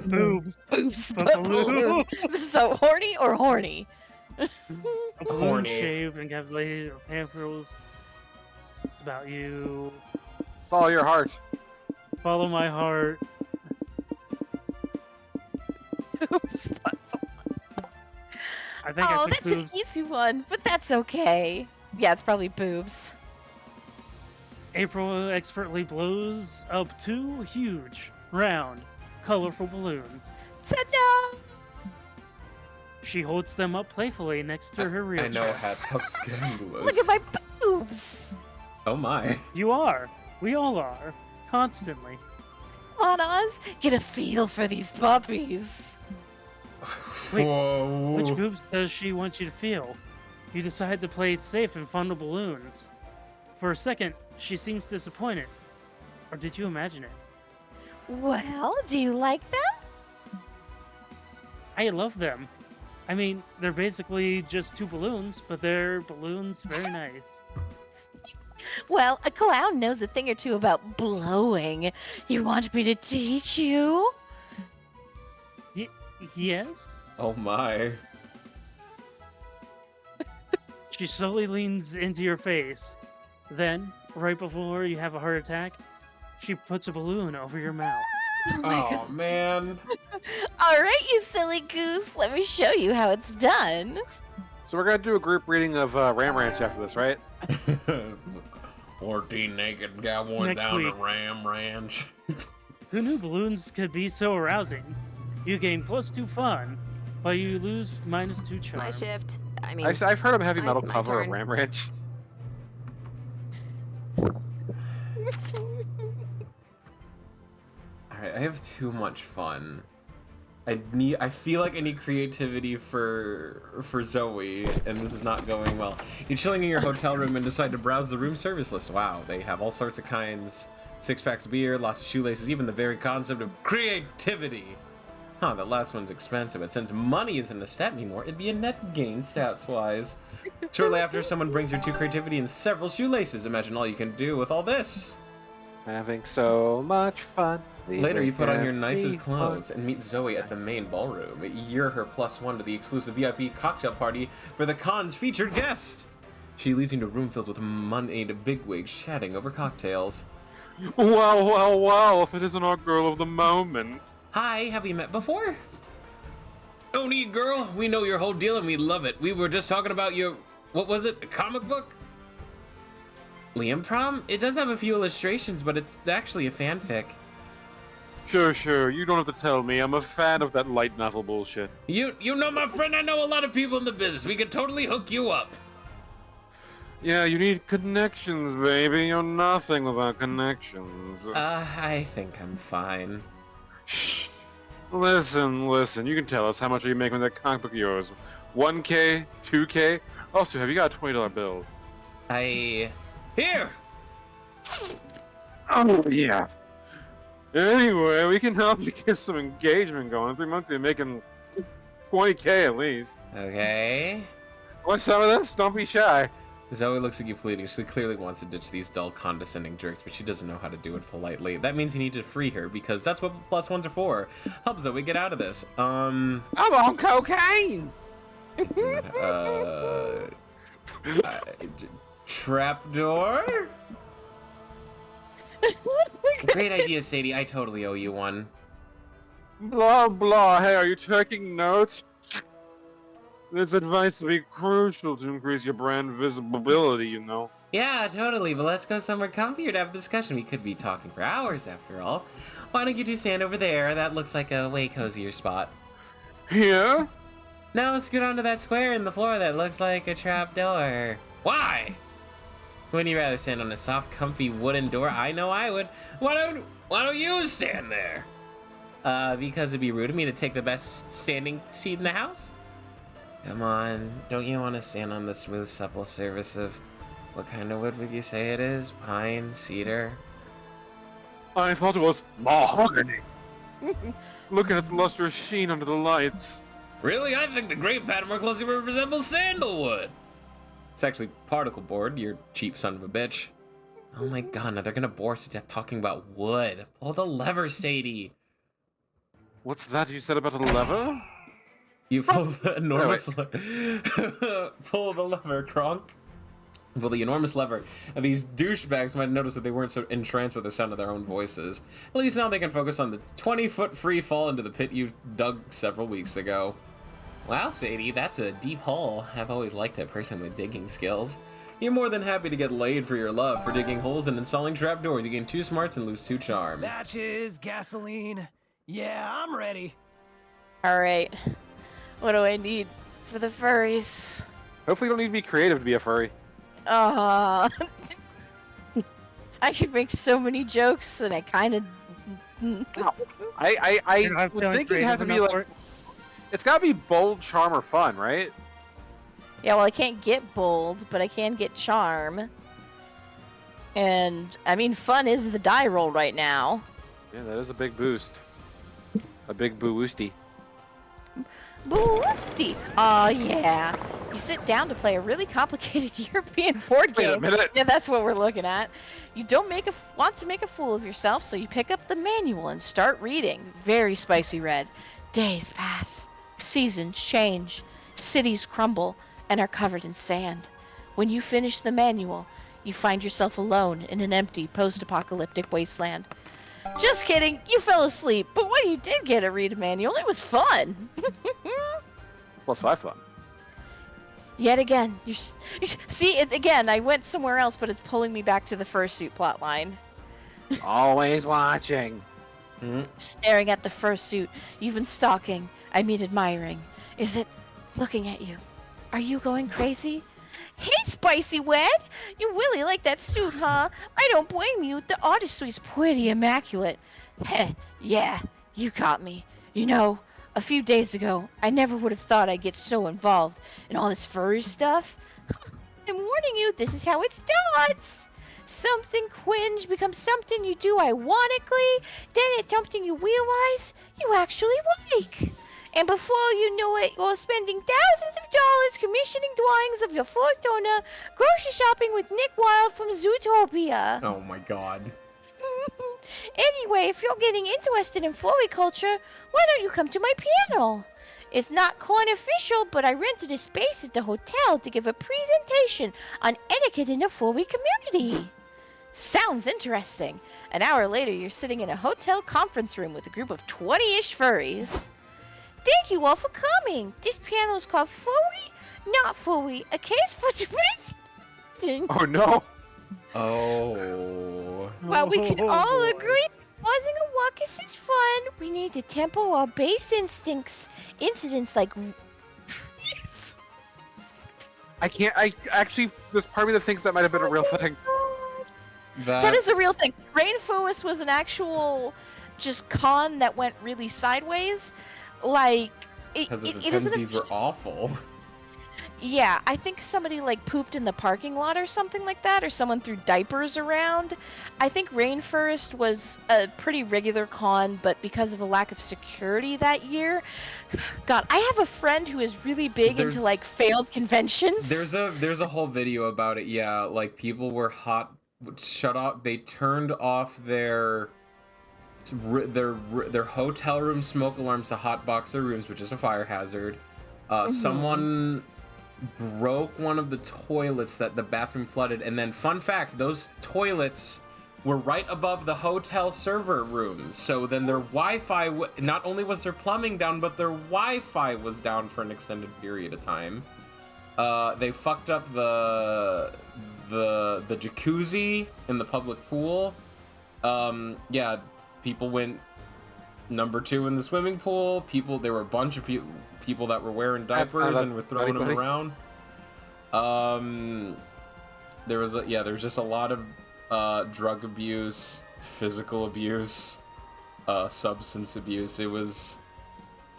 Boobs. Boobs. A balloon. So horny or horny? A balloon Horny. shaved and encapsulated of handfuls. It's about you. Follow your heart. Follow my heart. Oops. I think I Oh, picked that's boobs. an easy one, but that's okay. Yeah, it's probably boobs. April expertly blows up two huge, round, colorful balloons. Ta-da! She holds them up playfully next to her real I know, chest. Hats. How scandalous. Look at my boobs. Oh my. You are. We all are. Constantly. On Oz, get a feel for these puppies. Wait, Whoa. Which boobs does she want you to feel? You decide to play it safe and fondle balloons. For a second, she seems disappointed. Or did you imagine it? Well, do you like them? I love them. I mean, they're basically just two balloons, but they're balloons very nice. Well, a clown knows a thing or two about blowing. You want me to teach you? Yes? Oh my. She slowly leans into your face. Then, right before you have a heart attack, she puts a balloon over your mouth. Oh man. All right, you silly goose. Let me show you how it's done. So we're gonna do a group reading of Ram Ranch after this, right? 14 naked cowboys Next down week. to Ram Ranch. Who knew balloons could be so arousing? You gain +2 fun, while you lose -2 charm. My shift. I mean, I've heard of a heavy metal my cover of turn. Ram Ranch. Alright, I have too much fun. I feel like I need creativity for Zoe, and this is not going well. You're chilling in your hotel room and decide to browse the room service list. Wow, they have all sorts of kinds. 6-packs of beer, lots of shoelaces, even the very concept of creativity. Huh, that last one's expensive, but since money isn't a stat anymore, it'd be a net gain stats-wise. Shortly after, someone brings her 2 creativity and several shoelaces. Imagine all you can do with all this. Having so much fun. Later, you put on your Leaving nicest everyone. clothes and meet Zoe at the main ballroom. You're her +1 to the exclusive VIP cocktail party for the con's featured guest. She leads you into a room filled with moneyed bigwigs chatting over cocktails. Well, well, well, if it isn't our girl of the moment. Hi, have we met before? No need, girl. We know your whole deal and we love it. We were just talking about your, what was it, a comic book? Liam Prom? It does have a few illustrations, but it's actually a fanfic. Sure, you don't have to tell me. I'm a fan of that light novel bullshit. You know, my friend, I know a lot of people in the business. We could totally hook you up. Yeah, you need connections, baby. You're nothing without connections. I think I'm fine. Shh. Listen, you can tell us how much are you making with that comic book of yours? 1K? 2K? Also, have you got a $20 bill? Here! Oh, yeah. Anyway, we can help you get some engagement going. In 3 months, you're making 20K at least. Okay. Want some of this? Don't be shy. Zoe looks at you pleading. She clearly wants to ditch these dull, condescending jerks, but she doesn't know how to do it politely. That means you need to free her, because that's what +1s are for. Help Zoe get out of this. I'm on cocaine! Trapdoor? Great idea, Sadie. I totally owe you one. Blah, blah. Hey, are you taking notes? This advice will be crucial to increase your brand visibility, you know. Yeah, totally, but let's go somewhere comfier to have a discussion. We could be talking for hours, after all. Why don't you two stand over there? That looks like a way cozier spot. Here? Now scoot onto that square in the floor that looks like a trapdoor. Why? Wouldn't you rather stand on a soft, comfy wooden door? I know I would. Why don't you stand there? Because it'd be rude of me to take the best standing seat in the house? Come on, don't you want to stand on the smooth, supple surface of... What kind of wood would you say it is? Pine? Cedar? I thought it was mahogany. Look at its lustrous sheen under the lights. Really? I think the TheGreyPotter more closely resembles sandalwood. It's actually particle board, you cheap son of a bitch. Oh my god, now they're gonna bore us to death talking about wood. Pull the lever, Sadie. What's that you said about a lever? You pull the enormous pull the lever, Kronk. Pull the enormous lever, and these douchebags might notice that they weren't so entranced with the sound of their own voices. At least now they can focus on the 20-foot free fall into the pit you dug several weeks ago. Wow, Sadie, that's a deep hole. I've always liked a person with digging skills. You're more than happy to get laid for your love for digging holes and installing trapdoors. You gain 2 smarts and lose 2 charm. Matches, gasoline. Yeah, I'm ready. All right. What do I need for the furries? Hopefully you don't need to be creative to be a furry. I could make so many jokes, and I kind of. I You're not would feeling think it creative has to be enough for like... it? It's gotta be bold, charm, or fun, right? Yeah, well, I can't get bold, but I can get charm. And I mean, fun is the die roll right now. Yeah, that is a big boost. A big boosty. Boosty! Aw, yeah. You sit down to play a really complicated European board Wait a game. minute. Yeah, that's what we're looking at. You don't want to make a fool of yourself, so you pick up the manual and start reading. Very spicy red. Days pass. Seasons change. Cities crumble and are covered in sand. When you finish the manual, you find yourself alone in an empty post-apocalyptic wasteland. Just kidding, you fell asleep, but when you did get a read manual, it was fun. Plus 5 fun. Yet again, see it again. I went somewhere else, but it's pulling me back to the fursuit plotline. Always watching. Staring at the fursuit you've been stalking, I mean admiring. Is it looking at you? Are you going crazy? Hey, Spicy Wed! You really like that suit, huh? I don't blame you. The artistry's pretty immaculate. Heh, yeah, you caught me. You know, a few days ago, I never would have thought I'd get so involved in all this furry stuff. I'm warning you, this is how it starts. Something cringe becomes something you do ironically, then it's something you realize you actually like. And before you know it, you're spending thousands of dollars commissioning drawings of your first owner, grocery shopping with Nick Wilde from Zootopia. Oh my god. Anyway, if you're getting interested in furry culture, why don't you come to my panel? It's not quite official, but I rented a space at the hotel to give a presentation on etiquette in the furry community. Sounds interesting. An hour later, you're sitting in a hotel conference room with a group of 20-ish furries. Thank you all for coming. This panel is called Furry, Not Furry, a case for debate. Oh no! Oh. While we can all boy. agree causing a ruckus is fun, we need to temper our base instincts. Incidents like... I actually, there's part of me that thinks that might have been a real thing. That is a real thing. Rainforest was an actual just con that went really sideways. Like, Because its it isn't attendees were awful. Yeah, I think somebody like pooped in the parking lot or something like that, or someone threw diapers around. I think Rainforest was a pretty regular con, but because of a lack of security that year, God, I have a friend who is really big into like failed conventions. There's a whole video about it. Yeah, like people were shut off. They turned off their hotel room smoke alarms to hotbox their rooms, which is a fire hazard. Someone broke one of the toilets that the bathroom flooded, and then fun fact, those toilets were right above the hotel server rooms, so then their Wi-Fi not only was their plumbing down, but their Wi-Fi was down for an extended period of time. They fucked up the jacuzzi in the public pool. Yeah, people went number 2 in the swimming pool. There were a bunch of people that were wearing diapers and were throwing them around. There was just a lot of drug abuse, physical abuse, substance abuse. It was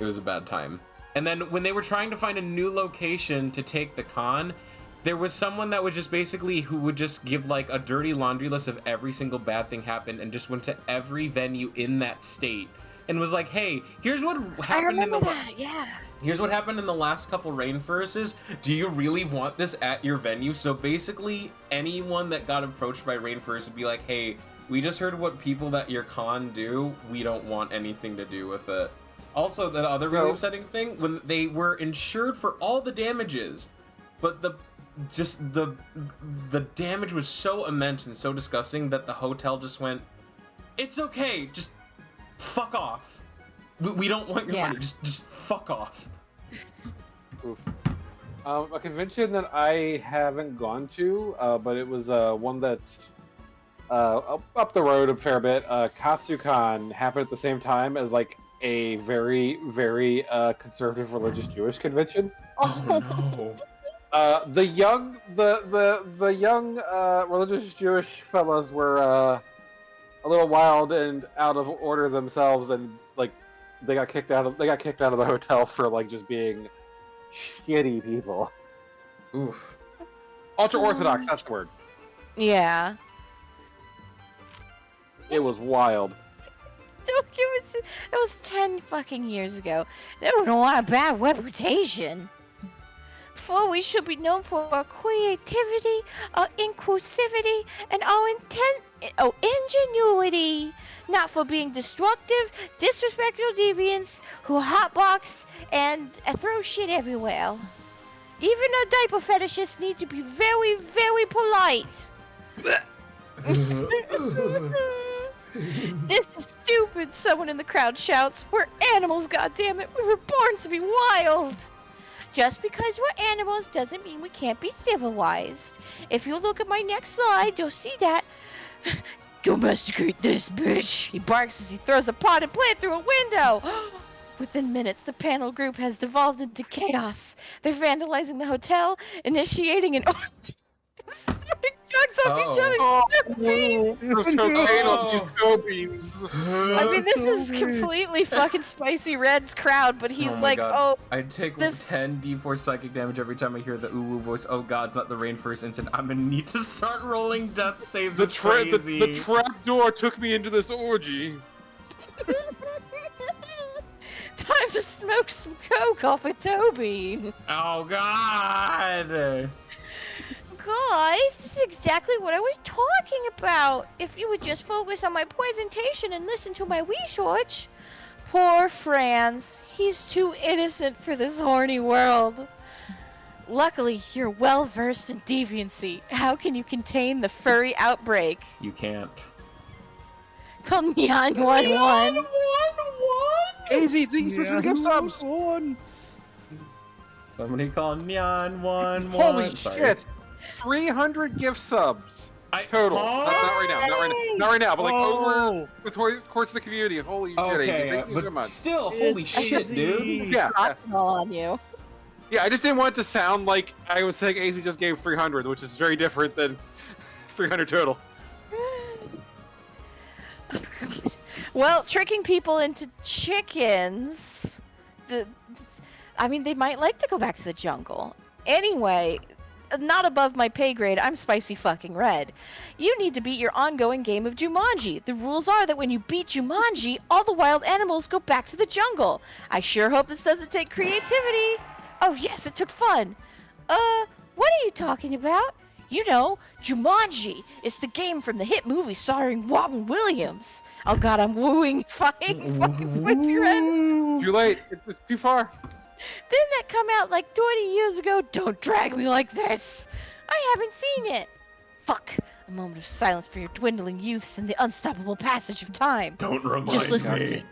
a bad time. And then when they were trying to find a new location to take the con, there was someone that would just who would just give like a dirty laundry list of every single bad thing happened and just went to every venue in that state and was like, hey, here's what happened Here's what happened in the last couple Rainforests. Do you really want this at your venue? So basically, anyone that got approached by Rainforest would be like, hey, we just heard what people that your con do. We don't want anything to do with it. Also, the other really upsetting thing, when they were insured for all the damages, but the damage was so immense and so disgusting that the hotel just went, it's okay, just fuck off. We don't want your money, just fuck off. Oof. A convention that I haven't gone to, but it was one that's up the road a fair bit. KatsuCon happened at the same time as like a very, very conservative religious Jewish convention. Oh no. The young religious Jewish fellas were a little wild and out of order themselves, and like they got kicked out of the hotel for like just being shitty people. Oof. Ultra Orthodox, that's the word. Yeah. It was wild. It was 10 fucking years ago. They don't want a bad reputation. For we should be known for our creativity, our inclusivity, and our ingenuity. Not for being destructive, disrespectful deviants who hotbox and throw shit everywhere. Even our diaper fetishists need to be very, very polite. This is stupid, someone in the crowd shouts. We're animals, goddammit. We were born to be wild. Just because we're animals doesn't mean we can't be civilized. If you look at my next slide, you'll see that. Domesticate this bitch, he barks as he throws a potted plant through a window. Within minutes, the panel group has devolved into chaos. They're vandalizing the hotel, initiating an drugs off each other. Oh, Beans. there's cocaine on these co-beans. I mean, this is completely fucking Spicy Red's crowd, but he's Oh my like, God. oh, I take this- 10 d4 psychic damage every time I hear the ooh voice. Oh God, it's not the rainforest instant. I'm gonna need to start rolling death saves. The, It's crazy. the trap door took me into this orgy. time to smoke some coke off of Toby. Oh God. Guys, this is exactly what I was talking about. If you would just focus on my presentation and listen to my research. Poor Franz. He's too innocent for this horny world. Luckily, you're well versed in deviancy. How can you contain the furry outbreak? You can't. Call 911. Easy, these are gift subs. Somebody call 911. Holy Sorry. shit! 300 gift subs total. Not right now. Not right now. But like over the course of the community. Holy shit! Easy. Okay, Thank you so but much. still, holy shit, dude. Yeah. All on you. Yeah, I just didn't want it to sound like I was saying AZ just gave 300, which is very different than 300 total. Well, tricking people into chickens. I mean, they might like to go back to the jungle. Anyway, not above my pay grade, I'm Spicy fucking Red. You need to beat your ongoing game of Jumanji. The rules are that when you beat Jumanji, all the wild animals go back to the jungle. I sure hope this doesn't take creativity. Oh yes, it took fun. What are you talking about? You know, Jumanji is the game from the hit movie starring Robin Williams. Oh god, I'm wooing fucking Spicy Red. Too late. It's too far. Didn't that come out like 20 years ago? Don't drag me like this. I haven't seen it. Fuck. A moment of silence for your dwindling youths and the unstoppable passage of time. Don't remind Just listen. me.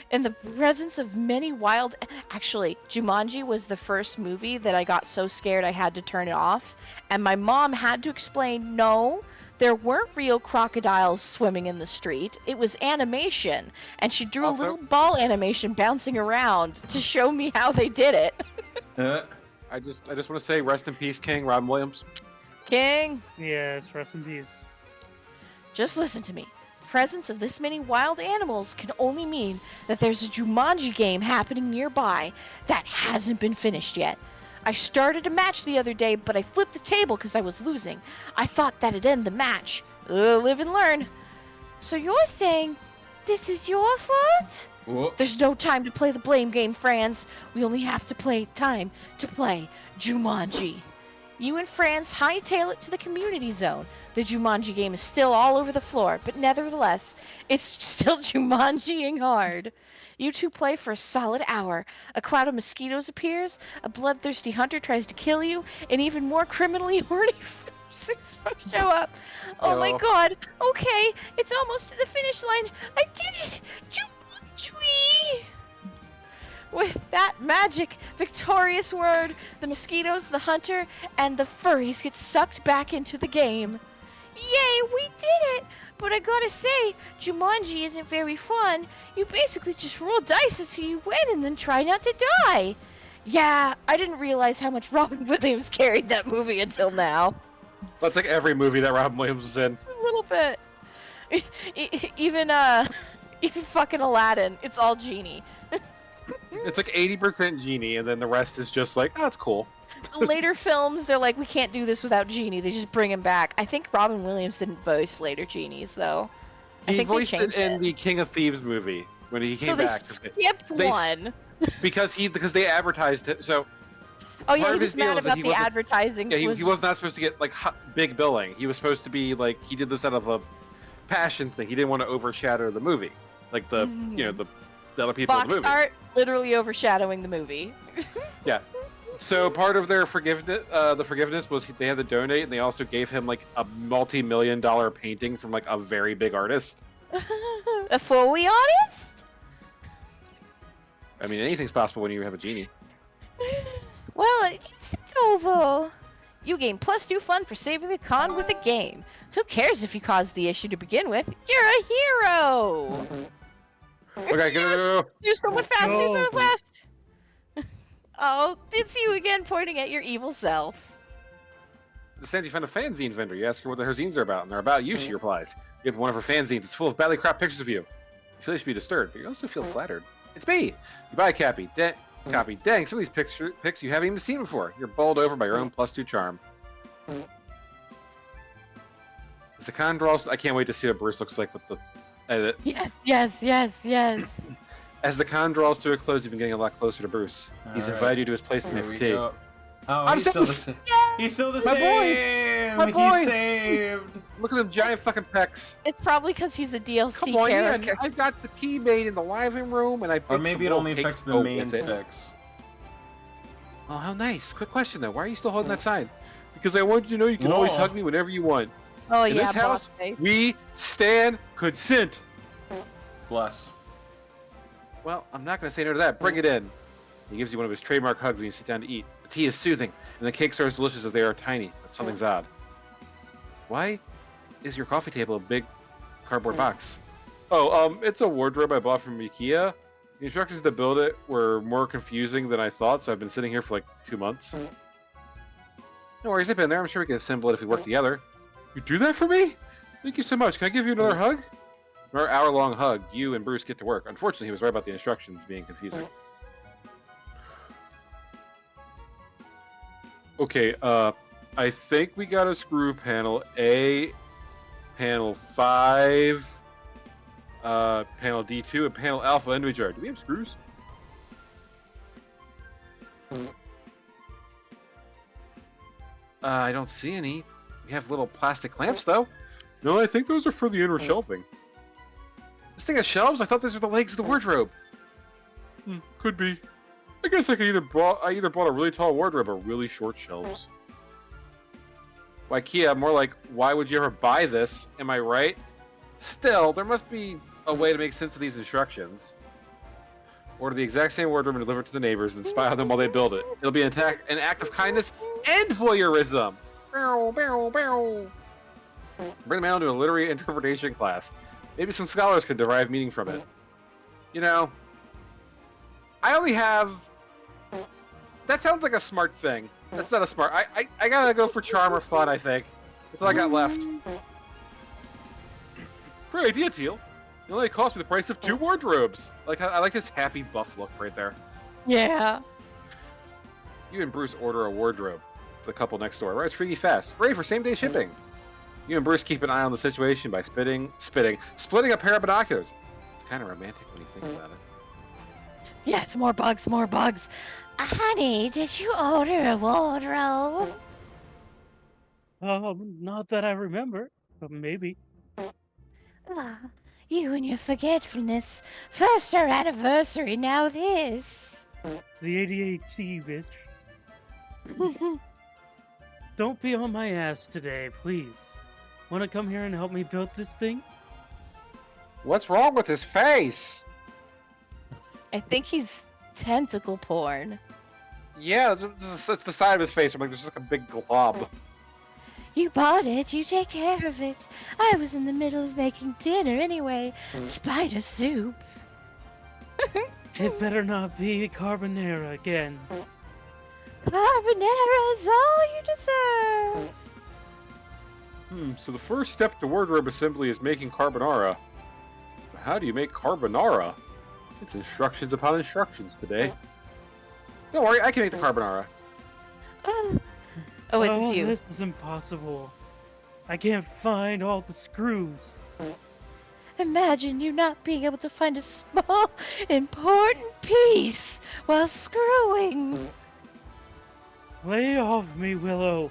In the presence of many wild... Actually, Jumanji was the first movie that I got so scared I had to turn it off. And my mom had to explain, no, there weren't real crocodiles swimming in the street. It was animation. And she drew a little ball animation bouncing around to show me how they did it. I just want to say rest in peace, King Robin Williams. King, Yes, rest in peace. just listen to me. The presence of this many wild animals can only mean that there's a Jumanji game happening nearby that hasn't been finished yet. I started a match the other day, but I flipped the table because I was losing. I thought that'd end the match. Live and learn. So you're saying this is your fault? Whoop. There's no time to play the blame game, Franz. We only have to time to play Jumanji. You and Franz hightail it to the community zone. The Jumanji game is still all over the floor, but nevertheless, it's still Jumanjiing hard. You two play for a solid hour. A cloud of mosquitoes appears, a bloodthirsty hunter tries to kill you, and even more criminally horny forces show up. Oh my god. Okay, it's almost to the finish line. I did it! Jumanji! With that magic, victorious word, the mosquitoes, the hunter, and the furries get sucked back into the game. Yay, we did it! But I gotta say, Jumanji isn't very fun. You basically just roll dice until you win and then try not to die. Yeah, I didn't realize how much Robin Williams carried that movie until now. That's like every movie that Robin Williams was in. A little bit. Even fucking Aladdin, it's all Genie. It's like 80% Genie, and then the rest is just like, oh, that's cool. Later films, they're like, we can't do this without Genie. They just bring him back. I think Robin Williams didn't voice later Genies, though. I He think they voiced it changed in the King of Thieves movie when he came So they back. skipped one. Because they advertised it. So Oh yeah, part he of his was deal mad is that about he the wasn't- advertising. yeah, he was not supposed to get like big billing. He was supposed to be like he did this out of a passion thing. He didn't want to overshadow the movie, like the the other people in the box movie. art literally overshadowing the movie. Yeah. So part of their forgiveness, the forgiveness was they had to donate, and they also gave him like a multi-million-dollar painting from like a very big artist. If we honest? I mean, anything's possible when you have a genie. Well, it's over. You gain +2 fun for saving the con with the game. Who cares if you caused the issue to begin with? You're a hero! Okay, go. You're so much fast, you're so Go. fast! Oh, it's you again pointing at your evil self. The stands you find a fanzine vendor. You ask her what her zines are about, and they're about you, she replies. You get one of her fanzines. It's full of badly cropped pictures of you. You feel you should be disturbed, but you also feel flattered. It's me! You buy a copy. Dang, some of these pics you haven't even seen before. You're bowled over by your own +2 charm. As the con draws, I can't wait to see what Bruce looks like with the edit. Yes. As the con draws to a close, you've been getting a lot closer to Bruce. He's All right. invited you to his place to Here make we tea. go. Oh, I'm he's such still a the same. He's still the My boy! same. My boy! He's saved. Look at them giant fucking pecs. It's probably because he's a DLC Come on, character. yeah, I've got the tea made in the living room, and I Or baked maybe some it little only cakes affects to the go main with it. 6. Oh, how nice. Quick question, though. Why are you still holding that sign? Because I want you to know you can always Whoa. hug me whenever you want. Oh In yeah, this house, boss face. we stand consent. Bless. Well, I'm not going to say no to that. Bring it in. He gives you one of his trademark hugs when you sit down to eat. The tea is soothing, and the cakes are as delicious as they are tiny, but something's odd. Why is your coffee table a big cardboard box? Oh, it's a wardrobe I bought from IKEA. The instructions to build it were more confusing than I thought, so I've been sitting here for like 2 months. No worries, I've been there. I'm sure we can assemble it if we work together. You do that for me? Thank you so much. Can I give you another hug? Another hour-long hug. You and Bruce get to work. Unfortunately, he was right about the instructions being confusing. Okay, I think we got a screw panel A, panel 5, panel D2, and panel Alpha into each other. Do we have screws? I don't see any. We have little plastic clamps, though. No, I think those are for the inner shelving. This thing has shelves? I thought these were the legs of the wardrobe. Could be. I guess I either bought a really tall wardrobe or really short shelves. Well, IKEA, more like, why would you ever buy this? Am I right? Still, there must be a way to make sense of these instructions. Order the exact same wardrobe and deliver it to the neighbors and spy on them while they build it. It'll be an act of kindness and voyeurism. Bow, bow, bow. Bring the mail to a literary interpretation class. Maybe some scholars can derive meaning from it. You know, I only have... That sounds like a smart thing. That's not a smart... I gotta go for charm or fun, I think. That's all I got left. Great idea, Teal. It only cost me the price of 2 wardrobes. I like his happy buff look right there. Yeah. You and Bruce order a wardrobe for the couple next door. Arrives freaky fast. Ready for same-day shipping. You and Bruce keep an eye on the situation by splitting a pair of binoculars. It's kind of romantic when you think about it. Yes, more bugs, more bugs. Honey, did you order a wardrobe? Not that I remember, but maybe. Ah, you and your forgetfulness. First our anniversary, now this. It's the ADHD, bitch. Don't be on my ass today, please. Want to come here and help me build this thing? What's wrong with his face? I think he's tentacle porn. Yeah, it's the side of his face. I'm like, there's just like a big glob. You bought it, you take care of it. I was in the middle of making dinner anyway. Spider soup. It better not be carbonara again. Carbonara is all you deserve. So the first step to wardrobe assembly is making carbonara. How do you make carbonara? It's instructions upon instructions today. Don't worry, I can make the carbonara. Oh, it's you. This is impossible. I can't find all the screws. Imagine you not being able to find a small, important piece while screwing. Lay off me, Willow.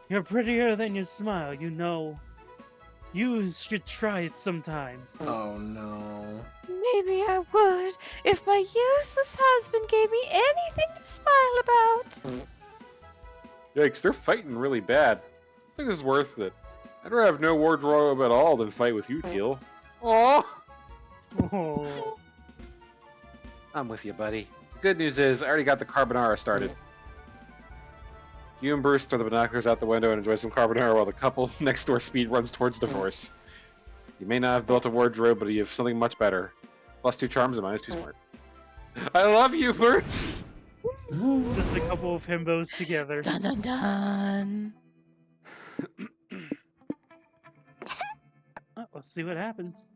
You're prettier than you smile, you know. You should try it sometimes. Oh no. Maybe I would if my useless husband gave me anything to smile about. Yikes, they're fighting really bad. I think this is worth it. I'd rather have no wardrobe at all than fight with you, Teal. Oh, Oh. I'm with you, buddy. Good news is, I already got the carbonara started. You and Bruce throw the binoculars out the window and enjoy some carbonara while the couple next door speed runs towards divorce. You may not have built a wardrobe, but you have something much better. +2 charms and -2 smart. I love you, Bruce! Just a couple of himbos together. Dun dun dun. Oh, let's see what happens.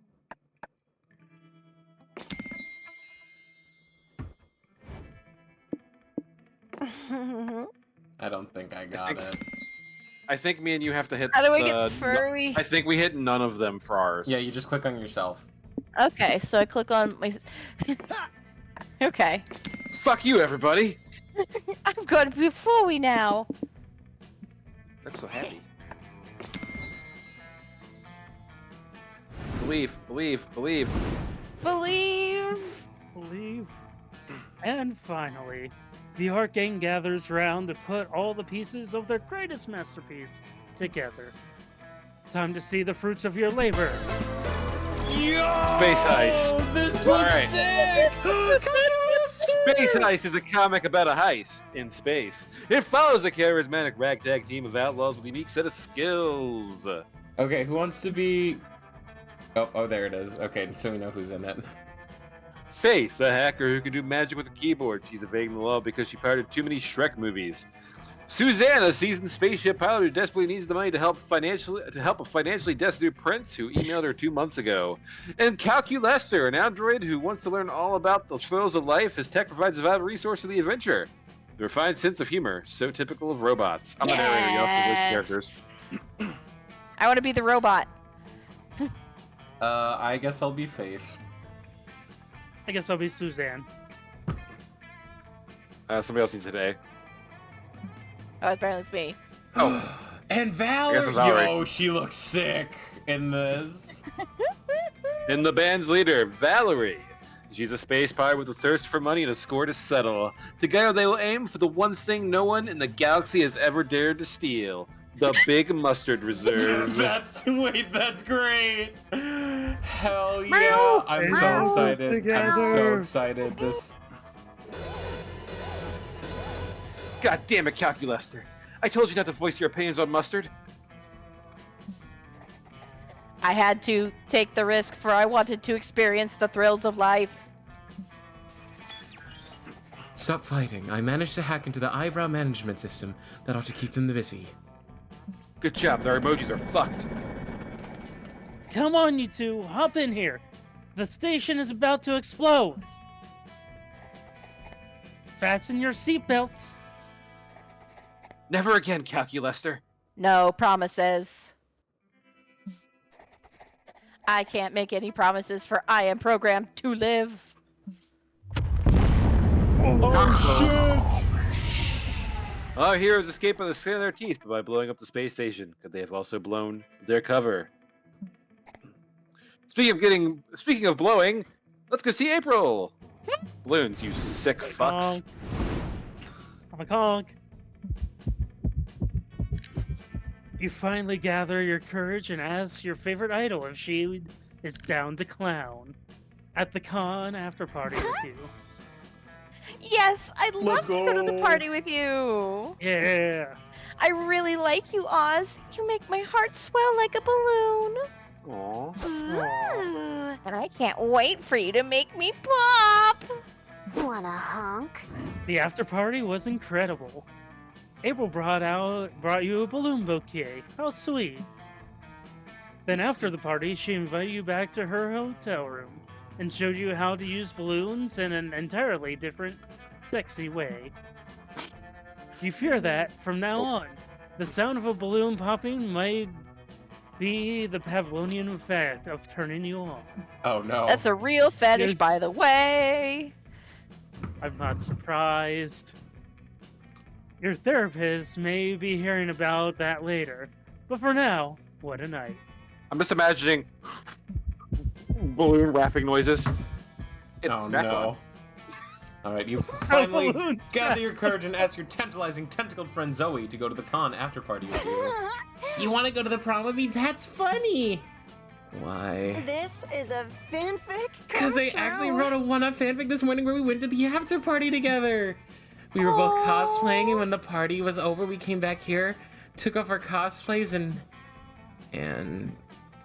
I don't think I got it. I think me and you have to hit How do I the- get furry? I think we hit none of them for ours. Yeah, you just click on yourself. Okay, so I click on my. Okay. Fuck you, everybody! I've got to be fully now. Looks so happy. Believe, believe, believe. Believe. Believe. And finally, the art gang gathers round to put all the pieces of their greatest masterpiece together. Time to see the fruits of your labor. Yo! Space Heist. This All looks right. sick! Space Heist is a comic about a heist in space. It follows a charismatic ragtag team of outlaws with a unique set of skills. Okay, who wants to be... Oh, there it is. Okay, so we know who's in it. Faith, a hacker who can do magic with a keyboard. She's evading the law because she pirated too many Shrek movies. Suzanne, a seasoned spaceship pilot who desperately needs the money to help a financially destitute prince who emailed her 2 months ago. And Calculester, an android who wants to learn all about the thrills of life as tech provides a valuable resource for the adventure. The refined sense of humor, so typical of robots. I'm a narrator, you don't have to list characters. I want to be the robot. I guess I'll be Faith. I guess I'll be Suzanne. Somebody else needs today. Oh, apparently it's me. And I guess I'm Valerie! Valerie. Yo, she looks sick in this. And the band's leader, Valerie. She's a space pirate with a thirst for money and a score to settle. Together they will aim for the one thing no one in the galaxy has ever dared to steal. The Big Mustard Reserve. That's great! Hell yeah! I'm so Meow. excited. I'm so Together. excited. This... God damn it, Calculester. I told you not to voice your opinions on mustard. I had to take the risk, for I wanted to experience the thrills of life. Stop fighting. I managed to hack into the eyebrow management system. That ought to keep them busy. Good job, their emojis are fucked. Come on, you two, hop in here. The station is about to explode. Fasten your seatbelts. Never again, Calculester. No promises. I can't make any promises, for I am programmed to live. Oh shit! Our heroes escape by the skin of their teeth, but by blowing up the space station, could they have also blown their cover? Speaking of blowing, let's go see April. Balloons, you sick fucks. I'm a conk. You finally gather your courage and ask your favorite idol if she is down to clown at the con after party with you. Yes, I'd love Let's to go to the go. party with you. Yeah. I really like you, Oz. You make my heart swell like a balloon. Aww. Ooh. And I can't wait for you to make me pop. Wanna honk? The after party was incredible. April brought you a balloon bouquet. How sweet. Then after the party, she invited you back to her hotel room and showed you how to use balloons in an entirely different, sexy way. You fear that, from now on, the sound of a balloon popping might be the Pavlovian effect of turning you on. Oh no. That's a real fetish, Dude. by the way. I'm not surprised. Your therapist may be hearing about that later, but for now, what a night. I'm just imagining balloon wrapping noises. It's Oh back no. on. Alright, you finally balloon's gather back. your courage and ask your tantalizing tentacled friend Zoe to go to the con after party with you. You want to go to the prom with me? That's funny! Why? This is a fanfic? Because I actually wrote a one-up fanfic this morning where we went to the after party together. We were both cosplaying, and when the party was over, we came back here, took off our cosplays, and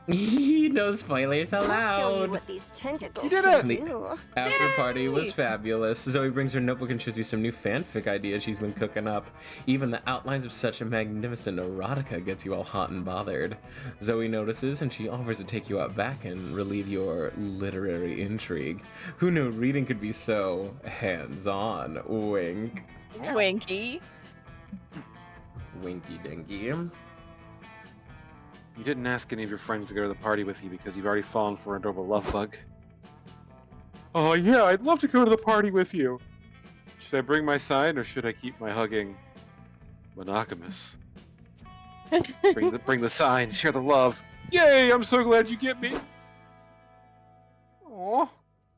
no spoilers I'll show you allowed. what these tentacles You did can it! do. After party was fabulous. Zoe brings her notebook and shows you some new fanfic ideas she's been cooking up. Even the outlines of such a magnificent erotica gets you all hot and bothered. Zoe notices and she offers to take you out back and relieve your literary intrigue. Who knew reading could be so hands-on? Wink. Winky. Winky dinky. You didn't ask any of your friends to go to the party with you because you've already fallen for an adorable love bug. Oh yeah, I'd love to go to the party with you. Should I bring my sign or should I keep my hugging monogamous? Bring the sign, share the love. Yay, I'm so glad you get me. Aww.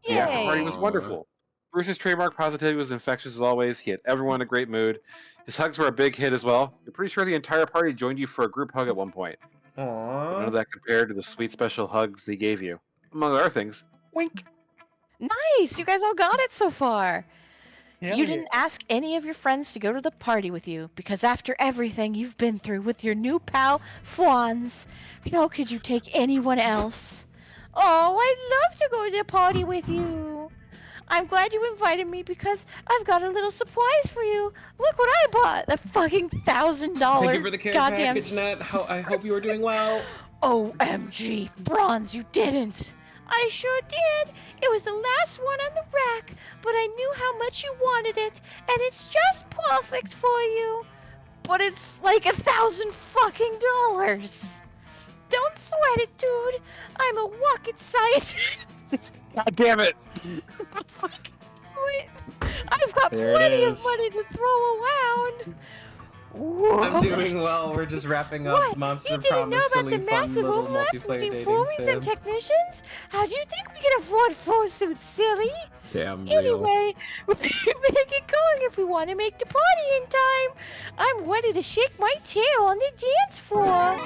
The after party was Yay. wonderful. Bruce's trademark positivity was infectious as always. He had everyone in a great mood. His hugs were a big hit as well. You're pretty sure the entire party joined you for a group hug at one point. But none Aww. of that compared to the sweet special hugs they gave you. Among other things, wink. Nice! You guys all got it so far. Hell You yeah. didn't ask any of your friends to go to the party with you because after everything you've been through with your new pal, Fwans, how could you take anyone else? Oh, I'd love to go to the party with you. I'm glad you invited me because I've got a little surprise for you. Look what I bought! The fucking $1,000 Thank you for the care goddamn package, Nat. I hope you are doing well. OMG, Bronze, you didn't. I sure did. It was the last one on the rack, but I knew how much you wanted it, and it's just perfect for you. But it's like $1,000 fucking dollars. Don't sweat it, dude. I'm a rocket scientist. God damn it! I've got There it plenty of is. money to throw around. I'm doing What? well. We're just wrapping up What? Monster You didn't know Promise, about silly, the fun massive little overlap multiplayer between dating Foamies and sim. technicians? How do you think we can afford fursuits, silly? Damn real. Anyway, we better get going if we want to make the party in time. I'm ready to shake my tail on the dance floor.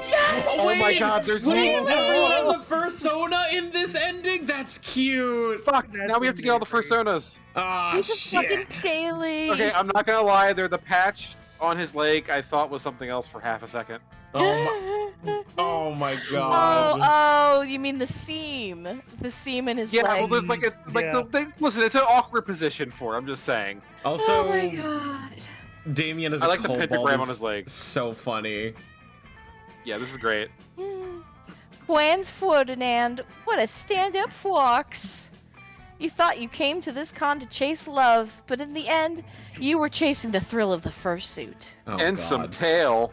Yes! Oh my God, there's Wait, no- everyone has a fursona in this ending? That's cute. Fuck, That's now we have to get all the amazing. fursonas. Ah, He's a fucking shit. scaly. Okay, I'm not gonna lie, the patch on his leg I thought was something else for half a second. Oh my god. Oh, you mean the seam? The seam in his Yeah, leg. well, there's like a listen, it's an awkward position for. I'm just saying. Also, Oh my god. Damien is I a like the kobold pentagram is on his leg. So funny. Yeah, this is great. Juan's Ferdinand, what a stand-up fox. You thought you came to this con to chase love, but in the end, you were chasing the thrill of the fursuit. Oh, And god. some tail.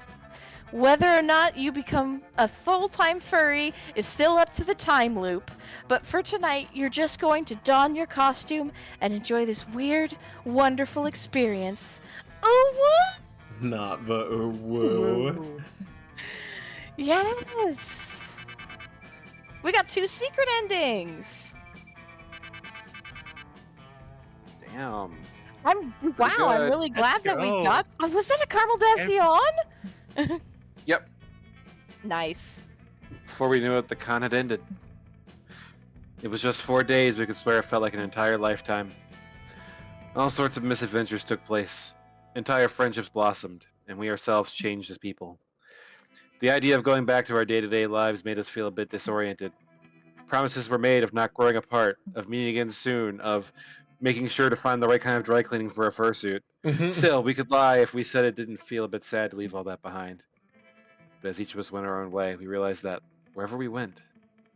Whether or not you become a full-time furry is still up to the time loop, but for tonight, you're just going to don your costume and enjoy this weird, wonderful experience. Oh, what? Not the woo. Yes! We got 2 secret endings! Damn. I'm good. really glad that we go. got. Was that a caramel Dacion? Yep. Nice. Before we knew it, the con had ended. It was just 4 days, we could swear it felt like an entire lifetime. All sorts of misadventures took place. Entire friendships blossomed, and we ourselves changed as people. The idea of going back to our day-to-day lives made us feel a bit disoriented. Promises were made of not growing apart, of meeting again soon, of making sure to find the right kind of dry cleaning for a fursuit. Still, we could lie if we said it didn't feel a bit sad to leave all that behind. But as each of us went our own way, we realized that wherever we went,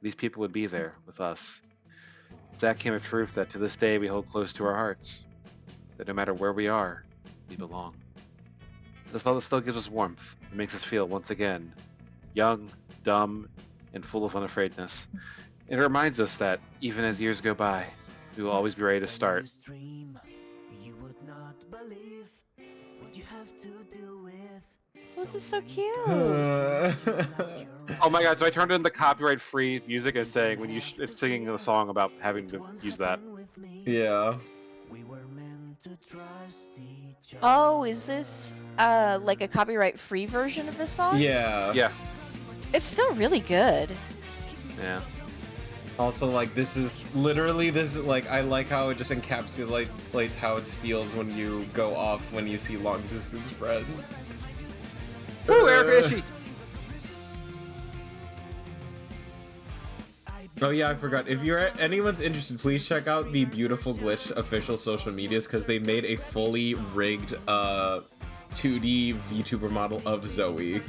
these people would be there with us. With that came a truth that to this day we hold close to our hearts. That no matter where we are, we belong. This thought still gives us warmth. It makes us feel, once again, young, dumb, and full of unafraidness. And it reminds us that, even as years go by, we will always be ready to start. You would not believe what you have to deal with. This is so cute. Oh my god! So I turned in the copyright-free music and saying when it's singing the song about having to use that. Yeah. Oh, is this like a copyright-free version of this song? Yeah. Yeah. It's still really good. Yeah. Also, like, this is literally like, I like how it just encapsulates how it feels when you go off when you see long distance friends. Ooh, Erica Ishii. Oh yeah, I forgot. If anyone's interested, please check out the Beautiful Glitch official social medias because they made a fully rigged 2D VTuber model of Zoe.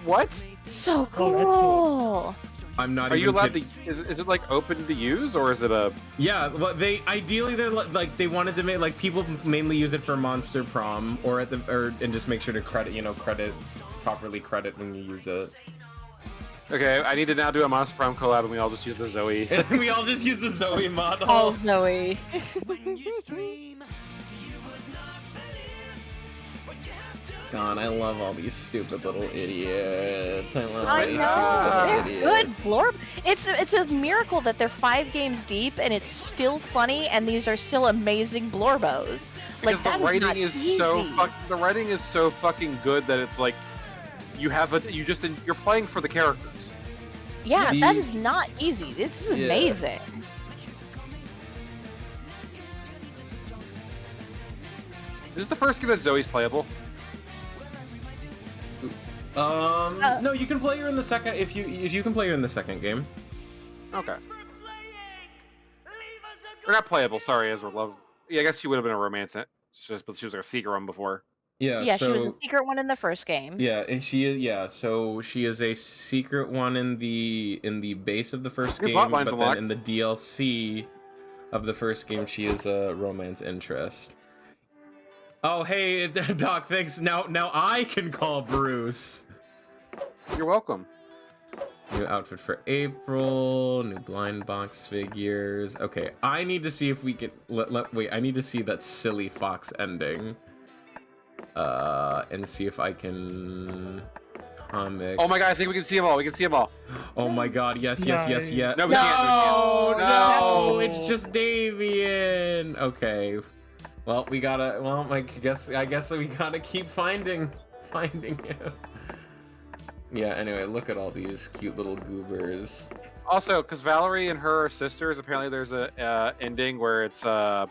What? So Oh, that's cool. cool. I'm not Are even you allowed kidding. to? Is it like open to use or is it a? Yeah, well, they're like they wanted to make like people mainly use it for Monster Prom and just make sure to properly credit when you use it. Okay, I need to now do a Monster Prom collab and we all just use the Zoe. We all just use the Zoe model. All Zoe. God, I love all these stupid little idiots. I love I these know. stupid They're idiots. good, Blorb. It's a miracle that they're 5 games deep and it's still funny and these are still amazing Blorbos. Like Because that the is not writing is easy. the writing is so fucking good that it's like you're playing for the characters. Yeah, The- that is not easy. This is Yeah. amazing. Is this the first game that Zoe's playable? No, you can play her in the second if you can play her in the second game. Okay. Or not playable, sorry, as we're love. Yeah, I guess she would have been a romance, but she was like a secret one before. Yeah, Yeah, so she was a secret one in the first game. yeah, and so she is a secret one in the base of the first Your game, plot but line's then unlocked. in the DLC of the first game she is a romance interest. Oh, hey, Doc, thanks. Now I can call Bruce. You're welcome. New outfit for April, new blind box figures. Okay, I need to see if we can wait, I need to see that silly fox ending. And see if I can comics. Oh my god, I think we can see them all. We can see them all. Oh my god, yes. No, we No, can't, we can't. no, No. it's just Davian. Okay. Well, I guess we gotta keep finding him. Yeah, anyway, look at all these cute little goobers. Also, because Valerie and her are sisters, apparently there's a ending where it's what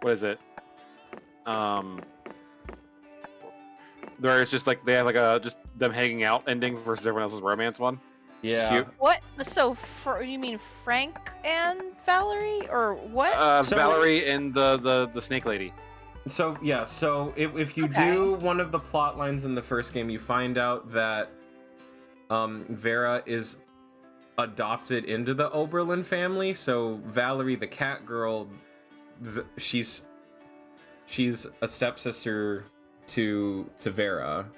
is it? Where it's just like they have like a just them hanging out ending versus everyone else's romance one. Yeah. cute. What? So, you mean Frank and Valerie, or what? So- Valerie and the snake lady. So yeah, so if you Okay. do one of the plot lines in the first game, you find out that Vera is adopted into the Oberlin family. So Valerie, the cat girl, she's a stepsister to Vera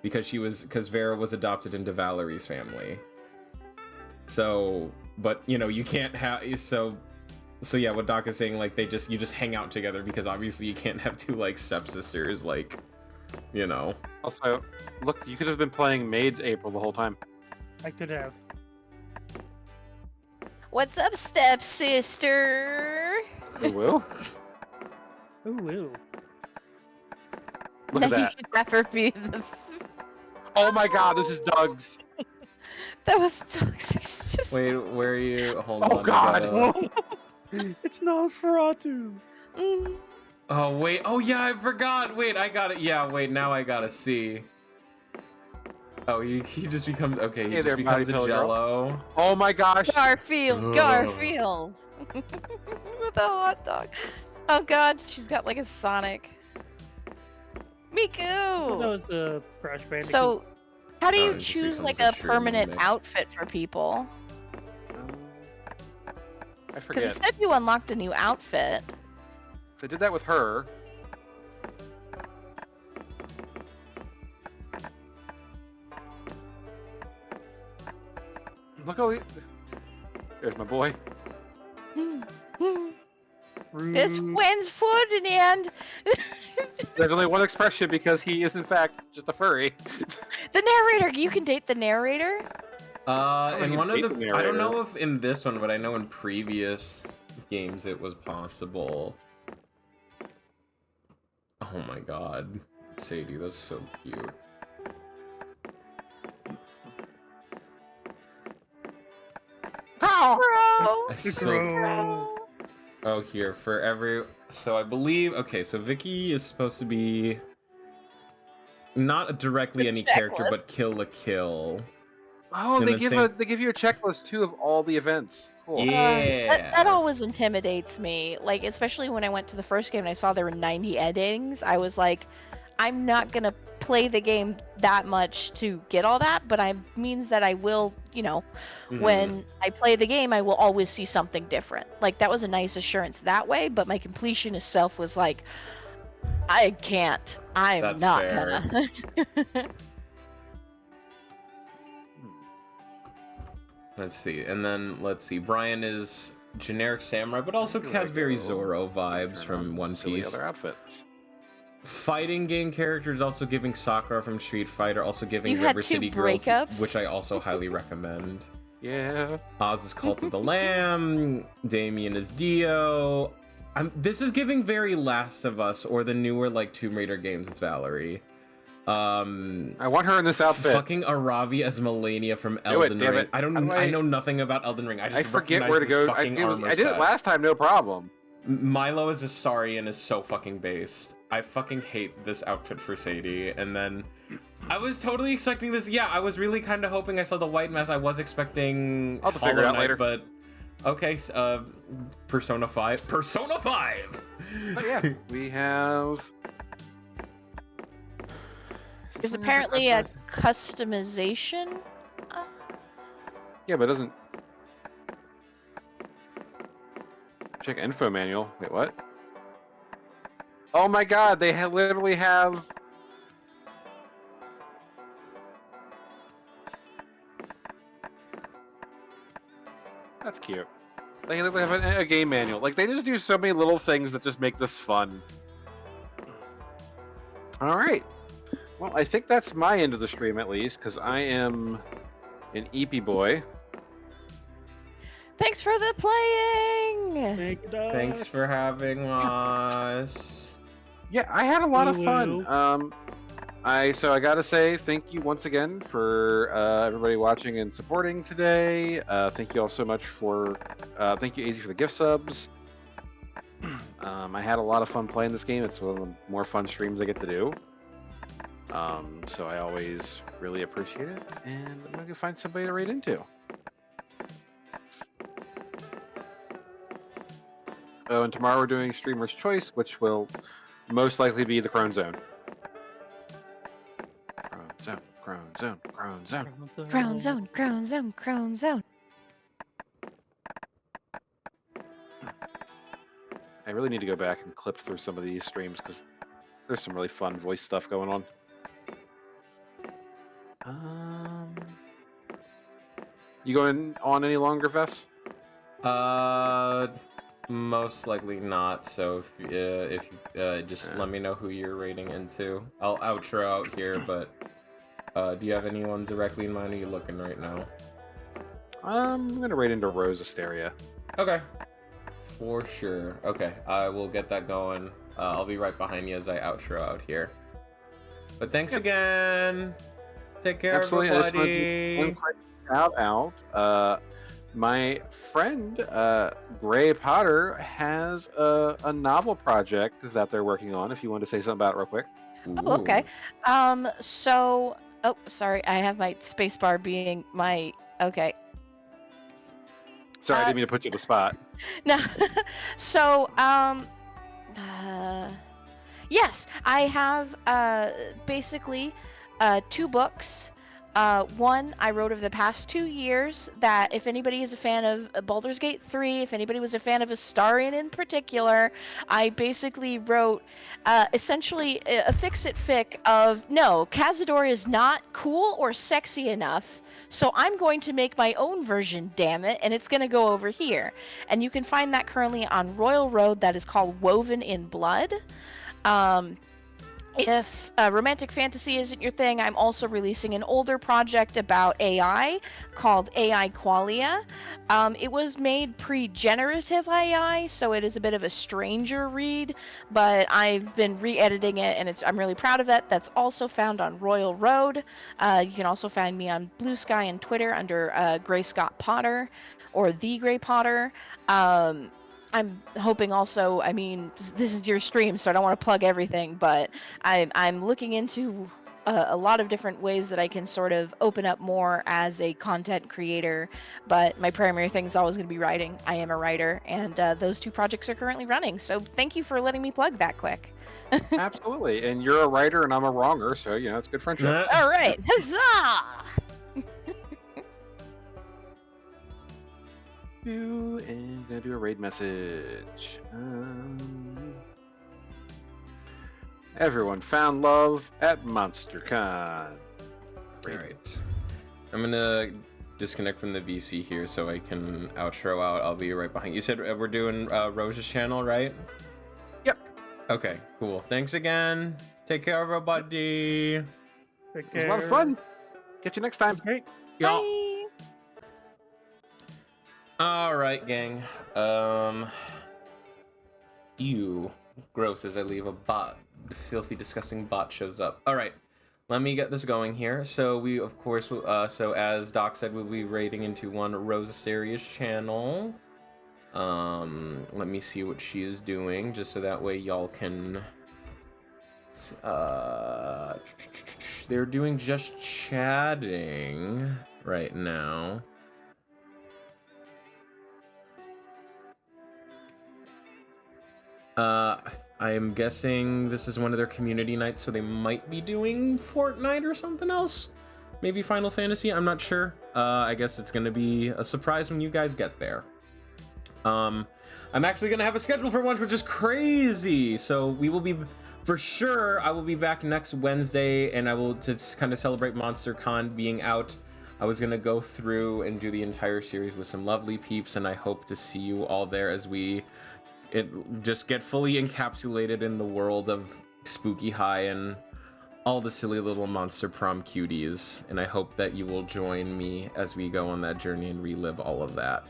because Vera was adopted into Valerie's family. So, but you can't have So yeah, what Doc is saying, like you just hang out together because obviously you can't have two like stepsisters, like. Also, look, you could have been playing Maid April the whole time. I could have. What's up, stepsister? Who will? Ooh, ooh. Look at Now that. you could never be the. Oh my god, this is Doug's. That was toxic. Just... Wait, where are you? Hold Oh, on. God. It's Nosferatu. Mm. Oh wait. Oh yeah, I forgot. Wait, I got it. Yeah. Wait, now I gotta see. Oh, he just becomes okay. He Hey just there, becomes a body pillow girl. Jello. Oh my gosh. Garfield, Ugh. Garfield. With a hot dog. Oh god, she's got like a Sonic. That Miku! was the Crash Bandicoot. So, how do Oh, you it just choose becomes like a a true permanent mimic. outfit for people? I Because it forget. said you unlocked a new outfit. So I did that with her. Look all the... There's my boy. It's Gwen's Ferdinand. There's only one expression because he is in fact just a furry. The narrator. You can date the narrator. In one of hate the, the I don't narrator. know if in this one, but I know in previous games it was possible. Oh my god, Sadie, that's so cute. Oh! Bro. So, oh, here for every. So I believe. Okay, so Vicky is supposed to be not directly The any character, checklist. but kill a kill. Oh, And they then give same- they give you a checklist too of all the events. Cool. Yeah. That always intimidates me. Like, especially when I went to the first game and I saw there were 90 endings. I was like, I'm not gonna play the game that much to get all that, but I means that I will, when I play the game, I will always see something different. Like, that was a nice assurance that way, but my completionist self was like, I can't. I'm That's not fair. gonna. Let's see, and then let's see. Brian is generic samurai, but also has very Zoro vibes from One Silly Piece. other outfits. Fighting game characters also giving Sakura from Street Fighter, also giving You had River 2 City Girls, breakups? which I also highly recommend. Yeah. Oz is Cult of the Lamb. Damien is Dio. This is giving very Last of Us or the newer like Tomb Raider games with Valerie. I want her in this outfit. Fucking Aravi as Melania from Do it, Elden damn Ring. it. I don't. How do I I- know nothing about Elden Ring. I just I forget recognize where to this go. fucking armor I did it set. last time, no problem. Milo as a Saurian is so fucking based. I fucking hate this outfit for Sadie. And then I was totally expecting this. Yeah, I was really kind of hoping I saw the white mess. I was expecting I'll figure it Hollow out Knight, later. but okay. Persona 5. Persona 5. Oh yeah, we have. There's apparently a customization. Yeah, but it doesn't. Check info manual. Wait, what? Oh my god, they literally have. That's cute. They literally have a game manual. Like, they just do so many little things that just make this fun. Alright. Well, I think that's my end of the stream, at least, because I am an EP boy. Thanks for the playing. Thank you, Doc. Thanks for having us. Yeah, I had a lot of fun. Hello. I gotta say thank you once again for everybody watching and supporting today. Thank you all so much for thank you AZ for the gift subs. I had a lot of fun playing this game. It's one of the more fun streams I get to do. So I always really appreciate it, and I'm gonna go find somebody to raid into. Oh, and tomorrow we're doing Streamer's Choice, which will most likely be the Crone Zone. Crone Zone. Crown zone, crown zone, crown zone. I really need to go back and clip through some of these streams because there's some really fun voice stuff going on. You going on any longer, Vess? Most likely not. So if you just let me know who you're rating into. I'll outro out here, but do you have anyone directly in mind? Or are you looking right now? I'm gonna raid into Rose Asteria. Okay. For sure. Okay, I will get that going. I'll be right behind you as I outro out here. But thanks again. Take care, Absolutely. I just wanted to everybody. do one quick shout out. My friend TheGreyPotter has a novel project that they're working on. If you want to say something about it real quick. Oh, okay. Oh, sorry. I have my spacebar being my. Okay. Sorry, I didn't mean to put you on the spot. No. So, yes, I have basically 2 books. One, I wrote over the past 2 years that if anybody is a fan of Baldur's Gate 3, if anybody was a fan of Astarion in particular, I basically wrote essentially a fix-it fic of, no, Cazador is not cool or sexy enough, so I'm going to make my own version, damn it, and it's going to go over here. And you can find that currently on Royal Road. That is called Woven in Blood. If romantic fantasy isn't your thing, I'm also releasing an older project about AI called AI Qualia. It was made pre-generative AI, so it is a bit of a stranger read, but I've been re-editing it, and I'm really proud of that. That's also found on Royal Road. You can also find me on Blue Sky and Twitter under TheGreyPotter or TheGreyPotter. I'm hoping also, I mean, this is your stream, so I don't want to plug everything, but I'm looking into a lot of different ways that I can sort of open up more as a content creator, but my primary thing is always going to be writing. I am a writer, and those two projects are currently running, so thank you for letting me plug that quick. Absolutely. And you're a writer and I'm a wronger, so it's good friendship. All right, huzzah! And gonna do a raid message. Everyone found love at MonsterCon. Alright. I'm gonna disconnect from the VC here so I can outro out. I'll be right behind. You said we're doing Rose's channel, right? Yep. Okay, cool. Thanks again. Take care, everybody. Take It was a lot of fun. Catch you next time. That's great. Y'all. Bye! Alright, gang. Ew. Gross as I leave a filthy, disgusting bot shows up. Alright. Let me get this going here. So we, of course, so as Doc said, we'll be raiding into one Rose Asteria's channel. Let me see what she is doing, just so that way y'all can... they're doing just chatting right now. I am guessing this is one of their community nights, so they might be doing Fortnite or something else. Maybe Final Fantasy, I'm not sure. I guess it's gonna be a surprise when you guys get there. I'm actually gonna have a schedule for once, which is crazy. So we will be, for sure, I will be back next Wednesday, and I will, to kind of celebrate MonsterCon being out, I was gonna go through and do the entire series with some lovely peeps, and I hope to see you all there as we just get fully encapsulated in the world of Spooky High and all the silly little monster prom cuties. And I hope that you will join me as we go on that journey and relive all of that.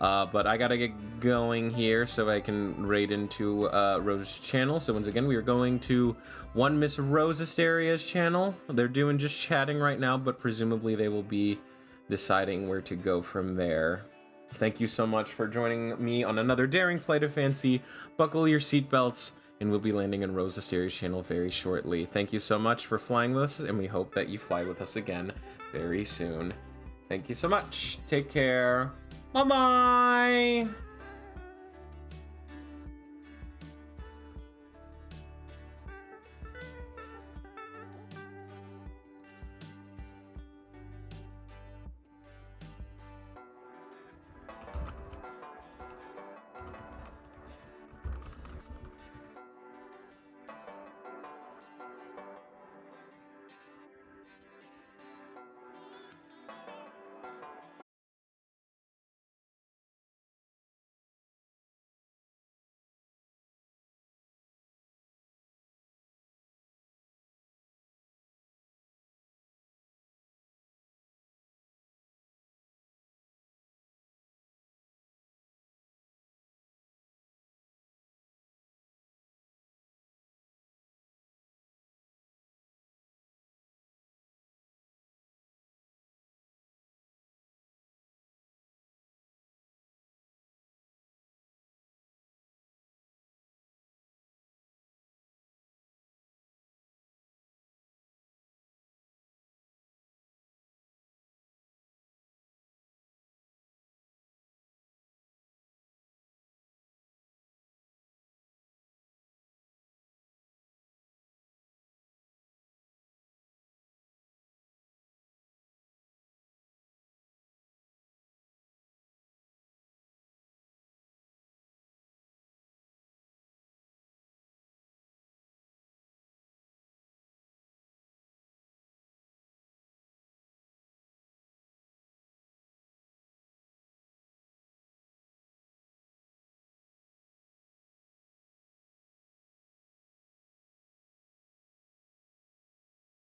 But I gotta get going here so I can raid into Rose's channel. So once again, we are going to one Miss Rose Asteria's channel. They're doing just chatting right now, but presumably they will be deciding where to go from there. Thank you so much for joining me on another daring flight of fancy. Buckle your seatbelts, and we'll be landing in Rose Asteria's channel very shortly. Thank you so much for flying with us, and we hope that you fly with us again very soon. Thank you so much. Take care. Bye-bye.